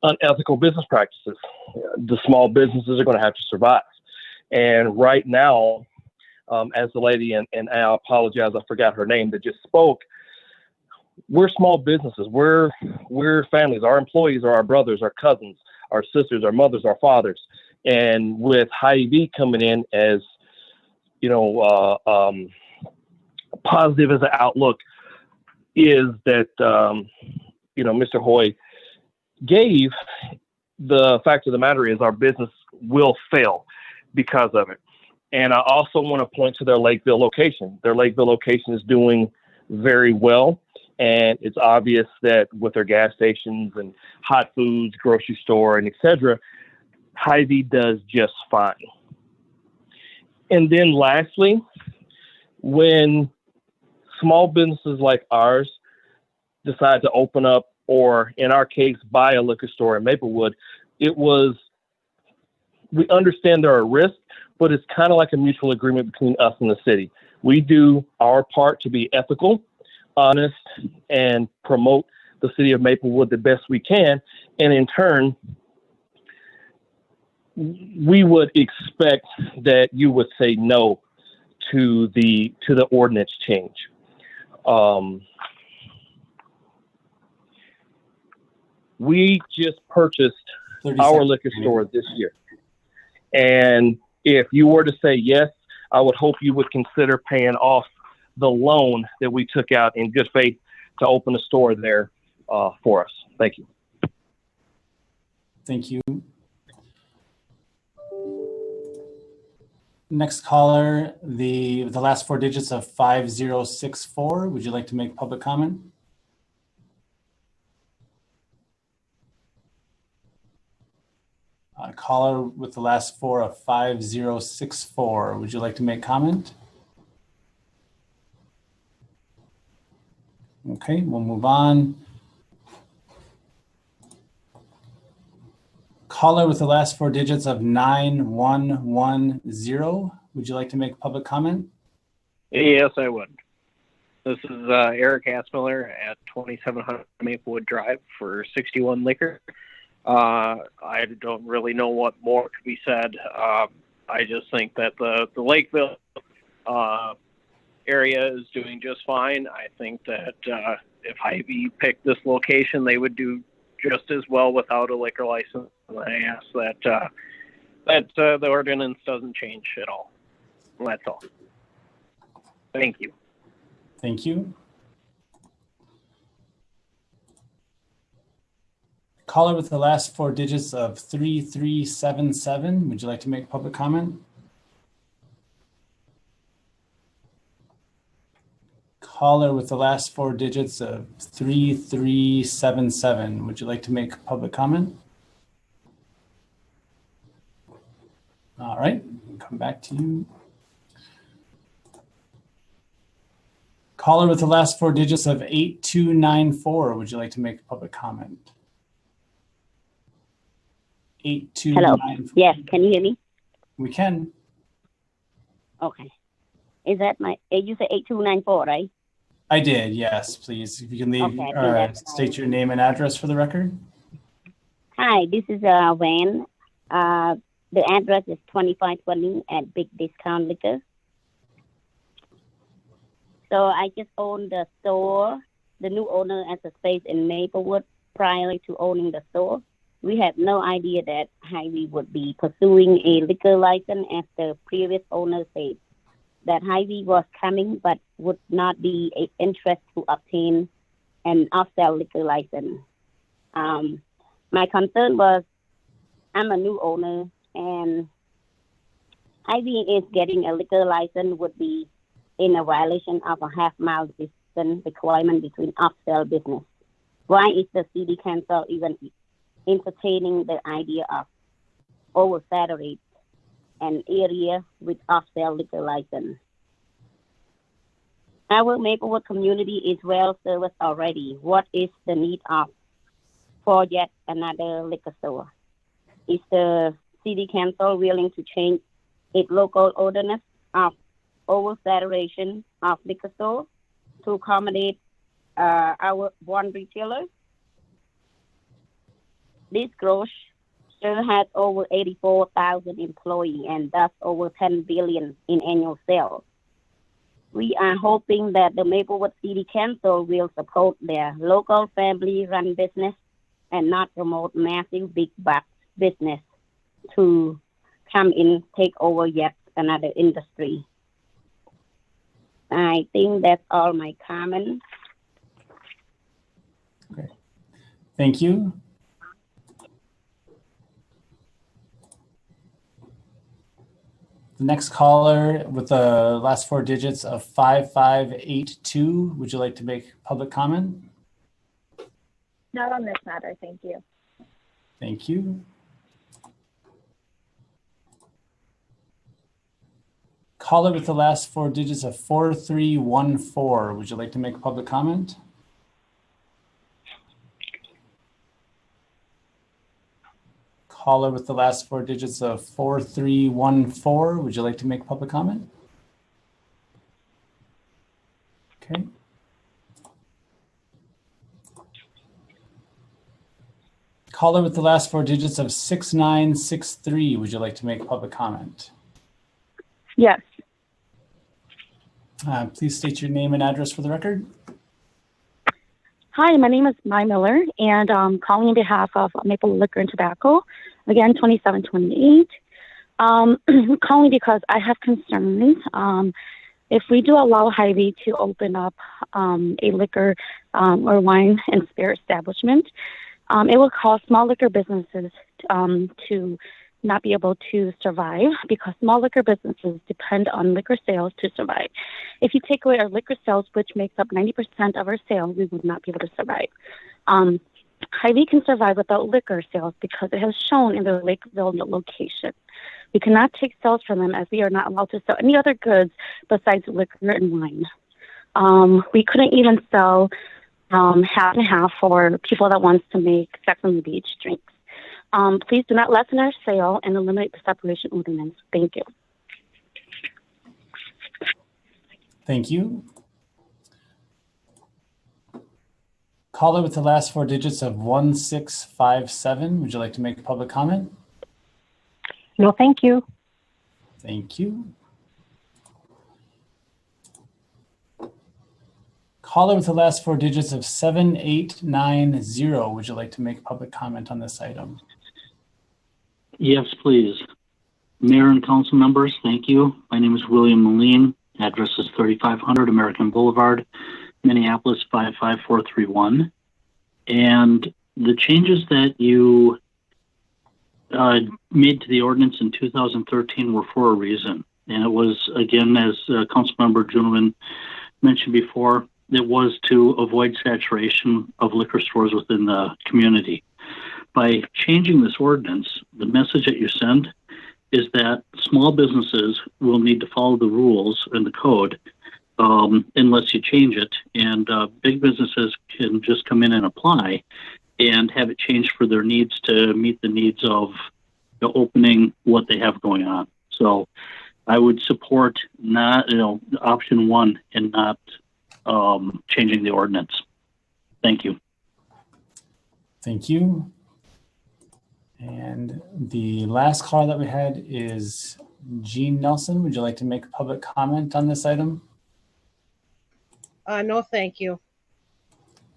unethical business practices. The small businesses are going to have to survive. And right now, as the lady, and I apologize, I forgot her name, that just spoke, we're small businesses. We're families. Our employees are our brothers, our cousins, our sisters, our mothers, our fathers. And with Hy-Vee coming in as, positive as an outlook is that, Mr. Hoy gave, the fact of the matter is our business will fail because of it. And I also want to point to their Lakeville location. Their Lakeville location is doing very well. And it's obvious that with their gas stations and hot foods, grocery store, and et cetera, Hy-Vee does just fine. And then lastly, when small businesses like ours decide to open up, or in our case, buy a liquor store in Maplewood, we understand there are risks, but it's kind of like a mutual agreement between us and the city. We do our part to be ethical, honest, and promote the city of Maplewood the best we can. And in turn, we would expect that you would say no to the ordinance change. We just purchased our liquor store this year. And if you were to say yes, I would hope you would consider paying off the loan that we took out in good faith to open a store there for us. Thank you. Thank you. Next caller, the last four digits of 5064. Would you like to make public comment? Caller with the last four of 5064. Would you like to make comment? Okay, we'll move on. Caller with the last four digits of 9110. Would you like to make public comment? Yes, I would. This is Eric Hassmiller at 2700 Maplewood Drive for 61 Liquor. I don't really know what more could be said. I just think that the Lakeville area is doing just fine. I think that if Hy-Vee picked this location, they would do just as well without a liquor license. I ask that the ordinance doesn't change at all. That's all. Thank you. Thank you. Caller with the last four digits of 3377. Would you like to make public comment? Caller with the last four digits of 3377. Would you like to make public comment? All right, we'll come back to you. Caller with the last four digits of 8294. Would you like to make public comment? 8294. Hello. Yes, can you hear me? We can. Okay. Is that you said 8294, right? I did, yes, please. If you can leave, Okay, state your name and address for the record. Hi, this is Van. The address is 2520 at Big Discount Liquor. So I just own the store. The new owner has a space in Maplewood prior to owning the store. We had no idea that Hy-Vee would be pursuing a liquor license as the previous owner said. That Hy-Vee was coming but would not be an interest to obtain an off-sale liquor license. My concern was I'm a new owner and Hy-Vee is getting a liquor license would be in a violation of a half-mile distance requirement between off-sale business. Why is the city council even entertaining the idea of oversaturate an area with off-sale liquor license? Our Maplewood community is well serviced already. What is the need for yet another liquor store? Is the city council willing to change its local ordinance of oversaturation of liquor stores to accommodate our one retailer? This grocer has over 84,000 employees and thus over 10 billion in annual sales. We are hoping that the Maplewood City Council will support their local family-run business and not promote massive big box business to come in, take over yet another industry. I think that's all my comments. Okay. Thank you. The next caller with the last four digits of 5582. Would you like to make public comment? Not on this matter, thank you. Thank you. Caller with the last four digits of 4314. Would you like to make a public comment? Caller with the last four digits of 4314. Would you like to make public comment? Okay. Caller with the last four digits of 6963. Would you like to make public comment? Yes. Please state your name and address for the record. Hi, my name is Mai Miller, and I'm calling on behalf of Maple Liquor and Tobacco, again, 2728. Calling because I have concerns. If we do allow Hy-Vee to open up a liquor or wine and spirit establishment, it will cause small liquor businesses to not be able to survive because small liquor businesses depend on liquor sales to survive. If you take away our liquor sales, which makes up 90% of our sales, we would not be able to survive. Hy-Vee can survive without liquor sales because it has shown in the Lakeville location. We cannot take sales from them as we are not allowed to sell any other goods besides liquor and wine. We couldn't even sell half and half for people that wants to make Sex on the Beach drinks. Please do not lessen our sale and eliminate the separation ordinance. Thank you. Thank you. Caller with the last four digits of 1657. Would you like to make a public comment? No, thank you. Thank you. Caller with the last four digits of 7890. Would you like to make a public comment on this item? Yes, please. Mayor and council members, thank you. My name is William Moline. Address is 3500 American Boulevard, Minneapolis 55431. And the changes that you made to the ordinance in 2013 were for a reason. And it was, again, as Councilmember Junelman mentioned before, it was to avoid saturation of liquor stores within the community. By changing this ordinance, the message that you send is that small businesses will need to follow the rules and the code unless you change it. And big businesses can just come in and apply and have it changed for their needs to meet the needs of the opening what they have going on. So I would support not, option one and not changing the ordinance. Thank you. Thank you. And the last call that we had is Jean Nelson. Would you like to make a public comment on this item? No, thank you.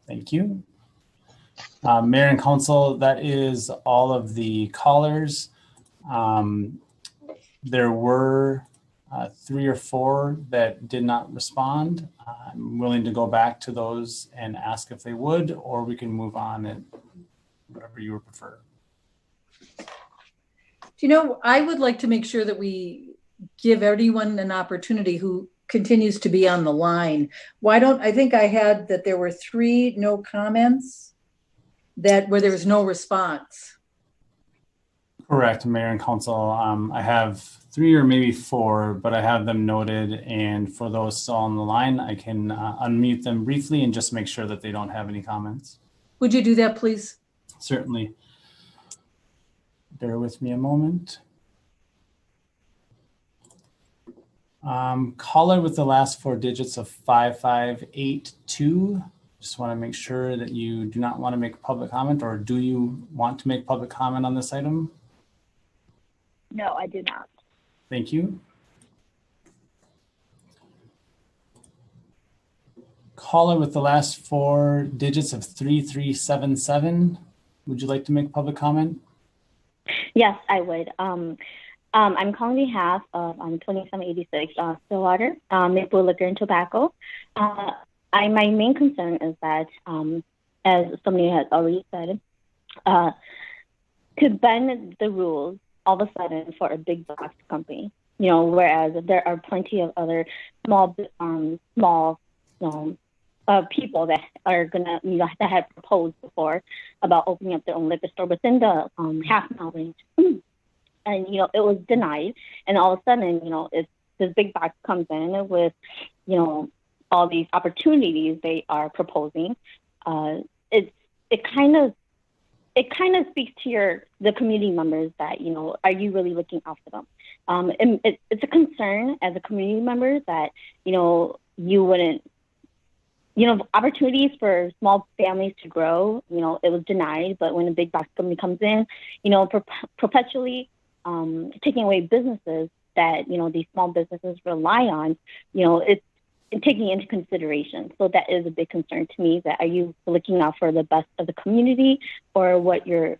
Thank you. Mayor and council, that is all of the callers. There were 3 or 4 that did not respond. I'm willing to go back to those and ask if they would, or we can move on and whatever you would prefer. I would like to make sure that we give everyone an opportunity who continues to be on the line. I think I had that there were 3 no comments where there was no response. Correct, Mayor and Council. I have 3 or maybe 4, but I have them noted. And for those still on the line, I can unmute them briefly and just make sure that they don't have any comments. Would you do that, please? Certainly. Bear with me a moment. Caller with the last 4 digits of 5582. Just want to make sure that you do not want to make a public comment, or do you want to make public comment on this item? No, I do not. Thank you. Caller with the last 4 digits of 3377. Would you like to make public comment? Yes, I would. I'm calling on behalf of 2786 Stillwater, Maplewood Liquor and Tobacco. My main concern is that, as somebody has already said, to bend the rules all of a sudden for a big box company, whereas there are plenty of other small people that are gonna, that have proposed before about opening up their own liquor store within the half-mile range, and it was denied. And all of a sudden, if this big box comes in with, all these opportunities they are proposing, it kind of speaks to the community members that, are you really looking out for them? And it's a concern as a community member that, you wouldn't, opportunities for small families to grow, it was denied. But when a big box company comes in, perpetually taking away businesses that, these small businesses rely on, it's taking into consideration. So that is a big concern to me, that are you looking out for the best of the community, or what you're,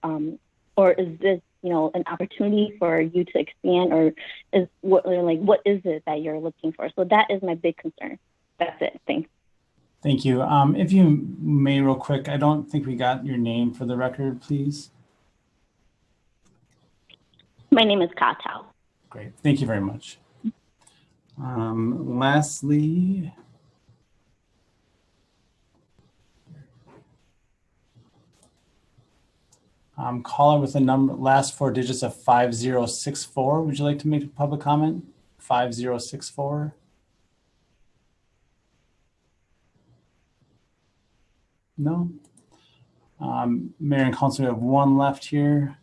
or is this an opportunity for you to expand, or what is it that you're looking for? So that is my big concern. That's it. Thanks. Thank you. If you may, real quick, I don't think we got your name for the record, please. My name is Katao. Great. Thank you very much. Lastly, caller with the last four digits of 5064. Would you like to make a public comment? 5064. No. Mayor and Council, we have one left here.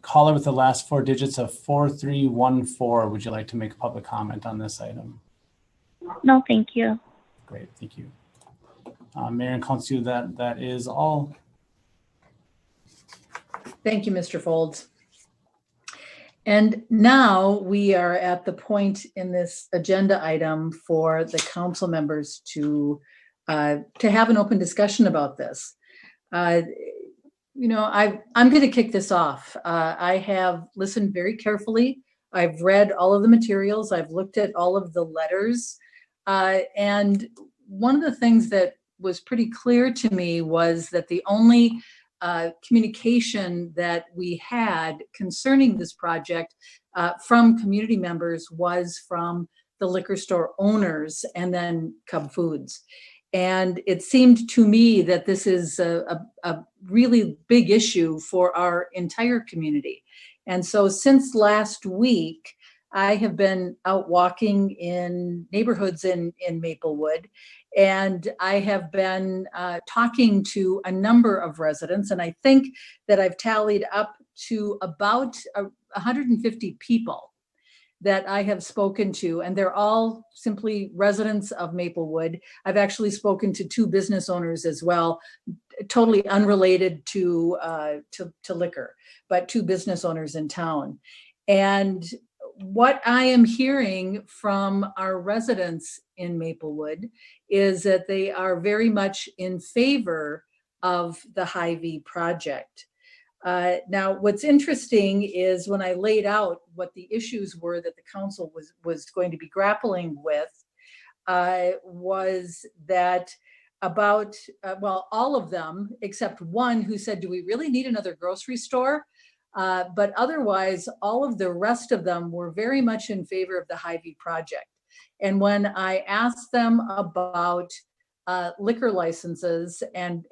Caller with the last four digits of 4314. Would you like to make a public comment on this item? No, thank you. Great, thank you. Mayor and Council, that is all. Thank you, Mr. Folds. And now we are at the point in this agenda item for the council members to have an open discussion about this. I'm going to kick this off. I have listened very carefully. I've read all of the materials. I've looked at all of the letters. And one of the things that was pretty clear to me was that the only communication that we had concerning this project from community members was from the liquor store owners and then Cub Foods. And it seemed to me that this is a really big issue for our entire community. And so since last week, I have been out walking in neighborhoods in Maplewood, and I have been talking to a number of residents, and I think that I've tallied up to about 150 people that I have spoken to, and they're all simply residents of Maplewood. I've actually spoken to two business owners as well, totally unrelated to liquor, but two business owners in town. And what I am hearing from our residents in Maplewood is that they are very much in favor of the Hy-Vee project. Now, what's interesting is when I laid out what the issues were that the council was going to be grappling with, was that about, all of them, except one who said, do we really need another grocery store? But otherwise, all of the rest of them were very much in favor of the Hy-Vee project. And when I asked them about liquor licenses and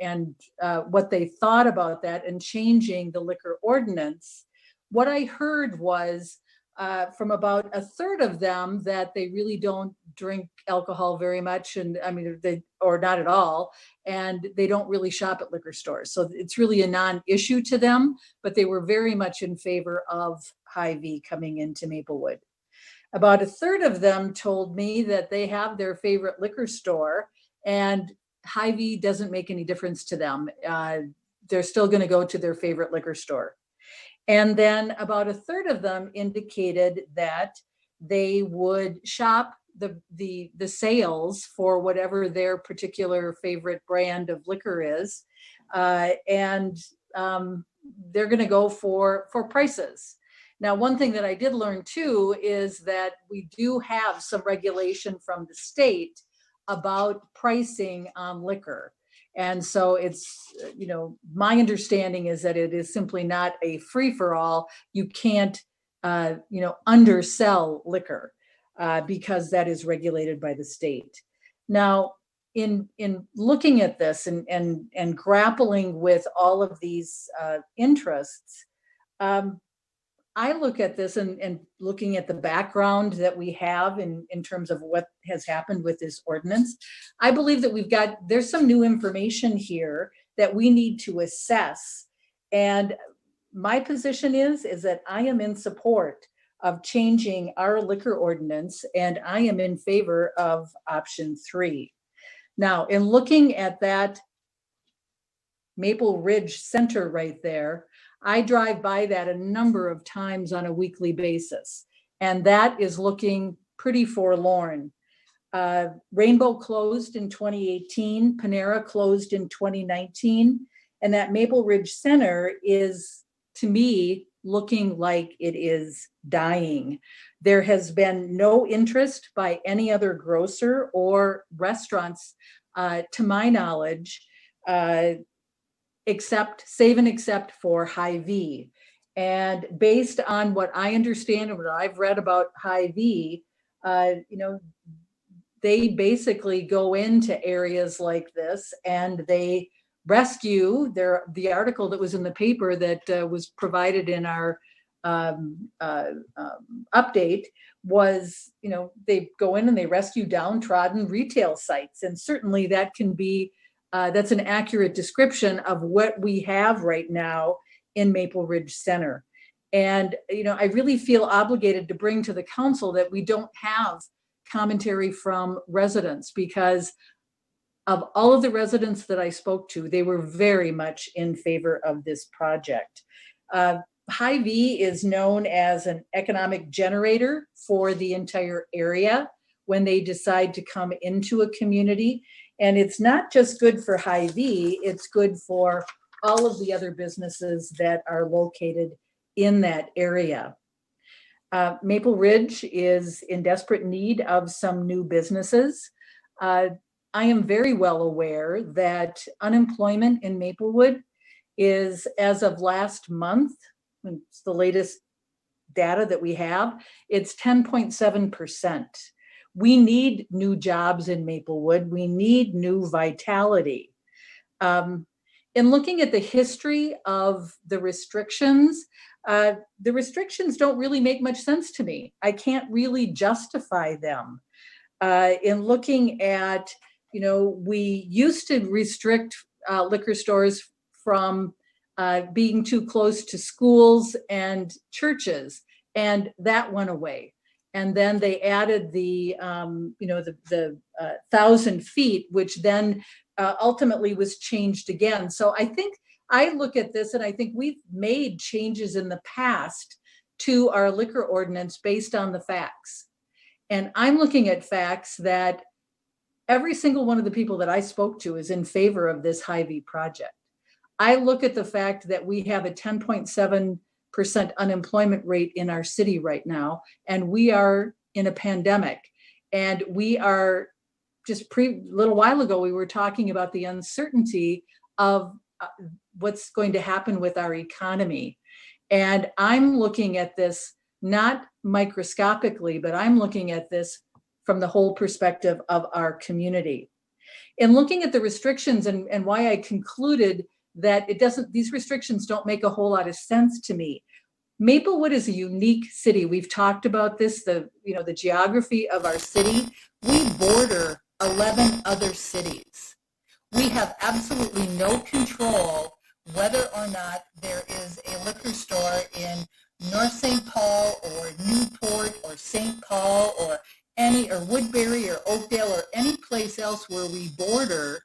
what they thought about that and changing the liquor ordinance, what I heard was from about a third of them that they really don't drink alcohol very much, and I mean, or not at all, and they don't really shop at liquor stores. So it's really a non-issue to them, but they were very much in favor of Hy-Vee coming into Maplewood. About a third of them told me that they have their favorite liquor store and Hy-Vee doesn't make any difference to them. They're still going to go to their favorite liquor store. And then about a third of them indicated that they would shop the sales for whatever their particular favorite brand of liquor is, and they're going to go for prices. Now, one thing that I did learn too is that we do have some regulation from the state about pricing on liquor. And so it's, my understanding is that it is simply not a free-for-all. You can't, undersell liquor because that is regulated by the state. Now, in looking at this and grappling with all of these interests, I look at this and looking at the background that we have in terms of what has happened with this ordinance, I believe that there's some new information here that we need to assess. And my position is that I am in support of changing our liquor ordinance, and I am in favor of option 3. Now, in looking at that Maple Ridge Center right there, I drive by that a number of times on a weekly basis, and that is looking pretty forlorn. Rainbow closed in 2018, Panera closed in 2019, And that Maple Ridge Center is, to me, looking like it is dying. There has been no interest by any other grocer or restaurants, to my knowledge, except for Hy-Vee. And based on what I understand and what I've read about Hy-Vee, they basically go into areas like this and they rescue. The article that was in the paper that was provided in our update was, they go in and they rescue downtrodden retail sites. And certainly that can be, that's an accurate description of what we have right now in Maple Ridge Center. And, I really feel obligated to bring to the council that we don't have commentary from residents, because of all of the residents that I spoke to, they were very much in favor of this project. Hy-Vee is known as an economic generator for the entire area when they decide to come into a community. And it's not just good for Hy-Vee, it's good for all of the other businesses that are located in that area. Maple Ridge is in desperate need of some new businesses. I am very well aware that unemployment in Maplewood is, as of last month, it's the latest data that we have, it's 10.7%. We need new jobs in Maplewood. We need new vitality. In looking at the history of the restrictions don't really make much sense to me. I can't really justify them. In looking at, we used to restrict liquor stores from being too close to schools and churches, and that went away. And then they added the 1,000 feet, which then ultimately was changed again. So I think I look at this and I think we've made changes in the past to our liquor ordinance based on the facts. And I'm looking at facts that every single one of the people that I spoke to is in favor of this Hy-Vee project. I look at the fact that we have a 10.7% unemployment rate in our city right now, and we are in a pandemic. And we are just a little while ago, we were talking about the uncertainty of what's going to happen with our economy. And I'm looking at this not microscopically, but I'm looking at this from the whole perspective of our community. In looking at the restrictions and why I concluded that these restrictions don't make a whole lot of sense to me. Maplewood is a unique city. We've talked about this, the geography of our city. We border 11 other cities. We have absolutely no control whether or not there is a liquor store in North St. Paul or Newport or St. Paul or Woodbury or Oakdale or any place else where we border,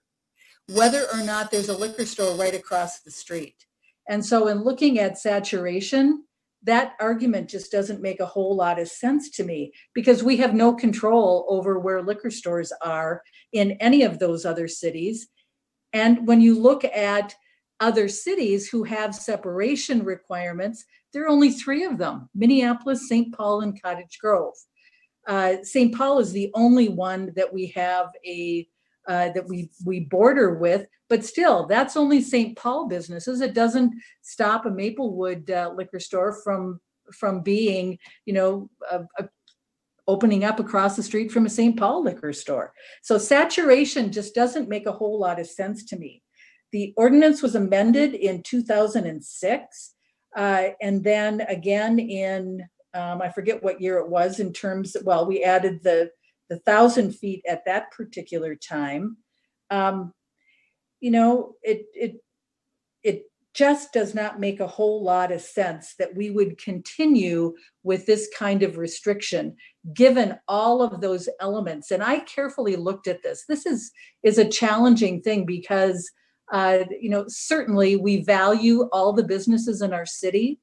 whether or not there's a liquor store right across the street. And so in looking at saturation, that argument just doesn't make a whole lot of sense to me, because we have no control over where liquor stores are in any of those other cities. And when you look at other cities who have separation requirements, there are only 3 of them: Minneapolis, St. Paul, and Cottage Grove. St. Paul is the only one that we have that we border with, but still, that's only St. Paul businesses. It doesn't stop a Maplewood liquor store from being, opening up across the street from a St. Paul liquor store. So saturation just doesn't make a whole lot of sense to me. The ordinance was amended in 2006, and then again in I forget what year it was in terms, we added the 1,000 feet at that particular time. It just does not make a whole lot of sense that we would continue with this kind of restriction, given all of those elements. And I carefully looked at this. This is a challenging thing because, certainly we value all the businesses in our city.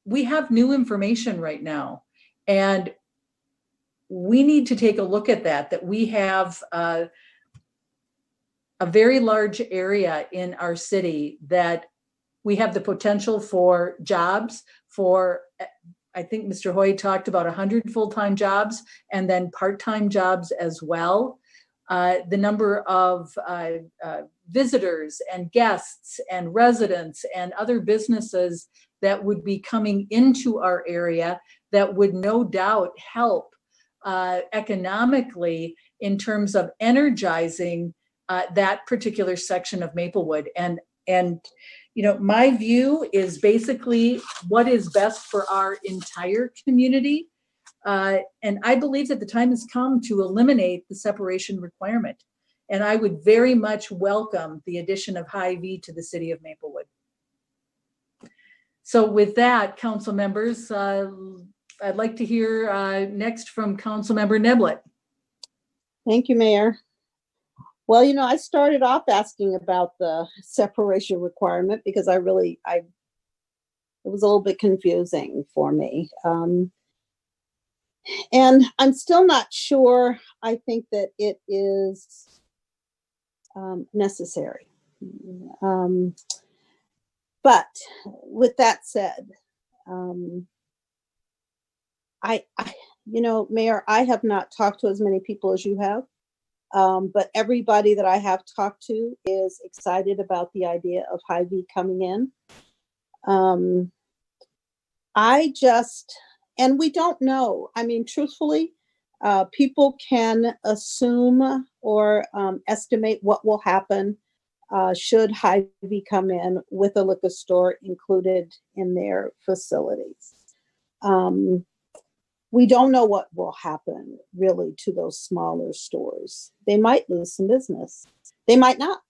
We have new information right now, and we need to take a look at that we have a very large area in our city that we have the potential for jobs, for, I think Mr. Hoy talked about 100 full-time jobs and then part-time jobs as well. The number of visitors and guests and residents and other businesses that would be coming into our area that would no doubt help economically in terms of energizing that particular section of Maplewood. And you know, my view is basically what is best for our entire community. And I believe that the time has come to eliminate the separation requirement. And I would very much welcome the addition of Hy-Vee to the city of Maplewood. So with that, council members, I'd like to hear next from Council Member Neblett. Thank you, Mayor. Well, you know, I started off asking about the separation requirement because it was a little bit confusing for me. And I'm still not sure. I think that it is necessary. But with that said, you know, Mayor, I have not talked to as many people as you have. But everybody that I have talked to is excited about the idea of Hy-Vee coming in. And we don't know. I mean, truthfully, people can assume or estimate what will happen should Hy-Vee come in with a liquor store included in their facilities. We don't know what will happen really to those smaller stores. They might lose some business. They might not.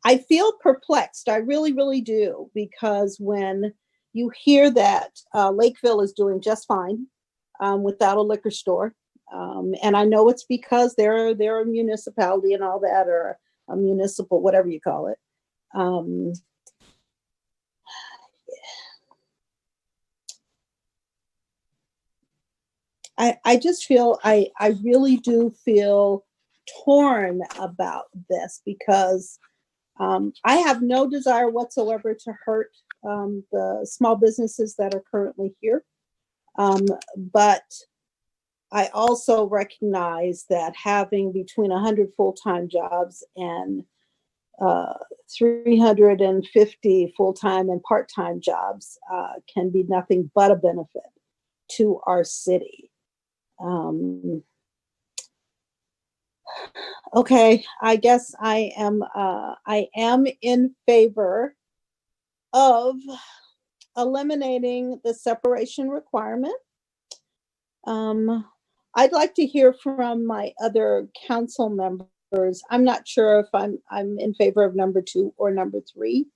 I feel perplexed. I really, really do, because when you hear that Lakeville is doing just fine without a liquor store, and I know it's because they're a municipality and all that, or a municipal, whatever you call it. I just feel, I really do feel torn about this because I have no desire whatsoever to hurt the small businesses that are currently here. But I also recognize that having between 100 full-time jobs and 350 full-time and part-time jobs can be nothing but a benefit to our city. Okay, I guess I am in favor of eliminating the separation requirement. I'd like to hear from my other council members. I'm not sure if I'm in favor of number 2 or number 3.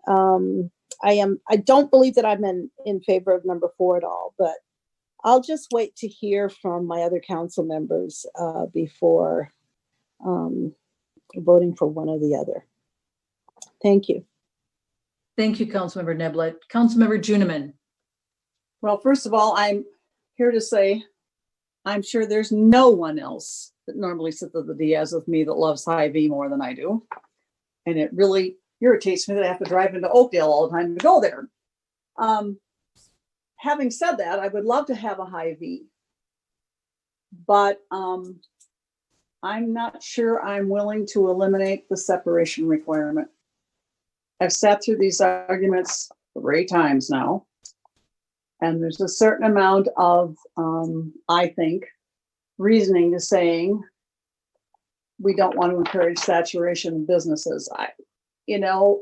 I don't believe that I'm in favor of number 4 at all, but I'll just wait to hear from my other council members before voting for one or the other. Thank you. Thank you, Councilmember Neblett. Councilmember Juniman. Well, first of all, I'm here to say I'm sure there's no one else that normally sits at the Diaz with me that loves Hy-Vee more than I do. And it really irritates me that I have to drive into Oakdale all the time to go there. Having said that, I would love to have a Hy-Vee, but I'm not sure I'm willing to eliminate the separation requirement. I've sat through these arguments 3 times now, and there's a certain amount of, I think, reasoning to saying we don't want to encourage saturation of businesses. You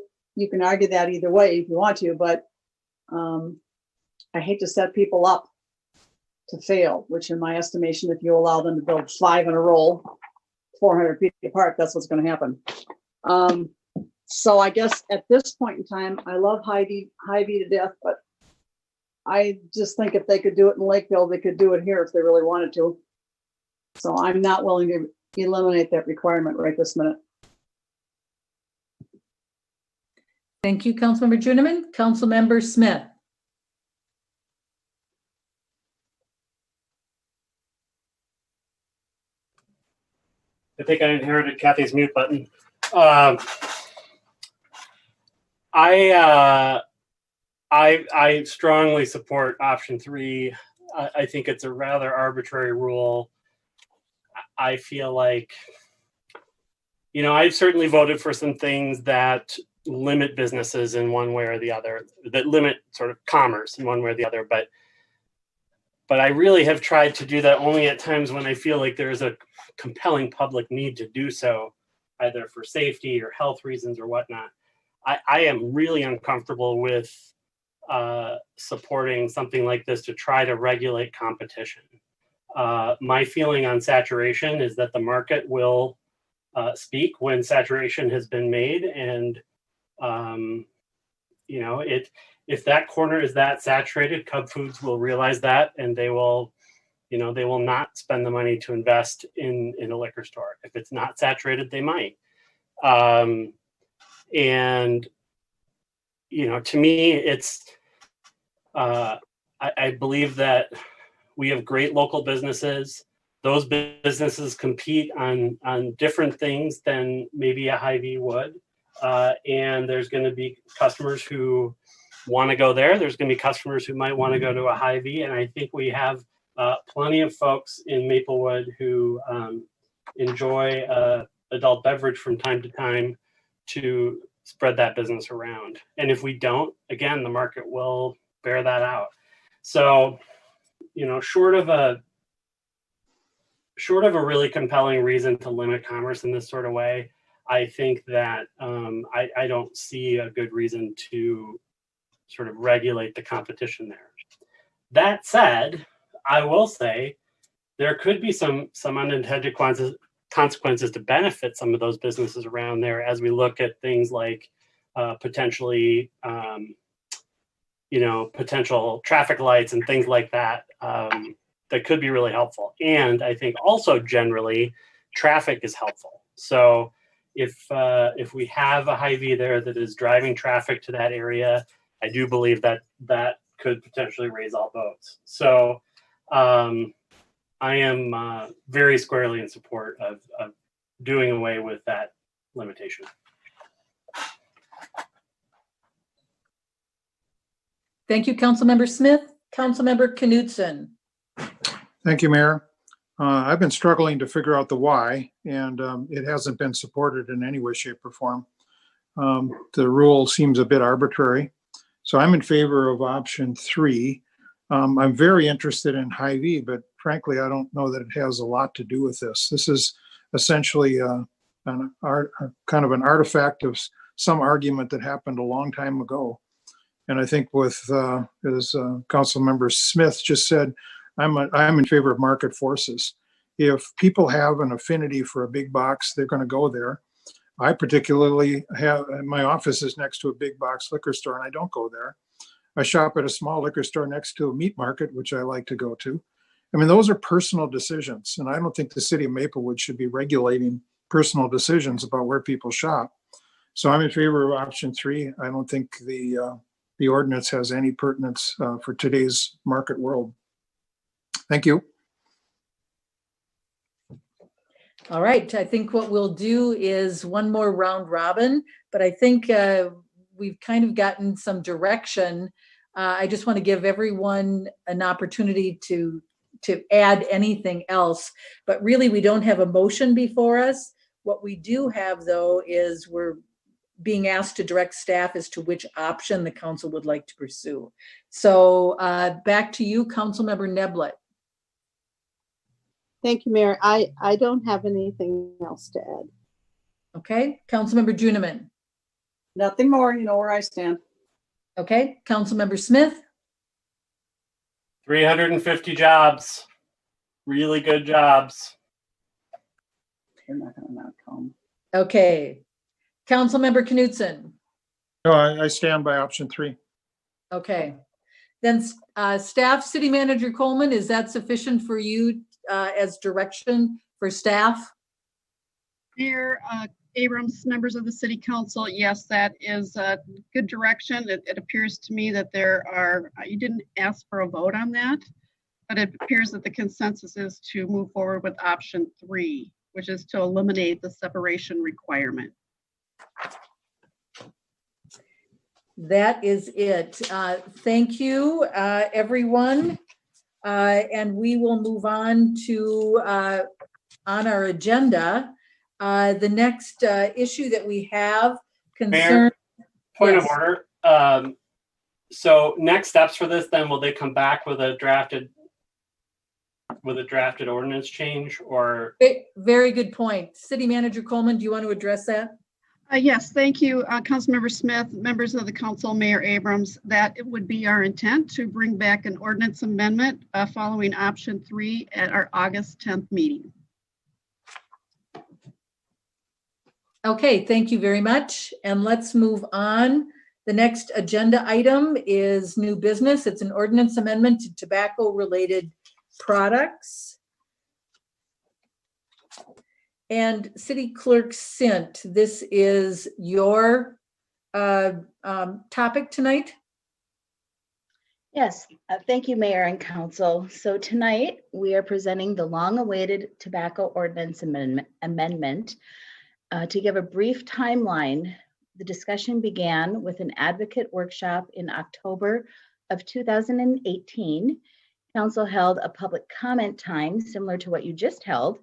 can argue that either way if you want to, but I hate to set people up to fail, which in my estimation, if you allow them to build 5 in a row, 400 feet apart, that's what's going to happen. So I guess at this point in time, I love Hy-Vee to death, but I just think if they could do it in Lakeville, they could do it here if they really wanted to. So I'm not willing to eliminate that requirement right this minute. Thank you, Councilmember Juniman. Councilmember Smith. I think I inherited Kathy's mute button. I strongly support option 3. I think it's a rather arbitrary rule. I feel like, you know, I've certainly voted for some things that limit businesses in one way or the other, that limit sort of commerce in one way or the other. But I really have tried to do that only at times when I feel like there's a compelling public need to do so, either for safety or health reasons or whatnot. I am really uncomfortable with supporting something like this to try to regulate competition. My feeling on saturation is that the market will speak when saturation has been made, and you know, if that corner is that saturated, Cub Foods will realize that, and they will, you know, they will not spend the money to invest in a liquor store. If it's not saturated, they might. And you know, to me, it's I believe that we have great local businesses. Those businesses compete on different things than maybe a Hy-Vee would. And there's going to be customers who want to go there. There's going to be customers who might want to go to a Hy-Vee. And I think we have plenty of folks in Maplewood who enjoy adult beverage from time to time to spread that business around. And if we don't, again, the market will bear that out. So, you know, short of a really compelling reason to limit commerce in this sort of way, I think that I don't see a good reason to sort of regulate the competition there. That said, I will say there could be some unintended consequences to benefit some of those businesses around there as we look at things like potentially, you know, potential traffic lights and things like that. That could be really helpful. And I think also generally traffic is helpful. So if we have a Hy-Vee there that is driving traffic to that area, I do believe that that could potentially raise all boats. So I am very squarely in support of doing away with that limitation. Thank you, Councilmember Smith. Councilmember Knutson. Thank you, Mayor. I've been struggling to figure out the why, and it hasn't been supported in any way, shape, or form. The rule seems a bit arbitrary. So I'm in favor of option 3. I'm very interested in Hy-Vee, but frankly, I don't know that it has a lot to do with this. This is essentially kind of an artifact of some argument that happened a long time ago. And I think with, as Councilmember Smith just said, I'm in favor of market forces. If people have an affinity for a big box, they're going to go there. I particularly have, my office is next to a big box liquor store, and I don't go there. I shop at a small liquor store next to a meat market, which I like to go to. I mean, those are personal decisions, and I don't think the city of Maplewood should be regulating personal decisions about where people shop. So I'm in favor of option 3. I don't think the ordinance has any pertinence for today's market world. Thank you. All right, I think what we'll do is one more round robin, but I think we've kind of gotten some direction. I just want to give everyone an opportunity to add anything else, but really we don't have a motion before us. What we do have though is we're being asked to direct staff as to which option the council would like to pursue. So back to you, Councilmember Neblett. Thank you, Mayor. I don't have anything else to add. Okay, Councilmember Juniman. Nothing more, you know where I stand. Okay, Councilmember Smith. 350 jobs, really good jobs. You're not going to not come. Okay, Councilmember Knutson. No, I stand by option 3. Okay, then staff, City Manager Coleman, is that sufficient for you as direction for staff? Mayor Abrams, members of the City Council, yes, that is a good direction. It appears to me that there are, you didn't ask for a vote on that, but it appears that the consensus is to move forward with option 3, which is to eliminate the separation requirement. That is it. Thank you, everyone. And we will move on to, on our agenda, the next issue that we have concern. Point Yes. of order. So next steps for this, then will they come back with a drafted ordinance change, or? Very good point. City Manager Coleman, do you want to address that? Yes, thank you, Councilmember Smith, members of the council, Mayor Abrams. That it would be our intent to bring back an ordinance amendment following option 3 at our August 10th meeting. Okay, thank you very much. And let's move on. The next agenda item is new business. It's an ordinance amendment to tobacco-related products. And City Clerk Sint, this is your topic tonight? Yes, thank you, Mayor and Council. So tonight we are presenting the long-awaited tobacco ordinance amendment. To give a brief timeline, the discussion began with an advocate workshop in October of 2018. Council held a public comment time similar to what you just held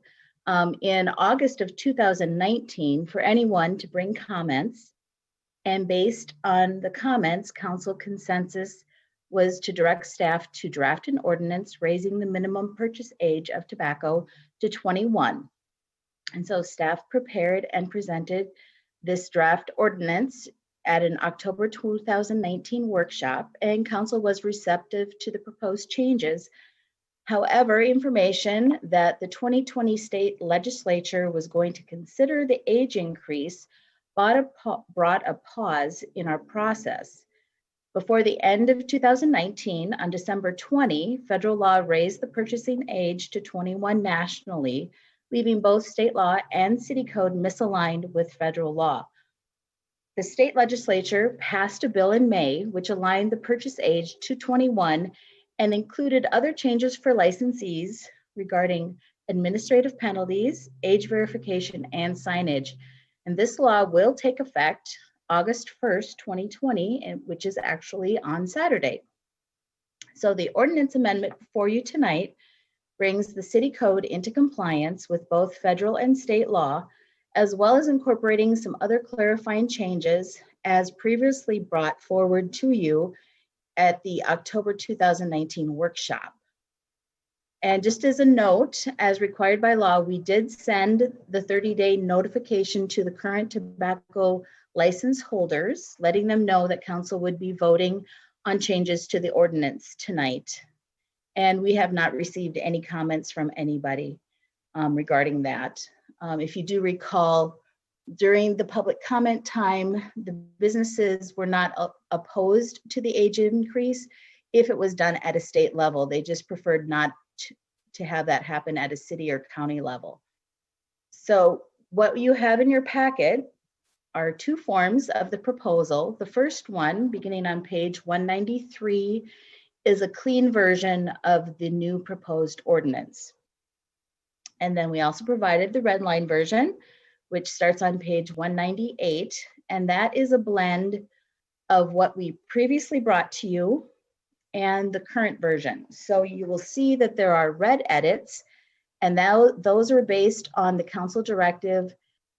in August of 2019 for anyone to bring comments. And based on the comments, council consensus was to direct staff to draft an ordinance raising the minimum purchase age of tobacco to 21. And so staff prepared and presented this draft ordinance at an October 2019 workshop, and council was receptive to the proposed changes. However, information that the 2020 state legislature was going to consider the age increase brought a pause in our process. Before the end of 2019, on December 20, federal law raised the purchasing age to 21 nationally, leaving both state law and city code misaligned with federal law. The state legislature passed a bill in May which aligned the purchase age to 21 and included other changes for licensees regarding administrative penalties, age verification, and signage. And this law will take effect August 1st, 2020, which is actually on Saturday. So the ordinance amendment before you tonight brings the city code into compliance with both federal and state law, as well as incorporating some other clarifying changes as previously brought forward to you at the October 2019 workshop. And just as a note, as required by law, we did send the 30-day notification to the current tobacco license holders, letting them know that council would be voting on changes to the ordinance tonight. And we have not received any comments from anybody regarding that. If you do recall, during the public comment time, the businesses were not opposed to the age increase if it was done at a state level. They just preferred not to have that happen at a city or county level. So what you have in your packet are two forms of the proposal. The first one, beginning on page 193, is a clean version of the new proposed ordinance. And then we also provided the red line version, which starts on page 198. And that is a blend of what we previously brought to you and the current version. So you will see that there are red edits, and now those are based on the council directive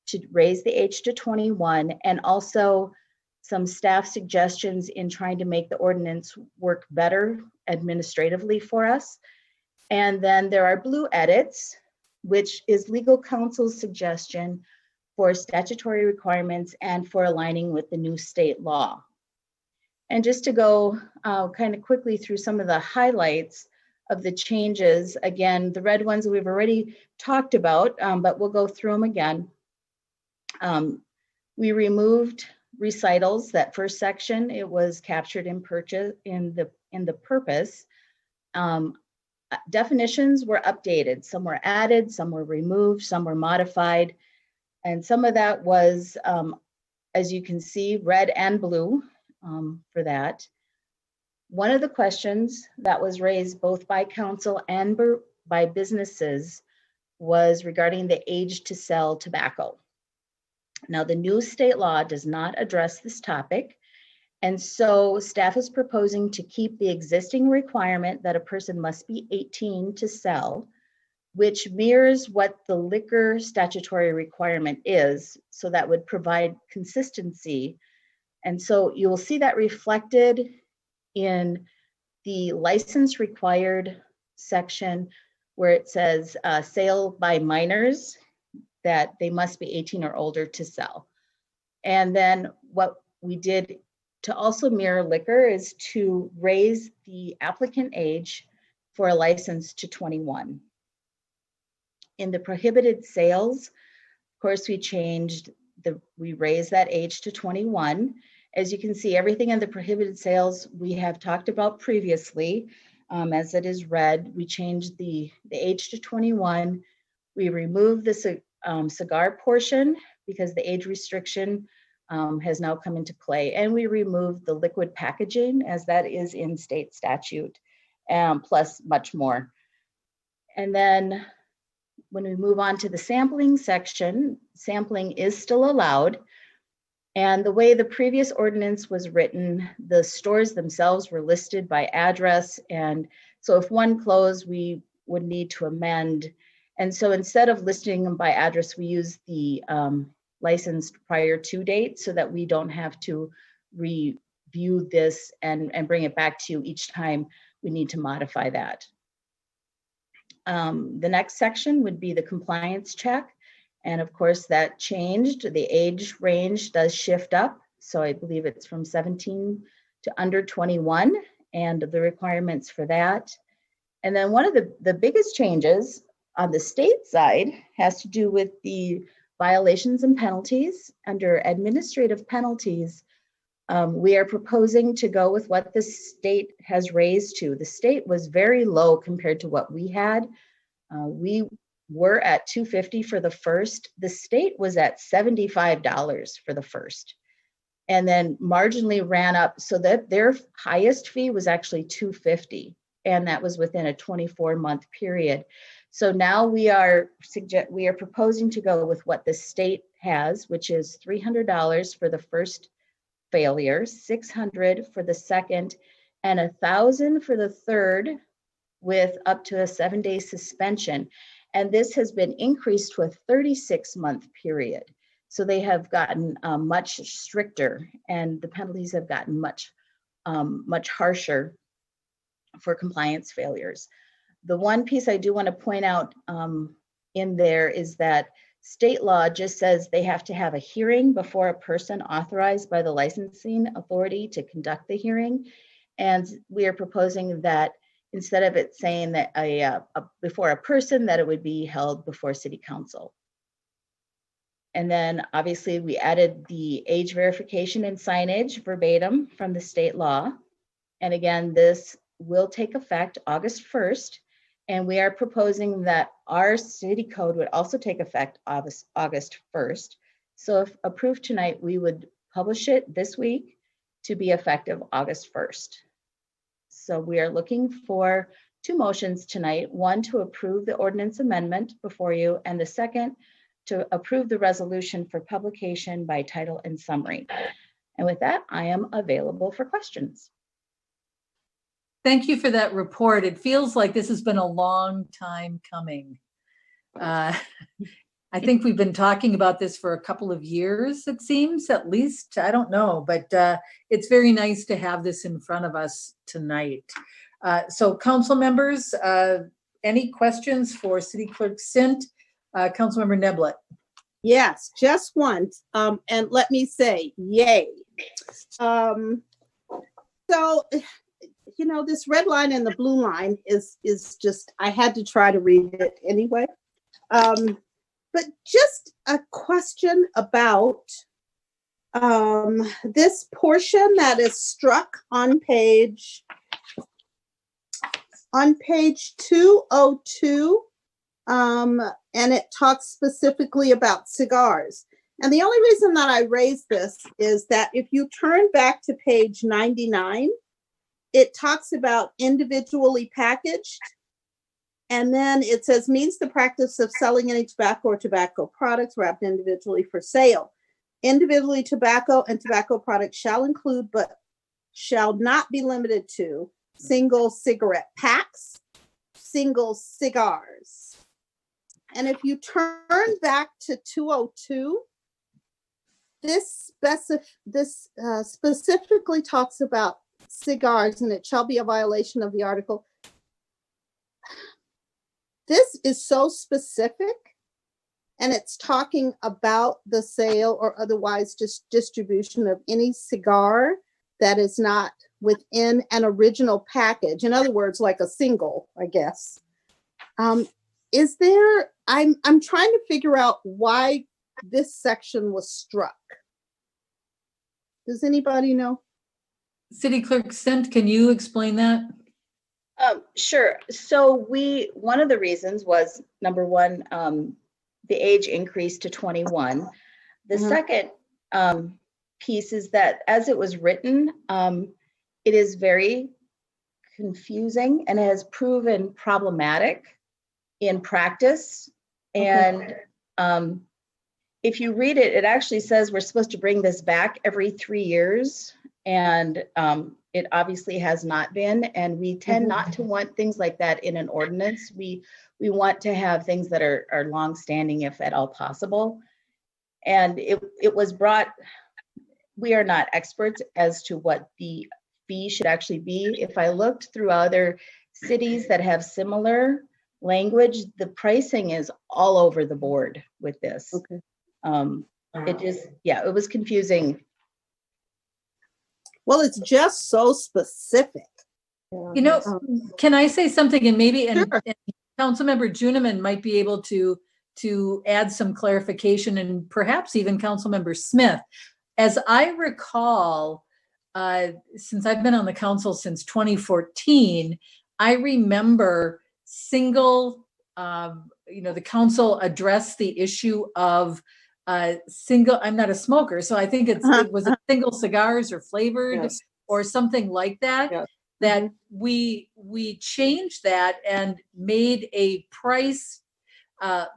to raise the age to 21, and also some staff suggestions in trying to make the ordinance work better administratively for us. And then there are blue edits, which is legal counsel's suggestion for statutory requirements and for aligning with the new state law. And just to go kind of quickly through some of the highlights of the changes, again, the red ones we've already talked about, but we'll go through them again. We removed recitals, that first section. It was captured in purchase in the purpose. Definitions were updated. Some were added, some were removed, some were modified. And some of that was, as you can see, red and blue for that. One of the questions that was raised both by council and by businesses was regarding the age to sell tobacco. Now, the new state law does not address this topic, and so staff is proposing to keep the existing requirement that a person must be 18 to sell, which mirrors what the liquor statutory requirement is, so that would provide consistency. And so you will see that reflected in the license required section where it says sale by minors, that they must be 18 or older to sell. And then what we did to also mirror liquor is to raise the applicant age for a license to 21. In the prohibited sales, of course, we raised that age to 21. As you can see, everything in the prohibited sales we have talked about previously. As it is red, we changed the age to 21. We removed the cigar portion because the age restriction has now come into play, and we removed the liquid packaging as that is in state statute, plus much more. And then when we move on to the sampling section, sampling is still allowed. And the way the previous ordinance was written, the stores themselves were listed by address. And so if one closed, we would need to amend. And so instead of listing them by address, we use the licensed prior to date so that we don't have to review this and bring it back to you each time we need to modify that. The next section would be the compliance check. And of course that changed. The age range does shift up. So I believe it's from 17 to under 21 and the requirements for that. And then one of the biggest changes on the state side has to do with the violations and penalties. Under administrative penalties, we are proposing to go with what the state has raised to. The state was very low compared to what we had. We were at $250 for the first. The state was at $75 for the first, and then marginally ran up so that their highest fee was actually $250, and that was within a 24-month period. So now we are proposing to go with what the state has, which is $300 for the first failure, $600 for the second, and $1,000 for the third, with up to a 7-day suspension. And this has been increased to a 36-month period. So they have gotten much stricter, and the penalties have gotten much harsher for compliance failures. The one piece I do want to point out in there is that state law just says they have to have a hearing before a person authorized by the licensing authority to conduct the hearing. And we are proposing that instead of it saying that before a person, that it would be held before city council. And then obviously we added the age verification and signage verbatim from the state law. And again, this will take effect August 1st. And we are proposing that our city code would also take effect August 1st. So if approved tonight, we would publish it this week to be effective August 1st. So we are looking for 2 motions tonight, one to approve the ordinance amendment before you, and the second to approve the resolution for publication by title and summary. And with that, I am available for questions. Thank you for that report. It feels like this has been a long time coming. I think we've been talking about this for a couple of years, it seems, at least. I don't know, but it's very nice to have this in front of us tonight. So council members, any questions for City Clerk Sint? Councilmember Neblett. Yes, just one. And let me say, yay. So, you know, this red line and the blue line is just, I had to try to read it anyway. But just a question about this portion that is struck on page 202, and it talks specifically about cigars. And the only reason that I raised this is that if you turn back to page 99, it talks about individually packaged. And then it says means the practice of selling any tobacco or tobacco products wrapped individually for sale. Individually tobacco and tobacco products shall include, but shall not be limited to, single cigarette packs, single cigars. And if you turn back to 202, this specifically talks about cigars, and it shall be a violation of the article. This is so specific, and it's talking about the sale or otherwise just distribution of any cigar that is not within an original package. In other words, like a single, I guess. Is there, I'm trying to figure out why this section was struck. Does anybody know? City Clerk Sent, can you explain that? Sure. So one of the reasons was, number one, the age increased to 21. The second piece is that as it was written, it is very confusing and has proven problematic in practice. And if you read it, it actually says we're supposed to bring this back every 3 years. And it obviously has not been. And we tend not to want things like that in an ordinance. We want to have things that are longstanding, if at all possible. And it was brought, we are not experts as to what the fee should actually be. If I looked through other cities that have similar language, the pricing is all over the board with this. It just, it was confusing. Well, it's just so specific. You know, can I say something, and maybe and Councilmember Juniman might be able to add some clarification, and perhaps even Councilmember Smith. As I recall, since I've been on the council since 2014, I remember the council addressed the issue of I'm not a smoker, so I think it was a single cigars or flavored or something like that. That we changed that and made a price,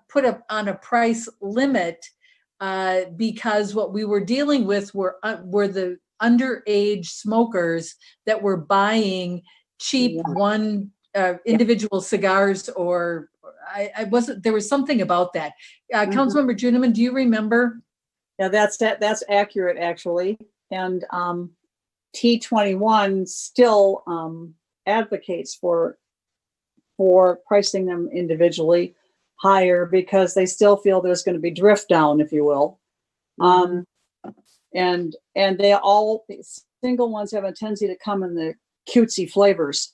put up on a price limit, because what we were dealing with were the underage smokers that were buying cheap individual cigars, or I wasn't, there was something about that. Councilmember Juniman, do you remember? Yeah, that's accurate, actually. And T21 still advocates for pricing them individually higher because they still feel there's going to be drift down, if you will. And they all, single ones have a tendency to come in the cutesy flavors.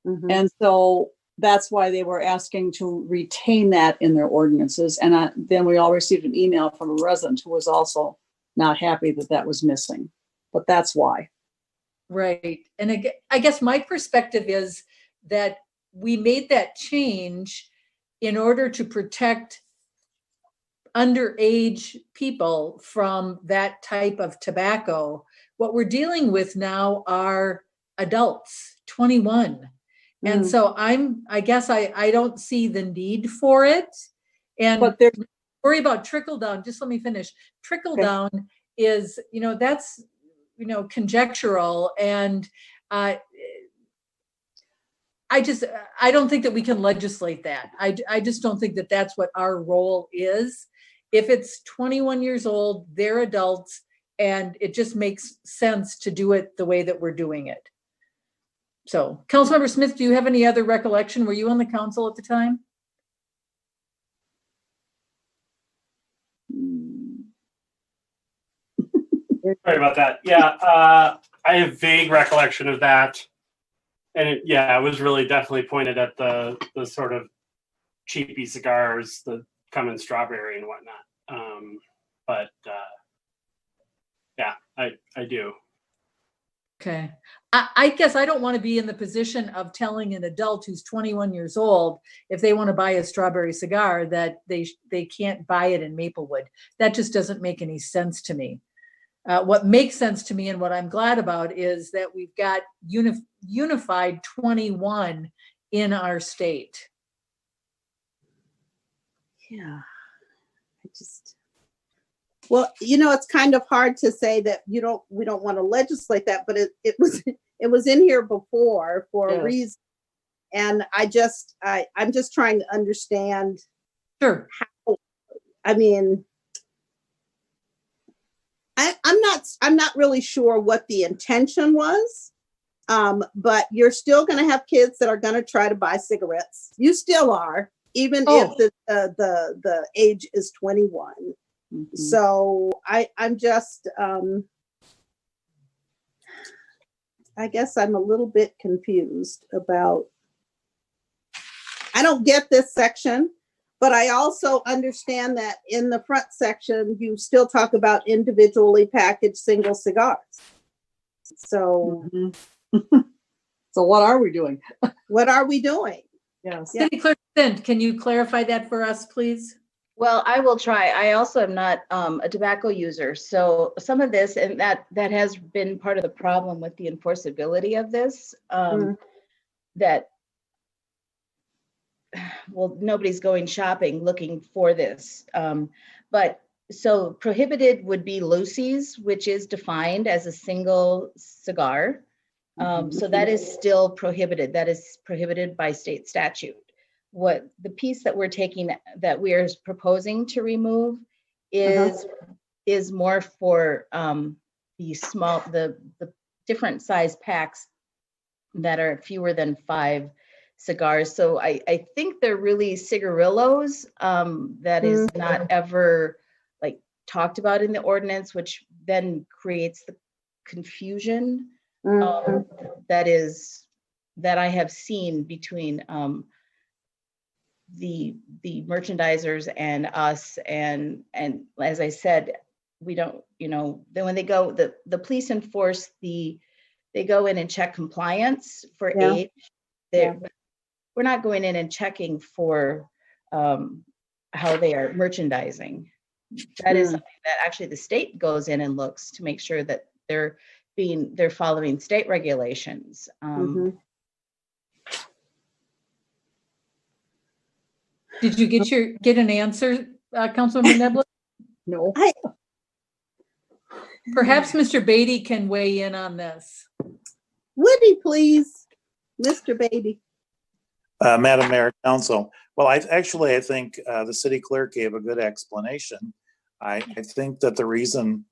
And so that's why they were asking to retain that in their ordinances. And then we all received an email from a resident who was also not happy that that was missing. But that's why. Right. And I guess my perspective is that we made that change in order to protect underage people from that type of tobacco. What we're dealing with now are adults, 21. And so I guess I don't see the need for it. And worry about trickle down. Just let me finish. Trickle down is, that's, conjectural. And I don't think that we can legislate that. I just don't think that that's what our role is. If it's 21 years old, they're adults, and it just makes sense to do it the way that we're doing it. So, Councilmember Smith, do you have any other recollection? Were you on the council at the time? Sorry about that. Yeah, I have vague recollection of that. And it was really definitely pointed at the sort of cheapy cigars that come in strawberry and whatnot. I do. Okay. I guess I don't want to be in the position of telling an adult who's 21 years old, if they want to buy a strawberry cigar, that they can't buy it in Maplewood. That just doesn't make any sense to me. What makes sense to me, and what I'm glad about, is that we've got unified 21 in our state. Yeah, I just, well, you know, it's kind of hard to say that we don't want to legislate that, but it was in here before for a reason. And I'm just trying to understand. Sure. How, I mean, I'm not really sure what the intention was. But you're still going to have kids that are going to try to buy cigarettes. You still are, even if the age is 21. Mm-hmm. So I'm just, I guess I'm a little bit confused about, I don't get this section, but I also understand that in the front section, you still talk about individually packaged single cigars. So, so what are we doing? What are we doing? Yes. City Clerk Sint, can you clarify that for us, please? Well, I will try. I also am not a tobacco user. So some of this, and that has been part of the problem with the enforceability of this, that, well, nobody's going shopping looking for this. But so prohibited would be loosies, which is defined as a single cigar. So that is still prohibited. That is prohibited by state statute. What the piece that we are proposing to remove is more for the different size packs that are fewer than 5 cigars. So I think they're really cigarillos that is not ever like talked about in the ordinance, which then creates the confusion that I have seen between the merchandisers and us, and as I said, we don't, then when they go, the police enforce they go in and check compliance for age. We're not going in and checking for how they are merchandising. That is something that actually the state goes in and looks to make sure that they're following state regulations. Did you get an answer, Councilmember Nebler? No. Perhaps Mr. Beatty can weigh in on this. Would he please, Mr. Beatty? Madam Mayor, Council. Well, I think the city clerk gave a good explanation. I think that the reason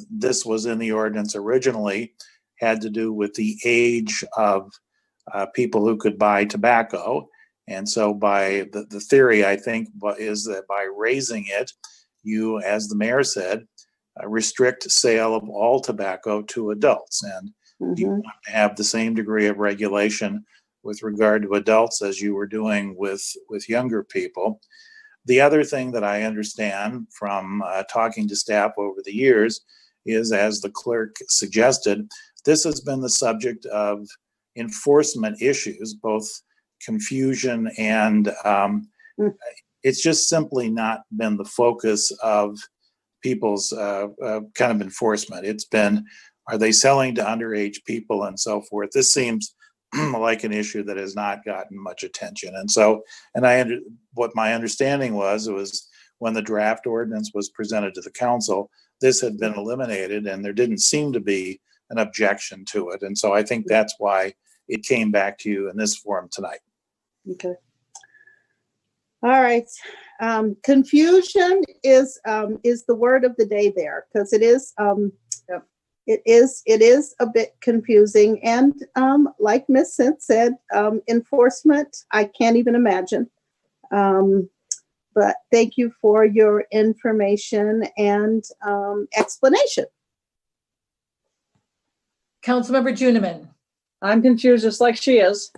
this was in the ordinance originally had to do with the age of people who could buy tobacco. And so by the theory, I think, is that by raising it, you, as the mayor said, restrict sale of all tobacco to adults. And you want to have the same degree of regulation with regard to adults as you were doing with younger people. The other thing that I understand from talking to staff over the years is, as the clerk suggested, this has been the subject of enforcement issues, both confusion and it's just simply not been the focus of people's kind of enforcement. It's been, are they selling to underage people and so forth? This seems like an issue that has not gotten much attention. And so, what my understanding was, it was when the draft ordinance was presented to the council, this had been eliminated and there didn't seem to be an objection to it. And so I think that's why it came back to you in this form tonight. Okay. All right. Confusion is the word of the day there, because it is it is a bit confusing, and like Ms. Sint said, enforcement, I can't even imagine. But thank you for your information and explanation. Councilmember Juniman. I'm confused just like she is.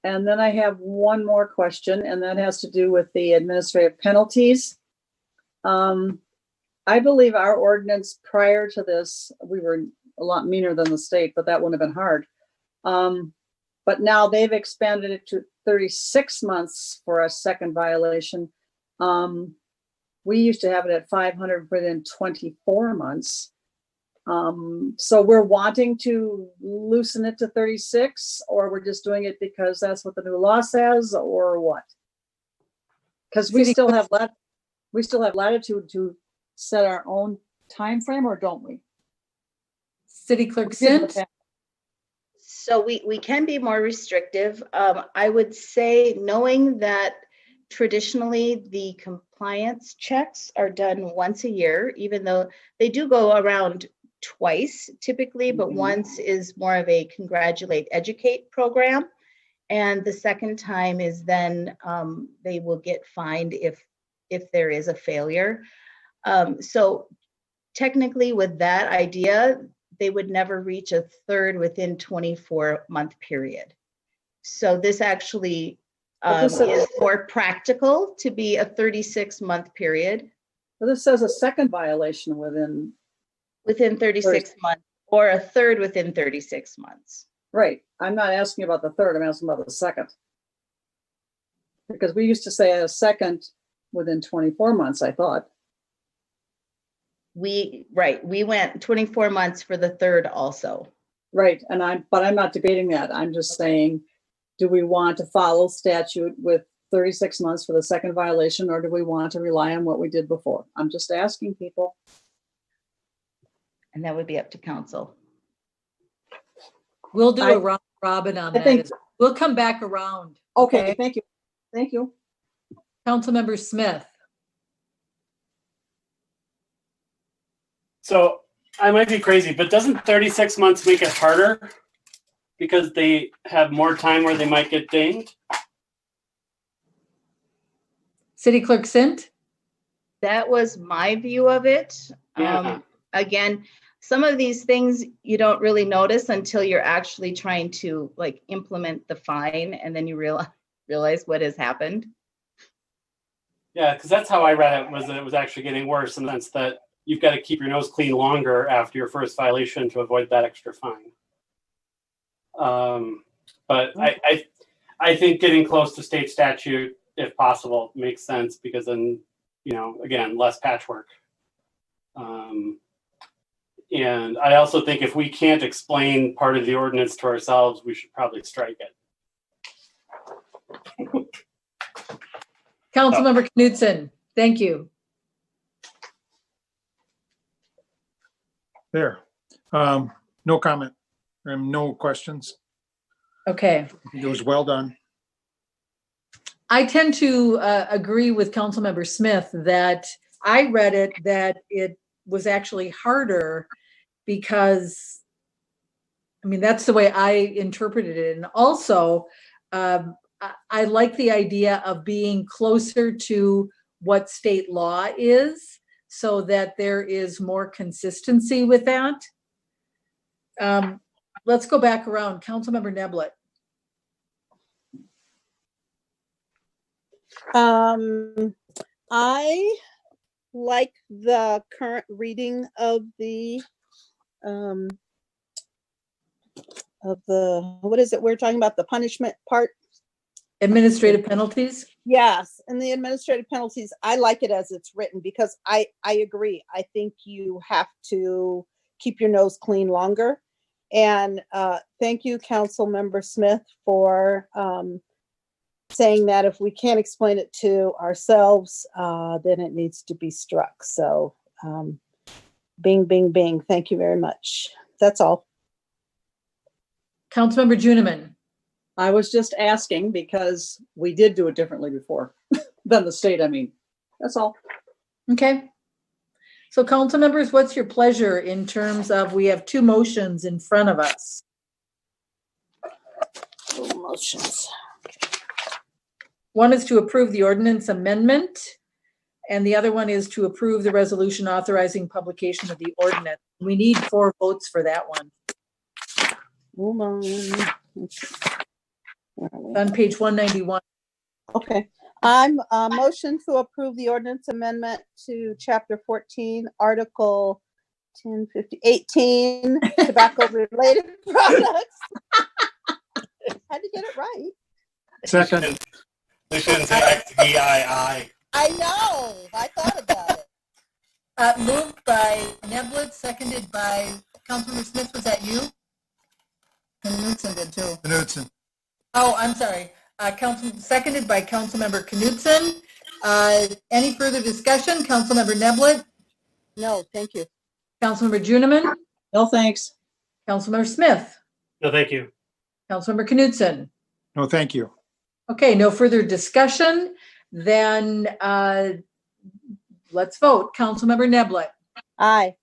And then I have one more question, and that has to do with the administrative penalties. I believe our ordinance prior to this, we were a lot meaner than the state, but that wouldn't have been hard. But now they've expanded it to 36 months for a second violation. We used to have it at 500 within 24 months. So we're wanting to loosen it to 36, or we're just doing it because that's what the new law says, or what? Because we City still have latitude to set our own time frame, or don't we? City Clerk We did in the Sint? past. So we can be more restrictive. I would say, knowing that traditionally the compliance checks are done once a year, even though they do go around twice typically, but once is more of a congratulate, educate program. And the second time is then they will get fined if there is a failure. So technically with that idea, they would never reach a third within 24-month period. So this actually is more practical to be a 36-month period. Well, this says a second violation within 36 months, or a third within 36 months. Right. I'm not asking about the third, I'm asking about the second. Because we used to say a second within 24 months, I thought. We went 24 months for the third also. Right, but I'm not debating that. I'm just saying, do we want to follow statute with 36 months for the second violation, or do we want to rely on what we did before? I'm just asking people. And that would be up to council. We'll do a round robin on that. We'll come back around. Okay, thank you. Thank you. Councilmember Smith. So I might be crazy, but doesn't 36 months make it harder because they have more time where they might get dinged? City Clerk Sint? That was my view of it. Yeah. Again, some of these things you don't really notice until you're actually trying to like implement the fine, and then you realize what has happened. Yeah, because that's how I read it, was that it was actually getting worse in the sense that you've got to keep your nose clean longer after your first violation to avoid that extra fine. But I think getting close to state statute, if possible, makes sense, because then, again, less patchwork. And I also think if we can't explain part of the ordinance to ourselves, we should probably strike it. Councilmember Knudsen, thank you. There. No comment and no questions. Okay. It was well done. I tend to agree with Councilmember Smith that I read it that it was actually harder because, that's the way I interpreted it. And also, I like the idea of being closer to what state law is so that there is more consistency with that. Let's go back around. Councilmember Neblett. I like the current reading of the what is it we're talking about, the punishment part? Administrative penalties? Yes, and the administrative penalties, I like it as it's written because I agree. I think you have to keep your nose clean longer. And thank you, Councilmember Smith, for saying that if we can't explain it to ourselves, then it needs to be struck. So bing, bing, bing. Thank you very much. That's all. Councilmember Juniman. I was just asking because we did do it differently before than the state. That's all. Okay. So council members, what's your pleasure in terms of, we have two motions in front of us. Motions. One is to approve the ordinance amendment, and the other one is to approve the resolution authorizing publication of the ordinance. We need 4 votes for that one. Hold on. On page 191. Okay. I'm motion to approve the ordinance amendment to chapter 14, article 1050, 18, tobacco related products. Had to get it right. Second. They shouldn't say XVII. I know. I thought about it. Moved by Neblett, seconded by Councilmember Smith. Was that you? Knudsen did too. Knudsen. Oh, I'm sorry. Seconded by Councilmember Knudsen. Any further discussion? Councilmember Neblett, No, thank you. Councilmember Juniman, No, thanks. Councilmember Smith, No, thank you. Councilmember Knudsen. No, thank you. Okay, no further discussion. Then let's vote. Councilmember Neblett, Aye.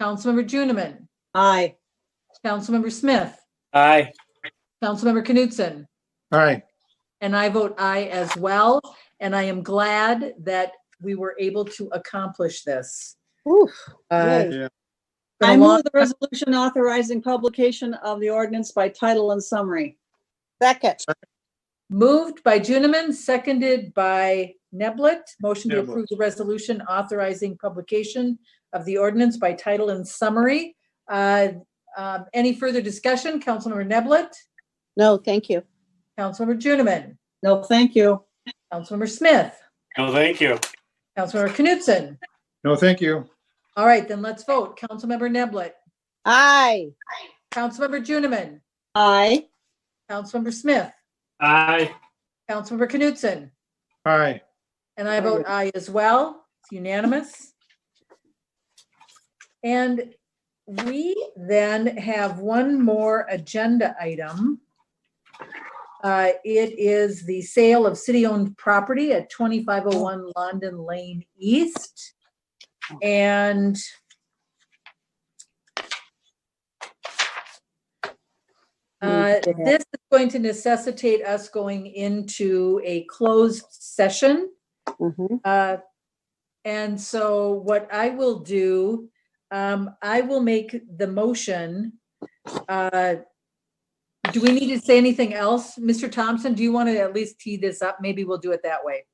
Councilmember Juniman, Aye. Councilmember Smith, Aye. Councilmember Knudsen, Aye. and I vote aye as well. And I am glad that we were able to accomplish this. Oof. Uh, Yay. Yeah. been a I long move the resolution authorizing publication of the ordinance by title and summary. Second. Moved by Juniman, seconded by Neblett. Motion to Neblett. approve the resolution authorizing publication of the ordinance by title and summary. Any further discussion? Councilmember Neblett, No, thank you. Councilmember Juniman, No, thank you. Councilmember Smith, No, thank you. Councilmember Knudsen. No, thank you. All right, then let's vote. Councilmember Neblett, Aye. Councilmember Juniman, Aye. Councilmember Smith, Aye. Councilmember Knudsen, Aye. and I vote aye as well. It's unanimous. And we then have one more agenda item. It is the sale of city-owned property at 2501 London Lane East. And this is going to necessitate us going into a closed session. And so what I will do, I will make the motion. Do we need to say anything else? Mr. Thompson, do you want to at least tee this up? Maybe we'll do it that way.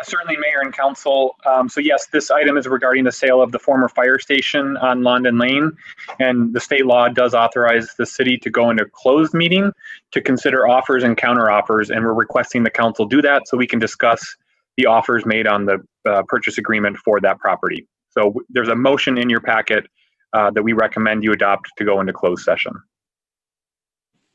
Certainly, Mayor and Council. So yes, this item is regarding the sale of the former fire station on London Lane. And the state law does authorize the city to go into closed meeting to consider offers and counter offers. And we're requesting the council do that so we can discuss the offers made on the purchase agreement for that property. So there's a motion in your packet that we recommend you adopt to go into closed session.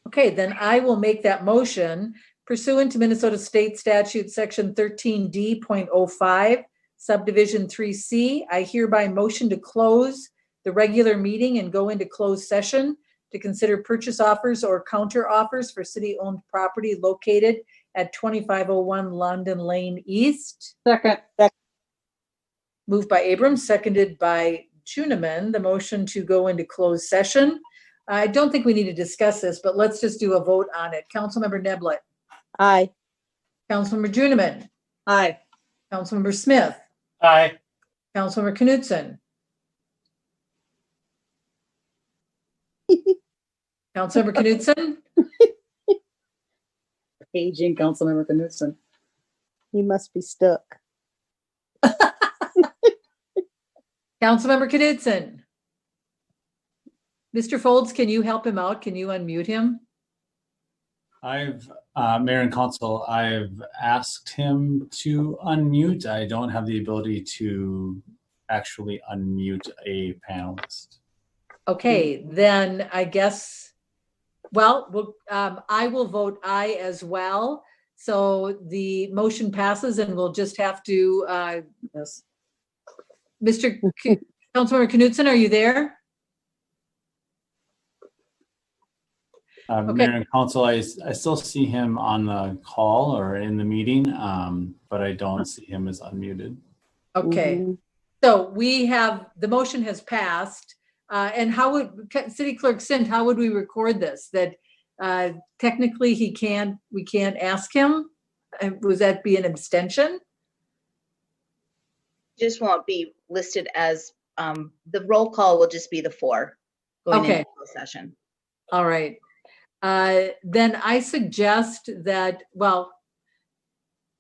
Okay, then I will make that motion pursuant to Minnesota State Statute Section 13D.05, Subdivision 3C. I hereby motion to close the regular meeting and go into closed session to consider purchase offers or counter offers for city-owned property located at 2501 London Lane East. Second. Moved by Abrams, seconded by Juniman, the motion to go into closed session. I don't think we need to discuss this, but let's just do a vote on it. Councilmember Neblett, Aye. Councilmember Juniman, Aye. Councilmember Smith, Aye. Councilmember Knudsen, Councilmember Knudsen, Paging Councilmember Knudsen. He must be stuck. Councilmember Knudsen. Mr. Folds, can you help him out? Can you unmute him? Mayor and Council, I've asked him to unmute. I don't have the ability to actually unmute a panelist. Okay, then I guess, well, I will vote aye as well. So the motion passes and we'll just have to, Yes. Councilmember Knudsen, are you there? Mayor and Council, I still see him on the call or in the meeting, but I don't see him as unmuted. Okay, so we have, the motion has passed. And how would, City Clerk Sint, how would we record this? That technically we can't ask him? Was that be an abstention? Just won't be listed as, the roll call will just be the four going Okay. into closed session. All right. Then I suggest that, well,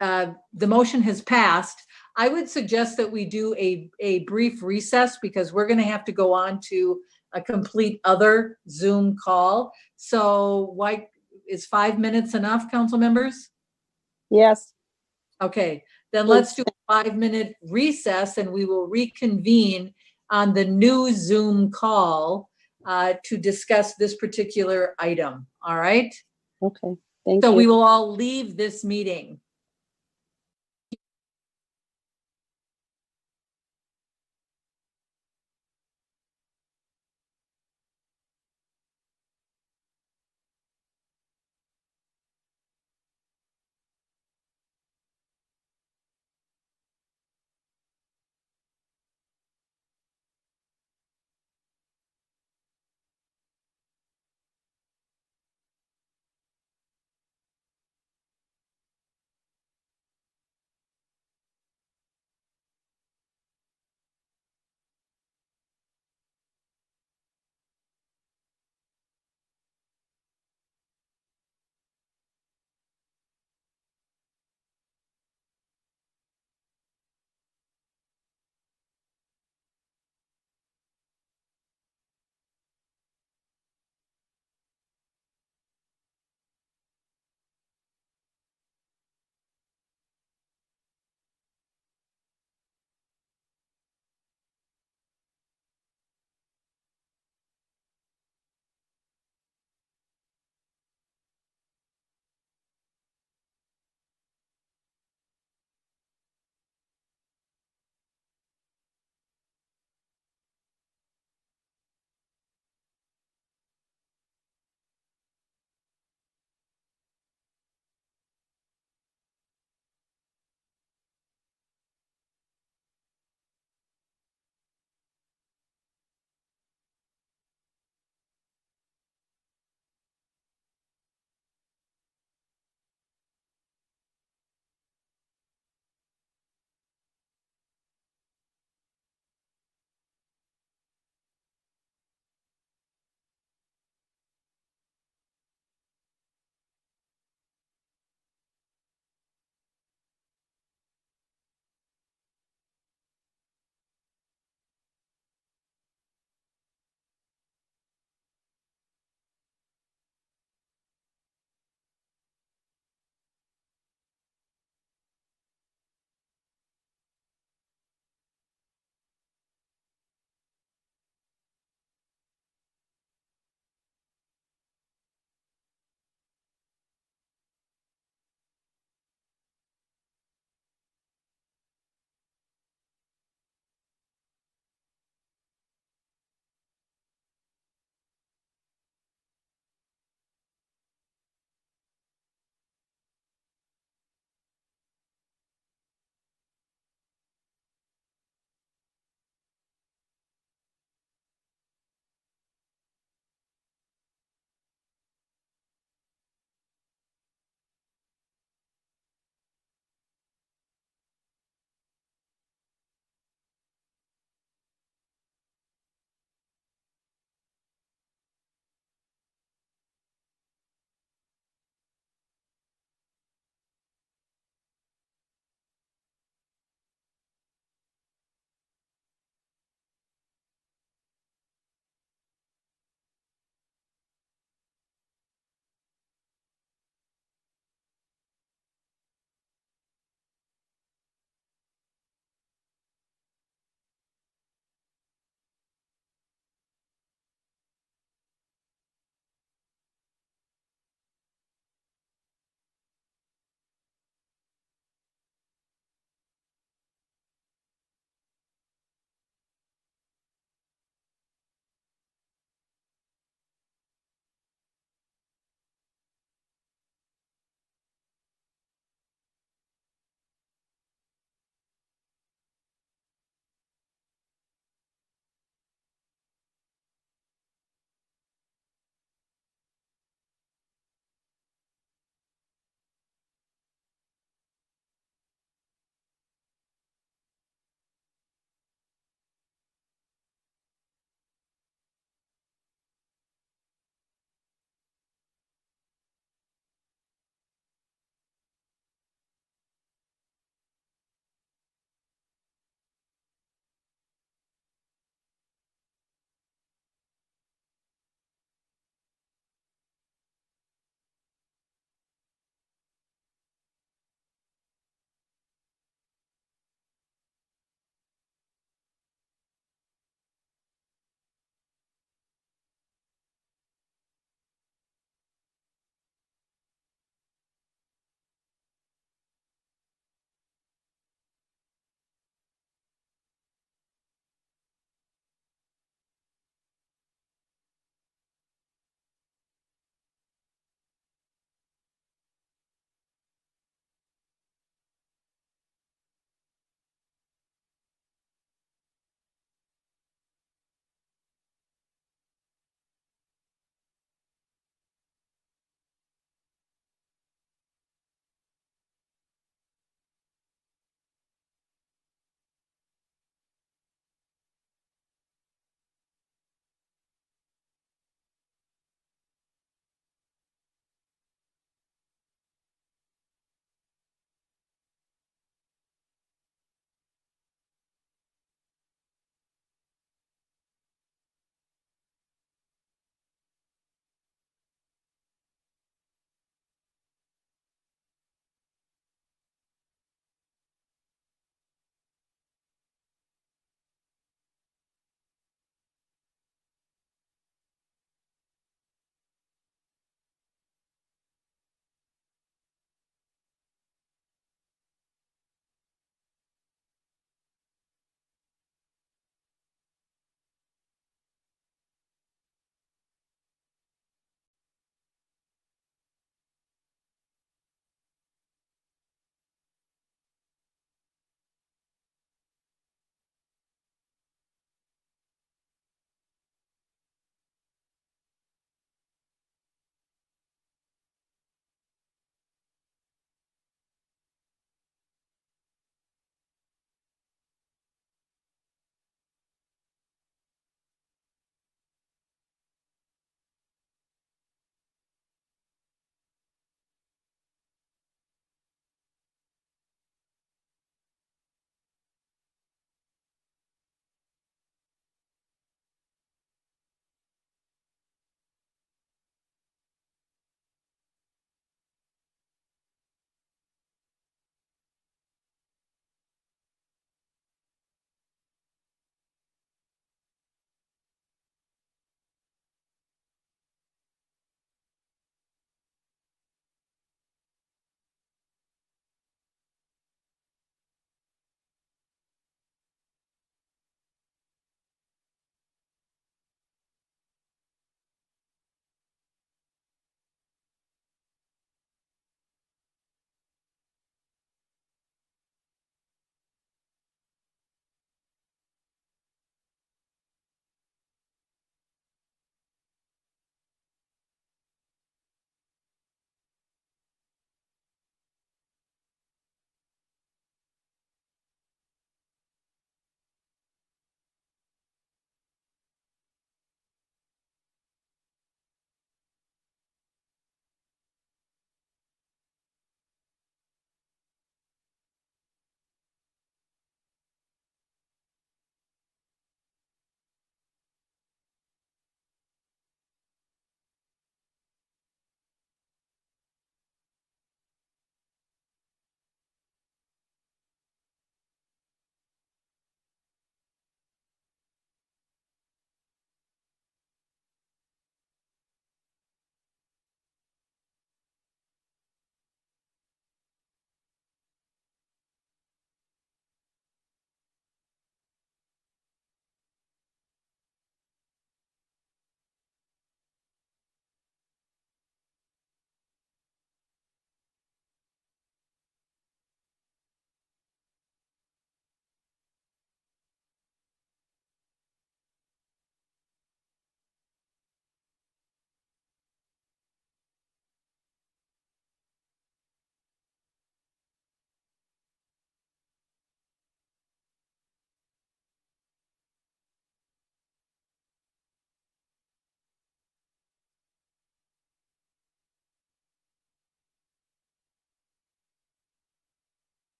the motion has passed. I would suggest that we do a brief recess because we're going to have to go on to a complete other Zoom call. So why is 5 minutes enough, council members? Yes. Okay, then let's do a 5-minute recess and we will reconvene on the new Zoom call to discuss this particular item. All right? Okay. Thank you. So we will all leave this meeting.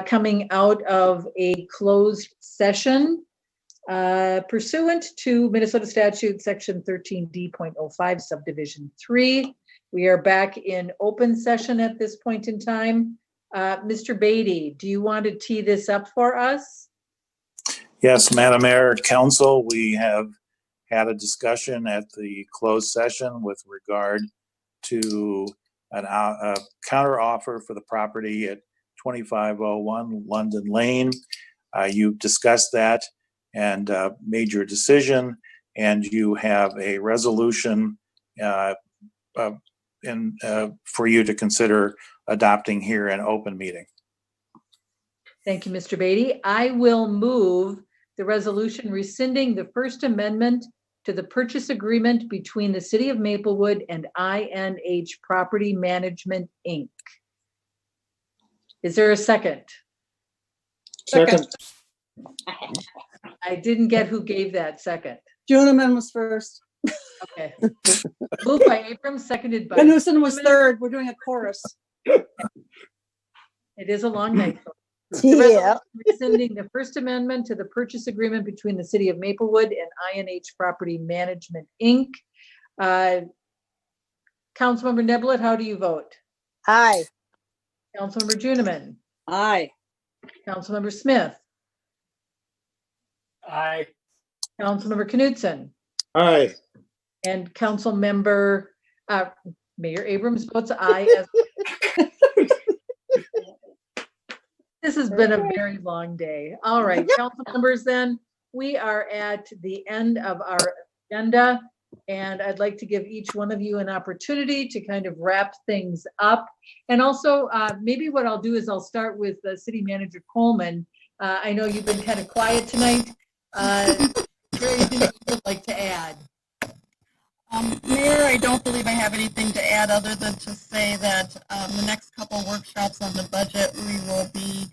coming out of a closed session pursuant to Minnesota Statute Section 13D.05 Subdivision 3. We are back in open session at this point in time. Mr. Beatty, do you want to tee this up for us? Yes, Madam Mayor, Council, we have had a discussion at the closed session with regard to a counter offer for the property at 2501 London Lane. You've discussed that and made your decision, and you have a resolution for you to consider adopting here in open meeting. Thank you, Mr. Beatty. I will move the resolution rescinding the First Amendment to the purchase agreement between the City of Maplewood and INH Property Management, Inc. Is there a second? Second. I didn't get who gave that second. Joneman was first. Okay. Moved by Abrams, seconded by Knudsen was third. We're doing a chorus. It is a long night. The Yeah. resolution rescinding the First Amendment to the purchase agreement between the City of Maplewood and INH Property Management, Inc. Councilmember Neblett, how do you vote? Aye. Councilmember Joneman. Aye. Councilmember Smith. Aye. Councilmember Knudsen. Aye. And Councilmember Mayor Abrams votes aye. This has been a very long day. All right, council members, then we are at the end of our agenda, and I'd like to give each one of you an opportunity to kind of wrap things up. And also, maybe what I'll do is I'll start with City Manager Coleman. I know you've been kind of quiet tonight. Is there anything that you would like to add? Mayor, I don't believe I have anything to add other than to say that the next couple workshops on the budget, we will be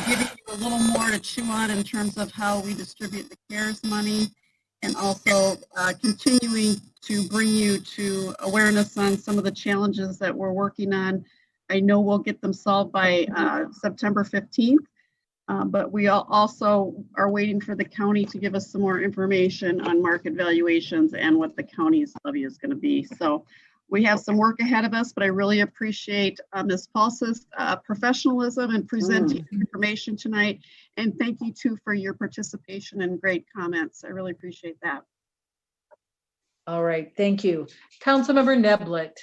giving you a little more to chew on in terms of how we distribute the CARES money, and also continuing to bring you to awareness on some of the challenges that we're working on. I know we'll get them solved by September 15th. But we also are waiting for the county to give us some more information on market valuations and what the county's levy is going to be. So we have some work ahead of us, but I really appreciate Ms. Pauls's professionalism in presenting information tonight. And thank you too for your participation and great comments. I really appreciate that. All right, thank you. Councilmember Neblett.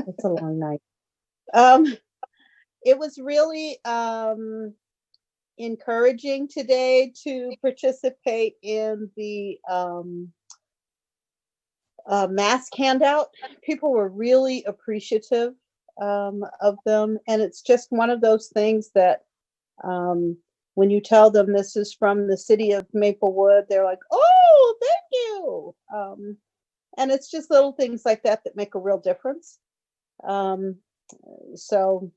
It's a long night. It was really encouraging today to participate in the mask handout. People were really appreciative of them, and it's just one of those things that when you tell them this is from the City of Maplewood, they're like, "Oh, thank you." And it's just little things like that that make a real difference. So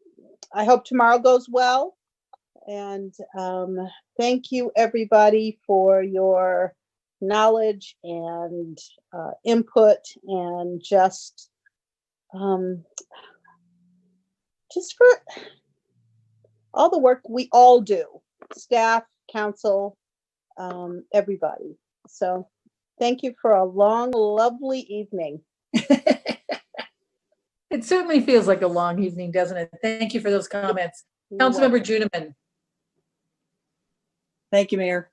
I hope tomorrow goes well, and thank you everybody for your knowledge and input, and just for all the work we all do, staff, council, everybody. So thank you for a long, lovely evening. It certainly feels like a long evening, doesn't it? Thank you for those comments. Councilmember Joneman. Thank you, Mayor.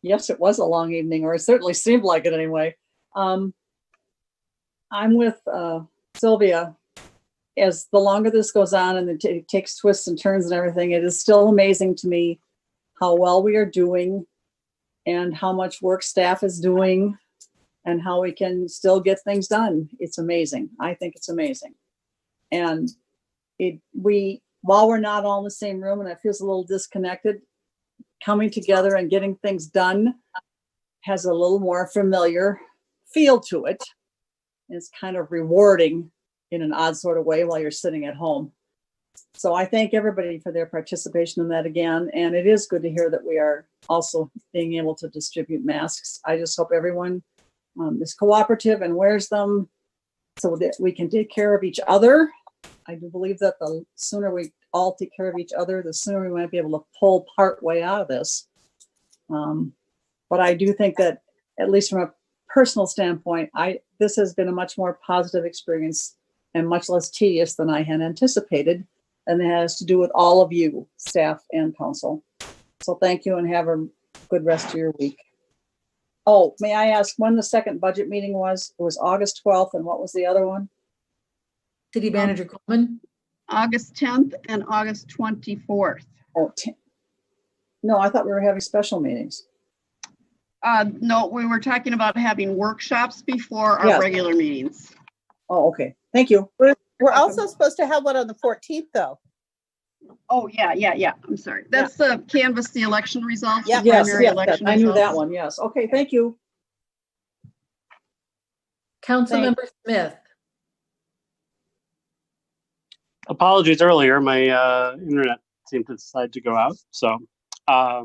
Yes, it was a long evening, or it certainly seemed like it anyway. I'm with Sylvia. As the longer this goes on and it takes twists and turns and everything, it is still amazing to me how well we are doing and how much work staff is doing and how we can still get things done. It's amazing. I think it's amazing. And while we're not all in the same room and it feels a little disconnected, coming together and getting things done has a little more familiar feel to it. It's kind of rewarding in an odd sort of way while you're sitting at home. So I thank everybody for their participation in that again. And it is good to hear that we are also being able to distribute masks. I just hope everyone is cooperative and wears them so that we can take care of each other. I do believe that the sooner we all take care of each other, the sooner we might be able to pull part way out of this. But I do think that, at least from a personal standpoint, this has been a much more positive experience and much less tedious than I had anticipated. And it has to do with all of you, staff and council. So thank you and have a good rest of your week. Oh, may I ask when the second budget meeting was? It was August 12th, and what was the other one? City Manager Coleman? August 10th and August 24th. Oh, no, I thought we were having special meetings. No, we were talking about having workshops before our Yes. regular meetings. Oh, okay. Thank you. We're also supposed to have one on the 14th, though. Oh, yeah. I'm sorry. That's the canvas, the election results. Yeah. the Yes, primary yes, election I knew that results. one. Yes. Okay, thank you. Councilmember Smith? Apologies earlier, my internet seemed to decide to go out. So I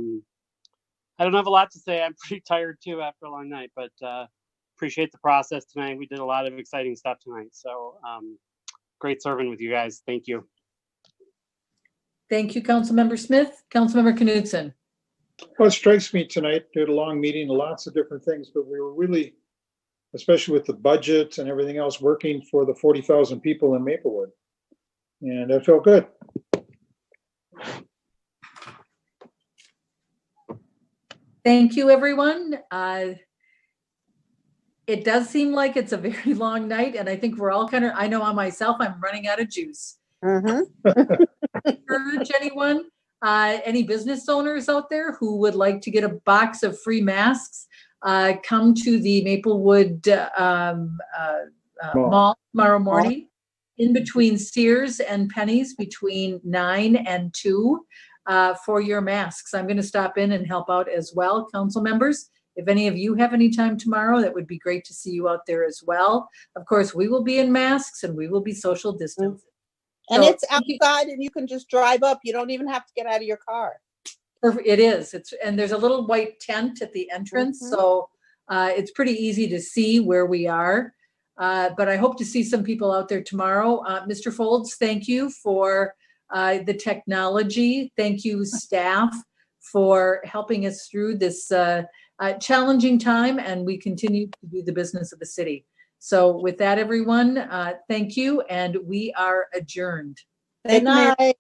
don't have a lot to say. I'm pretty tired too after a long night, but appreciate the process tonight. We did a lot of exciting stuff tonight. So great serving with you guys. Thank you. Thank you, Councilmember Smith. Councilmember Knudsen? Well, it strikes me tonight, we had a long meeting, lots of different things, but we were really, especially with the budget and everything else, working for the 40,000 people in Maplewood. And that felt good. Thank you, everyone. It does seem like it's a very long night, and I think we're all I know on myself, I'm running out of juice. Urge anyone, any business owners out there who would like to get a box of free masks, come to the Maplewood Mall tomorrow morning, in between Sears and Penny's, between 9 and 2, for your masks. I'm going to stop in and help out as well. Council members, if any of you have any time tomorrow, that would be great to see you out there as well. Of course, we will be in masks and we will be social distancing. And So, it's outside and you can just drive up. You don't even have to get out of your car. It is. And there's a little white tent at the entrance. So it's pretty easy to see where we are. But I hope to see some people out there tomorrow. Mr. Folds, thank you for the technology. Thank you, staff, for helping us through this challenging time. And we continue to do the business of the city. So with that, everyone, thank you. And we are adjourned. Good night.